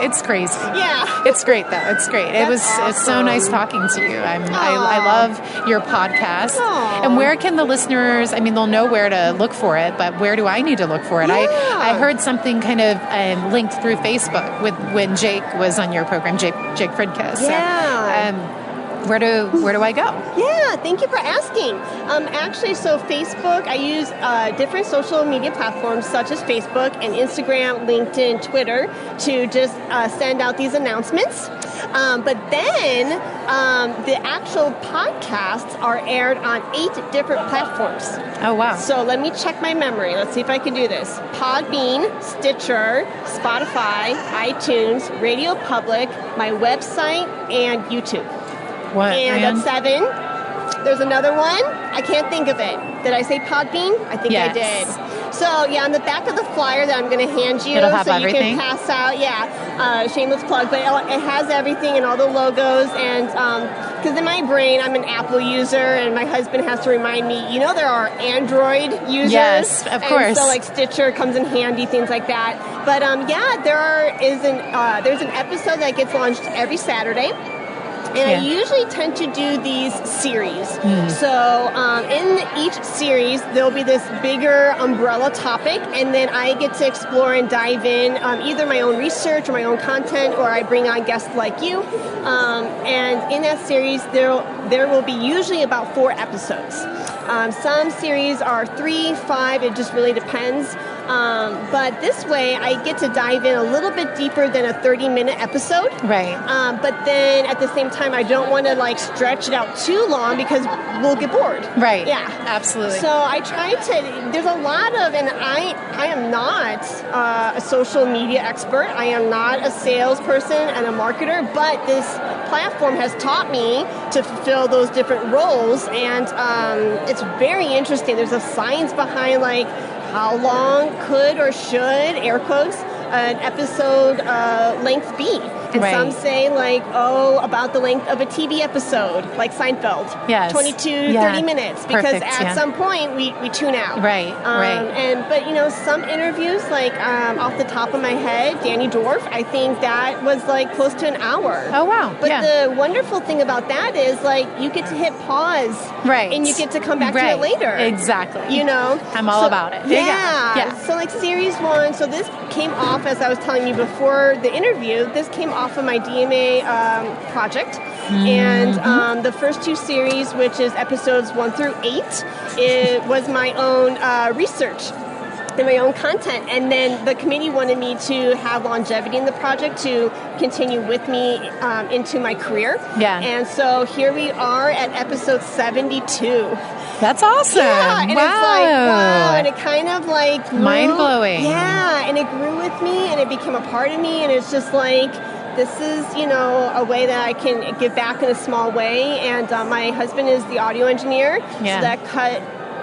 Speaker 7: It's crazy.
Speaker 1: Yeah.
Speaker 7: It's great, though. It's great.
Speaker 1: Awesome.
Speaker 7: It's so nice talking to you. I love your podcast.
Speaker 1: Aww.
Speaker 7: And where can the listeners, they'll know where to look for it, but where do I need to look for it?
Speaker 1: Yeah.
Speaker 7: I heard something kind of linked through Facebook when Jake was on your program, Jake Fridka. So, where do I go?
Speaker 1: Yeah, thank you for asking. Actually, so Facebook, I use different social media platforms such as Facebook and Instagram, LinkedIn, Twitter to just send out these announcements. But then the actual podcasts are aired on 8 different platforms.
Speaker 7: Oh, wow.
Speaker 1: So let me check my memory. Let's see if I can do this. Podbean, Stitcher, Spotify, iTunes, Radio Public, my website, and YouTube.
Speaker 7: What,
Speaker 1: and that's 7. There's another one. I can't think of it. Did I say Podbean? I think I did. So, on the back of the flyer that I'm going to hand you,
Speaker 7: it'll have
Speaker 1: so
Speaker 7: everything.
Speaker 1: You can pass out, shameless plug, but it has everything and all the logos. And because in my brain, I'm an Apple user, and my husband has to remind me, there are Android users.
Speaker 7: Yes, of course.
Speaker 1: And so, like, Stitcher comes in handy, things like that. But, there's an episode that gets launched every Saturday. And I usually tend to do these series. So in each series, there'll be this bigger umbrella topic, and then I get to explore and dive in either my own research or my own content, or I bring on guests like you. And in that series, there will be usually about 4 episodes. Some series are 3, 5, it just really depends. But this way, I get to dive in a little bit deeper than a 30-minute episode.
Speaker 7: Right.
Speaker 1: But then at the same time, I don't want to stretch it out too long because we'll get bored.
Speaker 7: Right.
Speaker 1: Yeah.
Speaker 7: Absolutely.
Speaker 1: So I try to. There's a lot of, and I am not a social media expert. I am not a salesperson and a marketer, but this platform has taught me to fulfill those different roles, and it's very interesting. There's a science behind how long could or should, air quotes, an episode length be. And some say, about the length of a TV episode, like Seinfeld.
Speaker 7: Yes.
Speaker 1: 22, 30 minutes. Because at some point, we tune out.
Speaker 7: Right,
Speaker 1: But, some interviews, off the top of my head, Danny Dwarf, I think that was, close to an hour.
Speaker 7: Oh, wow.
Speaker 1: But the wonderful thing about that is, you get to hit pause.
Speaker 7: Right.
Speaker 1: And you get to come back to it later.
Speaker 7: Exactly. I'm all about it.
Speaker 1: Yeah. So, Series 1, so this came off, as I was telling you before the interview, this came off of my DMA project. And the first 2 series, which is episodes 1 through 8, it was my own research and my own content. And then the committee wanted me to have longevity in the project to continue with me into my career.
Speaker 7: Yeah.
Speaker 1: And so here we are at episode 72.
Speaker 7: That's awesome.
Speaker 1: Yeah, and
Speaker 7: wow.
Speaker 1: It's wow, and it kind of grew,
Speaker 7: mind-blowing.
Speaker 1: Yeah, and it grew with me, and it became a part of me, and it's just this is, a way that I can give back in a small way. And my husband is the audio engineer, so that cut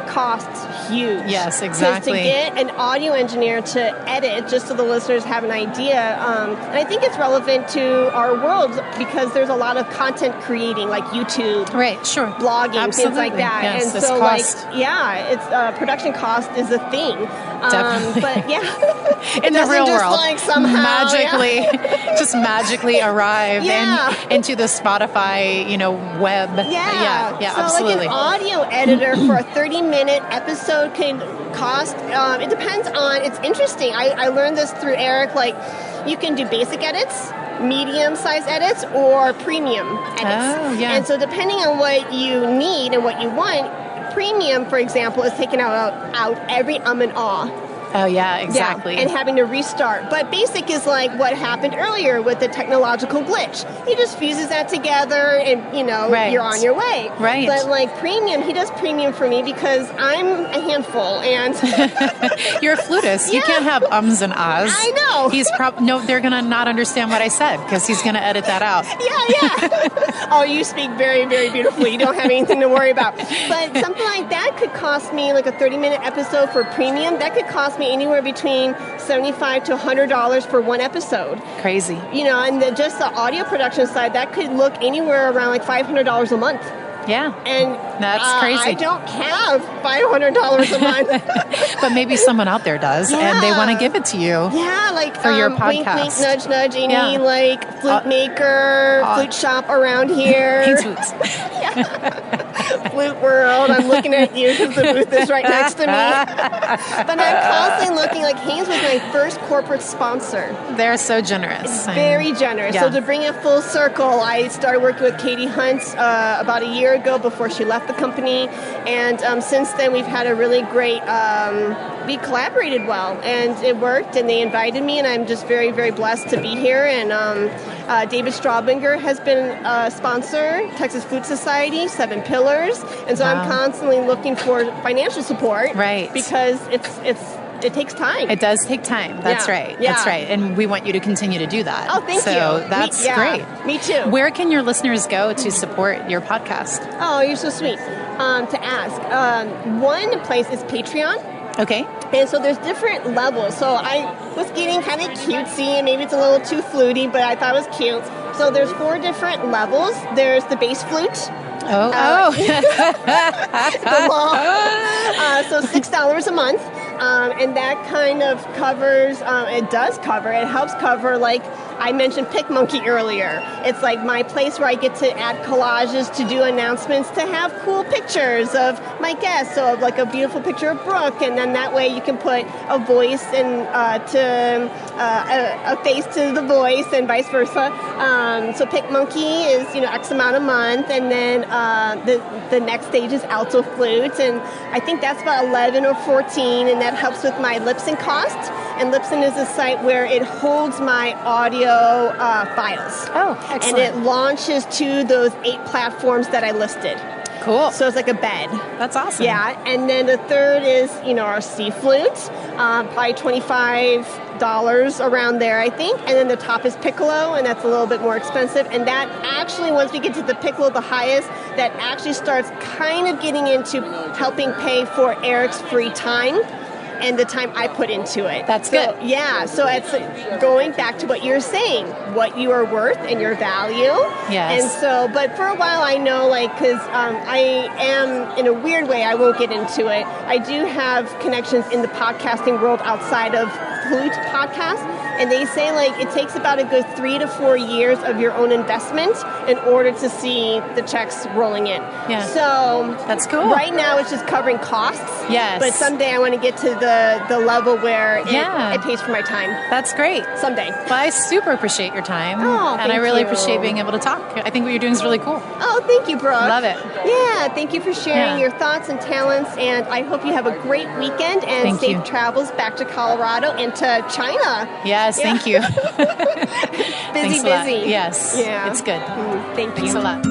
Speaker 1: costs huge.
Speaker 7: Yes, exactly.
Speaker 1: To get an audio engineer to edit, just so the listeners have an idea. And I think it's relevant to our world because there's a lot of content creating, like YouTube,
Speaker 7: right? Sure,
Speaker 1: blogging,
Speaker 7: absolutely.
Speaker 1: Things like that.
Speaker 7: Yes,
Speaker 1: and so,
Speaker 7: cost.
Speaker 1: it's production cost is a thing.
Speaker 7: Definitely.
Speaker 1: But
Speaker 7: in the real world,
Speaker 1: somehow
Speaker 7: just magically arrive into the Spotify, web. Yeah,
Speaker 1: so
Speaker 7: absolutely.
Speaker 1: An audio editor for a 30-minute episode can cost. It depends on. It's interesting. I learned this through Eric. You can do basic edits, medium-size edits, or premium edits.
Speaker 7: Oh, yeah.
Speaker 1: And so depending on what you need and what you want, premium, for example, is taking out every and ah.
Speaker 7: Oh, yeah, exactly.
Speaker 1: Yeah, and having to restart. But basic is like what happened earlier with the technological glitch. He just fuses that together and,
Speaker 7: Right.
Speaker 1: you're on your way.
Speaker 7: Right.
Speaker 1: But like premium, he does premium for me because I'm a handful and...
Speaker 7: You're a flutist. You can't have ums and ahs.
Speaker 1: I know.
Speaker 7: They're going to not understand what I said because he's going to edit that out.
Speaker 1: Yeah. Oh, you speak very, very beautifully. You don't have anything to worry about. But something like that could cost me like a 30-minute episode for premium. That could cost me anywhere between $75 to $100 for one episode.
Speaker 7: Crazy.
Speaker 1: And just the audio production side, that could look anywhere around like $500 a month.
Speaker 7: Yeah.
Speaker 1: And
Speaker 7: that's crazy.
Speaker 1: I don't have $500 a month.
Speaker 7: But maybe someone out there does, and they want to give it to you.
Speaker 1: Yeah, like
Speaker 7: for your podcast.
Speaker 1: Wink, wink, nudge, nudge. Any like flute maker, flute shop around here.
Speaker 7: Haynes Flutes.
Speaker 1: Flute World. I'm looking at you because the booth is right next to me. But I'm constantly looking. Like Haynes was my first corporate sponsor.
Speaker 7: They're so generous.
Speaker 1: Very generous.
Speaker 7: Yeah.
Speaker 1: So to bring it full circle, I started working with Katie Hunt about a year ago before she left the company, and since then we've had a really great we collaborated well, and it worked, and they invited me, and I'm just very, very blessed to be here. And David Straubinger has been a sponsor, Texas Flute Society, 7 Pillars, and so I'm constantly looking for financial support,
Speaker 7: right? Because
Speaker 1: it takes time.
Speaker 7: It does take time. That's right.
Speaker 1: Yeah.
Speaker 7: That's right. And we want you to continue to do that.
Speaker 1: Oh, thank you.
Speaker 7: So that's great.
Speaker 1: Me too.
Speaker 7: Where can your listeners go to support your podcast?
Speaker 1: Oh, you're so sweet to ask. One place is Patreon.
Speaker 7: Okay.
Speaker 1: And so there's different levels. So I was getting kind of cutesy, and maybe it's a little too fluty, but I thought it was cute. So there's 4 different levels. There's the bass flute. So $6 a month. And that kind of covers, it helps cover, like I mentioned PicMonkey earlier. It's like my place where I get to add collages, to do announcements, to have cool pictures of my guests. So like a beautiful picture of Brook, and then that way you can put a voice and a face to the voice and vice versa. So PicMonkey is, X amount a month, and then the next stage is alto flute, and I think that's about 11 or 14, and that helps with my Libsyn cost. And Libsyn is a site where it holds my audio files.
Speaker 7: Oh, excellent.
Speaker 1: And it launches to those 8 platforms that I listed.
Speaker 7: Cool.
Speaker 1: So it's like a bed.
Speaker 7: That's awesome.
Speaker 1: Yeah, and then the third is, our C flute, probably $25 around there, I think. And then the top is piccolo, and that's a little bit more expensive. And that actually, once we get to the piccolo, the highest, that actually starts kind of getting into helping pay for Eric's free time and the time I put into it.
Speaker 7: That's good.
Speaker 1: Yeah, so it's going back to what you're saying, what you are worth and your value.
Speaker 7: Yes.
Speaker 1: And so, but for a while I know, because I am, in a weird way, I won't get into it, I do have connections in the podcasting world outside of Flute podcast, and they say it takes about a good 3 to 4 years of your own investment in order to see the checks rolling in.
Speaker 7: Yeah.
Speaker 1: So
Speaker 7: that's cool.
Speaker 1: Right now it's just covering costs.
Speaker 7: Yes.
Speaker 1: But someday I want to get to the level where it pays for my time.
Speaker 7: That's great.
Speaker 1: Someday.
Speaker 7: Well, I super appreciate your time.
Speaker 1: Oh,
Speaker 7: and I really
Speaker 1: you.
Speaker 7: appreciate being able to talk. I think what you're doing is really cool.
Speaker 1: Oh, thank you, Brook.
Speaker 7: Love it.
Speaker 1: Yeah, thank you for sharing your thoughts and talents, and I hope you have a great weekend and safe travels back to Colorado and to China.
Speaker 7: Yes, thank you.
Speaker 1: busy.
Speaker 7: Yes, it's good.
Speaker 1: Thanks
Speaker 7: a lot.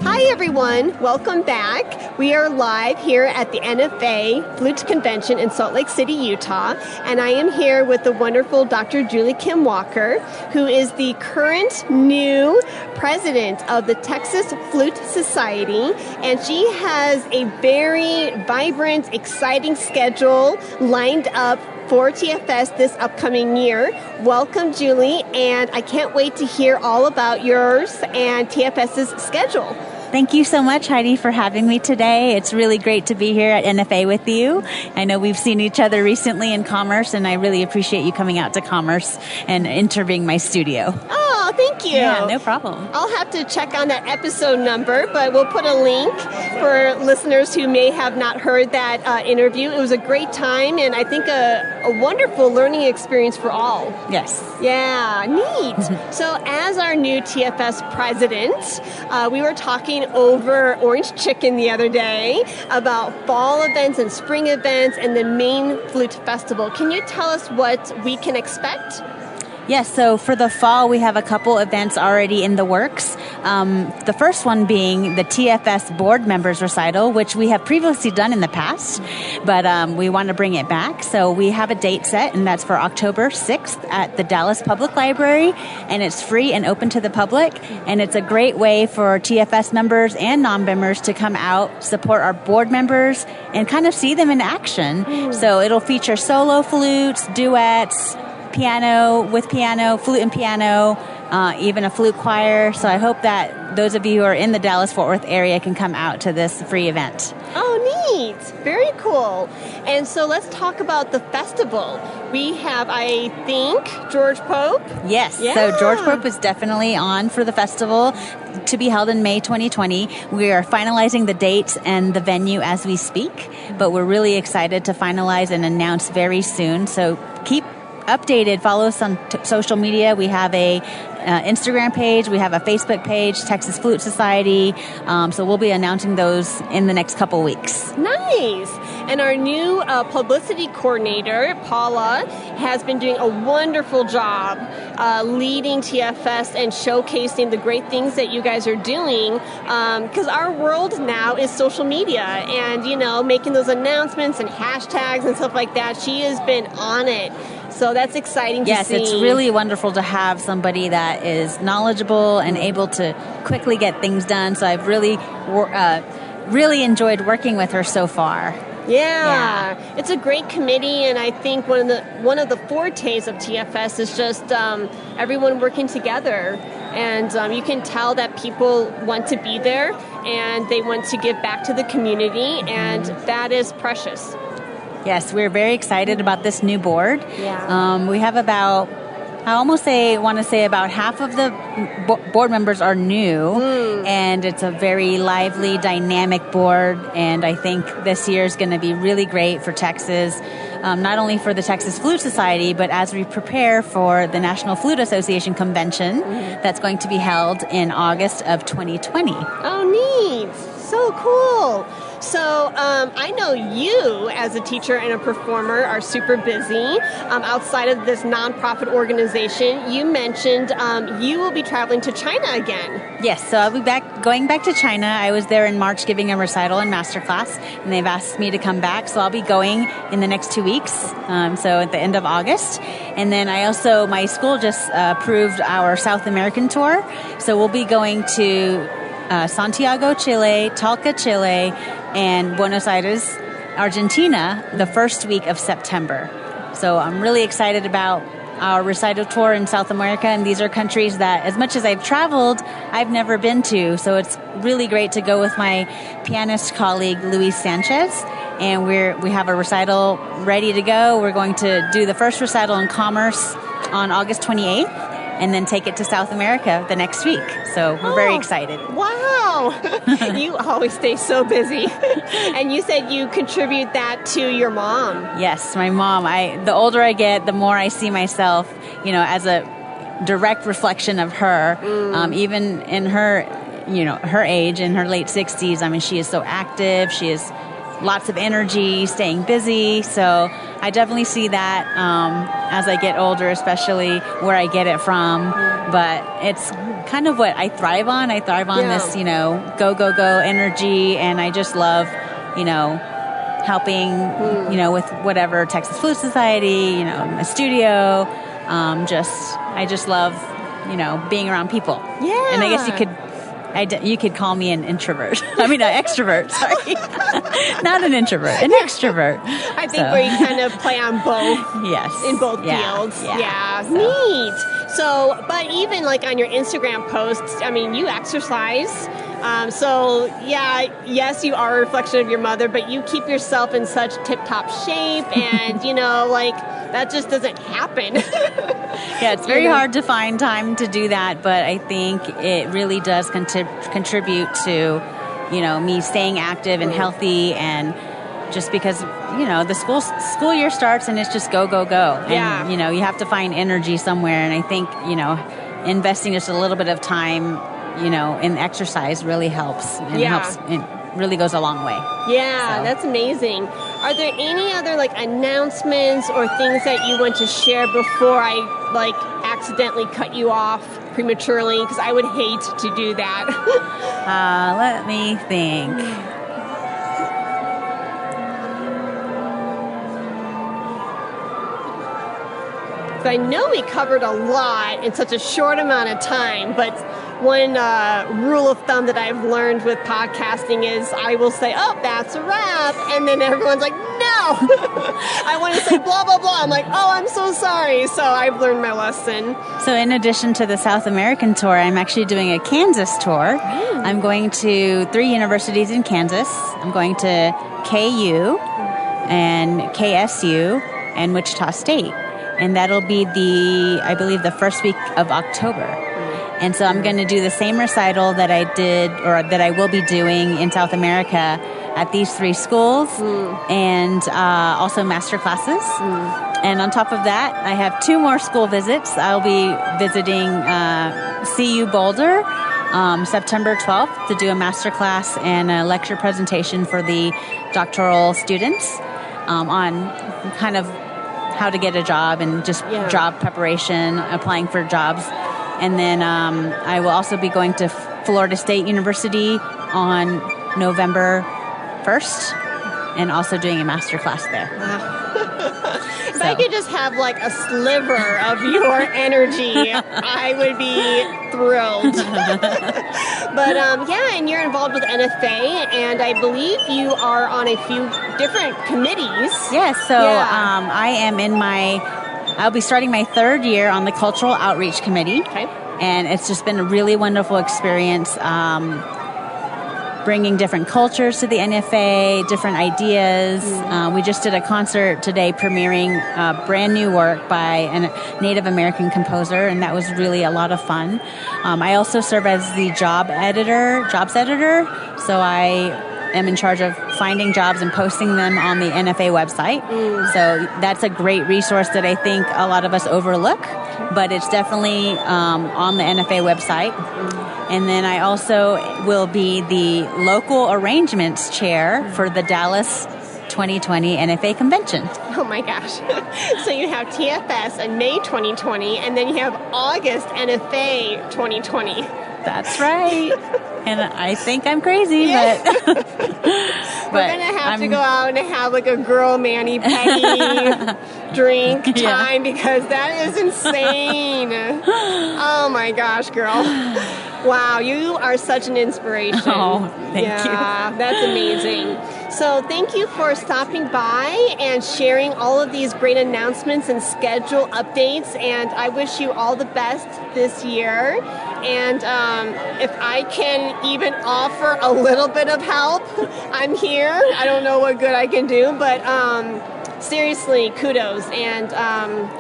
Speaker 1: Hi, everyone. Welcome back. We are live here at the NFA Flute Convention in Salt Lake City, Utah, and I am here with the wonderful Dr. Julee Kim Walker, who is the current new president of the Texas Flute Society, and she has a very vibrant, exciting schedule lined up for TFS this upcoming year. Welcome, Julee, and I can't wait to hear all about yours and TFS's schedule.
Speaker 8: Thank you so much, Heidi, for having me today. It's really great to be here at NFA with you. I know we've seen each other recently in Commerce, and I really appreciate you coming out to Commerce and entering my studio.
Speaker 1: Oh, thank you.
Speaker 8: Yeah, no problem.
Speaker 1: I'll have to check on that episode number, but we'll put a link for listeners who may have not heard that interview. It was a great time, and I think a wonderful learning experience for all.
Speaker 8: Yes.
Speaker 1: Yeah, neat. So as our new TFS president, we were talking over Orange Chicken the other day about fall events and spring events and the main Flute Festival. Can you tell us what we can expect?
Speaker 8: Yes, so for the fall, we have a couple events already in the works. The first one being the TFS board members recital, which we have previously done in the past, but we want to bring it back. So we have a date set, and that's for October 6th at the Dallas Public Library, and it's free and open to the public, and it's a great way for TFS members and non-members to come out, support our board members, and kind of see them in action. So it'll feature solo flutes, duets, piano with piano, flute and piano, even a flute choir. So I hope that those of you who are in the Dallas-Fort Worth area can come out to this free event.
Speaker 1: Oh, neat. Very cool. And so let's talk about the festival. We have, I think, George Pope.
Speaker 8: Yes.
Speaker 1: Yeah.
Speaker 8: So George Pope is definitely on for the festival to be held in May 2020. We are finalizing the dates and the venue as we speak, but we're really excited to finalize and announce very soon. So keep updated. Follow us on social media. We have a Instagram page. We have a Facebook page, Texas Flute Society. So we'll be announcing those in the next couple weeks.
Speaker 1: Nice. And our new publicity coordinator, Paula, has been doing a wonderful job leading TFS and showcasing the great things that you guys are doing, because our world now is social media and, you know, making those announcements and hashtags and stuff like that. She has been on it. So that's exciting to see.
Speaker 8: Yes, it's really wonderful to have somebody that is knowledgeable and able to quickly get things done. So I've really enjoyed working with her so far.
Speaker 1: Yeah, it's a great committee, and I think one of the fortes of TFS is just everyone working together. And you can tell that people want to be there, and they want to give back to the community, and that is precious.
Speaker 8: Yes, we're very excited about this new board.
Speaker 1: Yeah.
Speaker 8: We have about, want to say about half of the board members are new, and it's a very lively, dynamic board, and I think this year is going to be really great for Texas, not only for the Texas Flute Society, but as we prepare for the National Flute Association Convention that's going to be held in August of 2020.
Speaker 1: Oh, neat. So cool. So I know you, as a teacher and a performer, are super busy. Outside of this nonprofit organization, you mentioned you will be traveling to China again.
Speaker 8: Yes, so I'll be going back to China. I was there in March giving a recital and masterclass, and they've asked me to come back. So I'll be going in the next 2 weeks, so at the end of August. And then my school just approved our South American tour. So we'll be going to Santiago, Chile, Talca, Chile, and Buenos Aires, Argentina, the first week of September. So I'm really excited about our recital tour in South America, and these are countries that, as much as I've traveled, I've never been to. So it's really great to go with my pianist colleague, Luis Sanchez, and we have a recital ready to go. We're going to do the first recital in Commerce on August 28th, and then take it to South America the next week. So we're very excited.
Speaker 1: Wow. You always stay so busy. And you said you contribute that to your mom.
Speaker 8: Yes, my mom. The older I get, the more I see myself, as a direct reflection of her. Even in her, her age, in her late 60s, I mean, she is so active. She has lots of energy, staying busy. So I definitely see that as I get older, especially where I get it from. But it's kind of what I thrive on. I thrive on this, go energy. And I just love, helping, with whatever Texas Flute Society, a studio. I just love, being around people.
Speaker 1: Yeah.
Speaker 8: And I guess you could call me an introvert. I mean, an extrovert. Sorry, not an introvert, an extrovert.
Speaker 1: I think where you kind of play on both.
Speaker 8: Yes,
Speaker 1: in both fields.
Speaker 8: Yeah.
Speaker 1: Neat. So, but even like on your Instagram posts, I mean, you exercise. So, yeah, yes, you are a reflection of your mother, but you keep yourself in such tip-top shape, and, you know, like, that just doesn't happen.
Speaker 8: Yeah, it's very hard to find time to do that, but I think it really does contribute to, you know, me staying active and healthy, and just because, you know, the school year starts and it's just go, go, go. And, you know, you have to find energy somewhere, and I think, you know, investing just a little bit of time, you know, in exercise really helps. And helps. It really goes a long way.
Speaker 1: Yeah, that's amazing. Are there any other like announcements or things that you want to share before I like accidentally cut you off prematurely? Because I would hate to do that.
Speaker 8: Let me think.
Speaker 1: I know we covered a lot in such a short amount of time, but one rule of thumb that I've learned with podcasting is I will say, oh, that's a wrap, and then everyone's like, no! I want to say blah, blah, blah. I'm like, oh, I'm so sorry. So I've learned my lesson.
Speaker 8: So in addition to the South American tour, I'm actually doing a Kansas tour. I'm going to 3 universities in Kansas. I'm going to KU and KSU and Wichita State. And that'll be I believe the first week of October. And so I'm going to do the same recital that I did, or that I will be doing in South America at these 3 schools, and also master classes. And on top of that, I have 2 more school visits. I'll be visiting CU Boulder September 12th to do a master class and a lecture presentation for the doctoral students on kind of how to get a job and just job preparation, applying for jobs. And then I will also be going to Florida State University on November 1st and also doing a master class there.
Speaker 1: Wow. If I could just have like a sliver of your energy, I would be thrilled. But and you're involved with NFA, and I believe you are on a few different committees.
Speaker 8: Yes, so I am I'll be starting my 3rd year on the Cultural Outreach Committee.
Speaker 1: Okay.
Speaker 8: And it's just been a really wonderful experience, bringing different cultures to the NFA, different ideas. We just did a concert today premiering brand new work by a Native American composer, and that was really a lot of fun. I also serve as the jobs editor, so I am in charge of finding jobs and posting them on the NFA website. So that's a great resource that I think a lot of us overlook, but it's definitely on the NFA website. And then I also will be the local arrangements chair for the Dallas 2020 NFA convention.
Speaker 1: Oh my gosh. So you have TFS in May 2020, and then you have August NFA 2020.
Speaker 8: That's right. And I think I'm crazy, but
Speaker 1: we're going to have to go out and have like a girl mani-pedi drink time because that is insane. Oh my gosh, girl. Wow, you are such an inspiration.
Speaker 8: Oh, thank you.
Speaker 1: Yeah, that's amazing. So thank you for stopping by and sharing all of these great announcements and schedule updates, and I wish you all the best this year. And if I can even offer a little bit of help, I'm here. I don't know what good I can do, but seriously, kudos and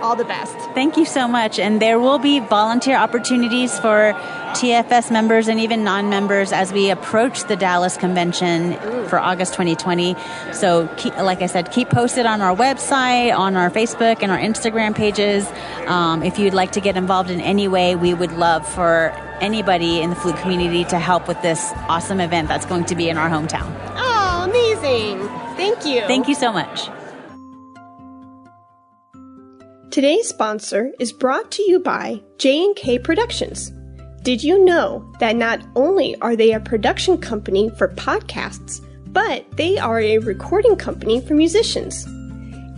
Speaker 1: all the best.
Speaker 8: Thank you so much. And there will be volunteer opportunities for TFS members and even non-members as we approach the Dallas convention for August 2020. So, like I said, keep posted on our website, on our Facebook and our Instagram pages. If you'd like to get involved in any way, we would love for anybody in the flute community to help with this awesome event that's going to be in our hometown.
Speaker 1: Oh, amazing. Thank you.
Speaker 8: Thank you so much.
Speaker 1: Today's sponsor is brought to you by J&K Productions. Did you know that not only are they a production company for podcasts, but they are a recording company for musicians?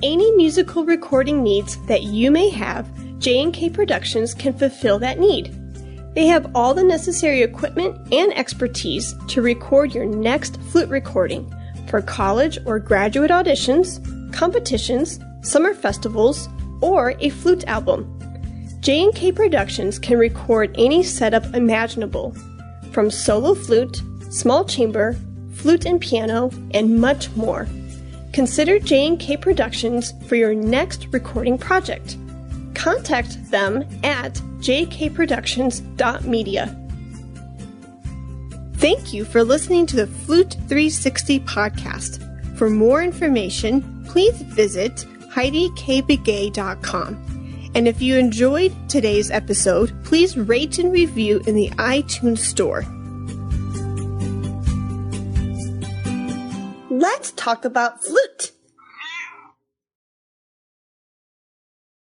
Speaker 1: Any musical recording needs that you may have, J&K Productions can fulfill that need. They have all the necessary equipment and expertise to record your next flute recording for college or graduate auditions, competitions, summer festivals, or a flute album. J&K Productions can record any setup imaginable, from solo flute, small chamber, flute and piano, and much more. Consider J&K Productions for your next recording project. Contact them at jkproductions.media. Thank you for listening to the Flute 360 podcast. For more information, please visit HeidiKBegay.com. And if you enjoyed today's episode, please rate and review in the iTunes Store. Let's talk about flute.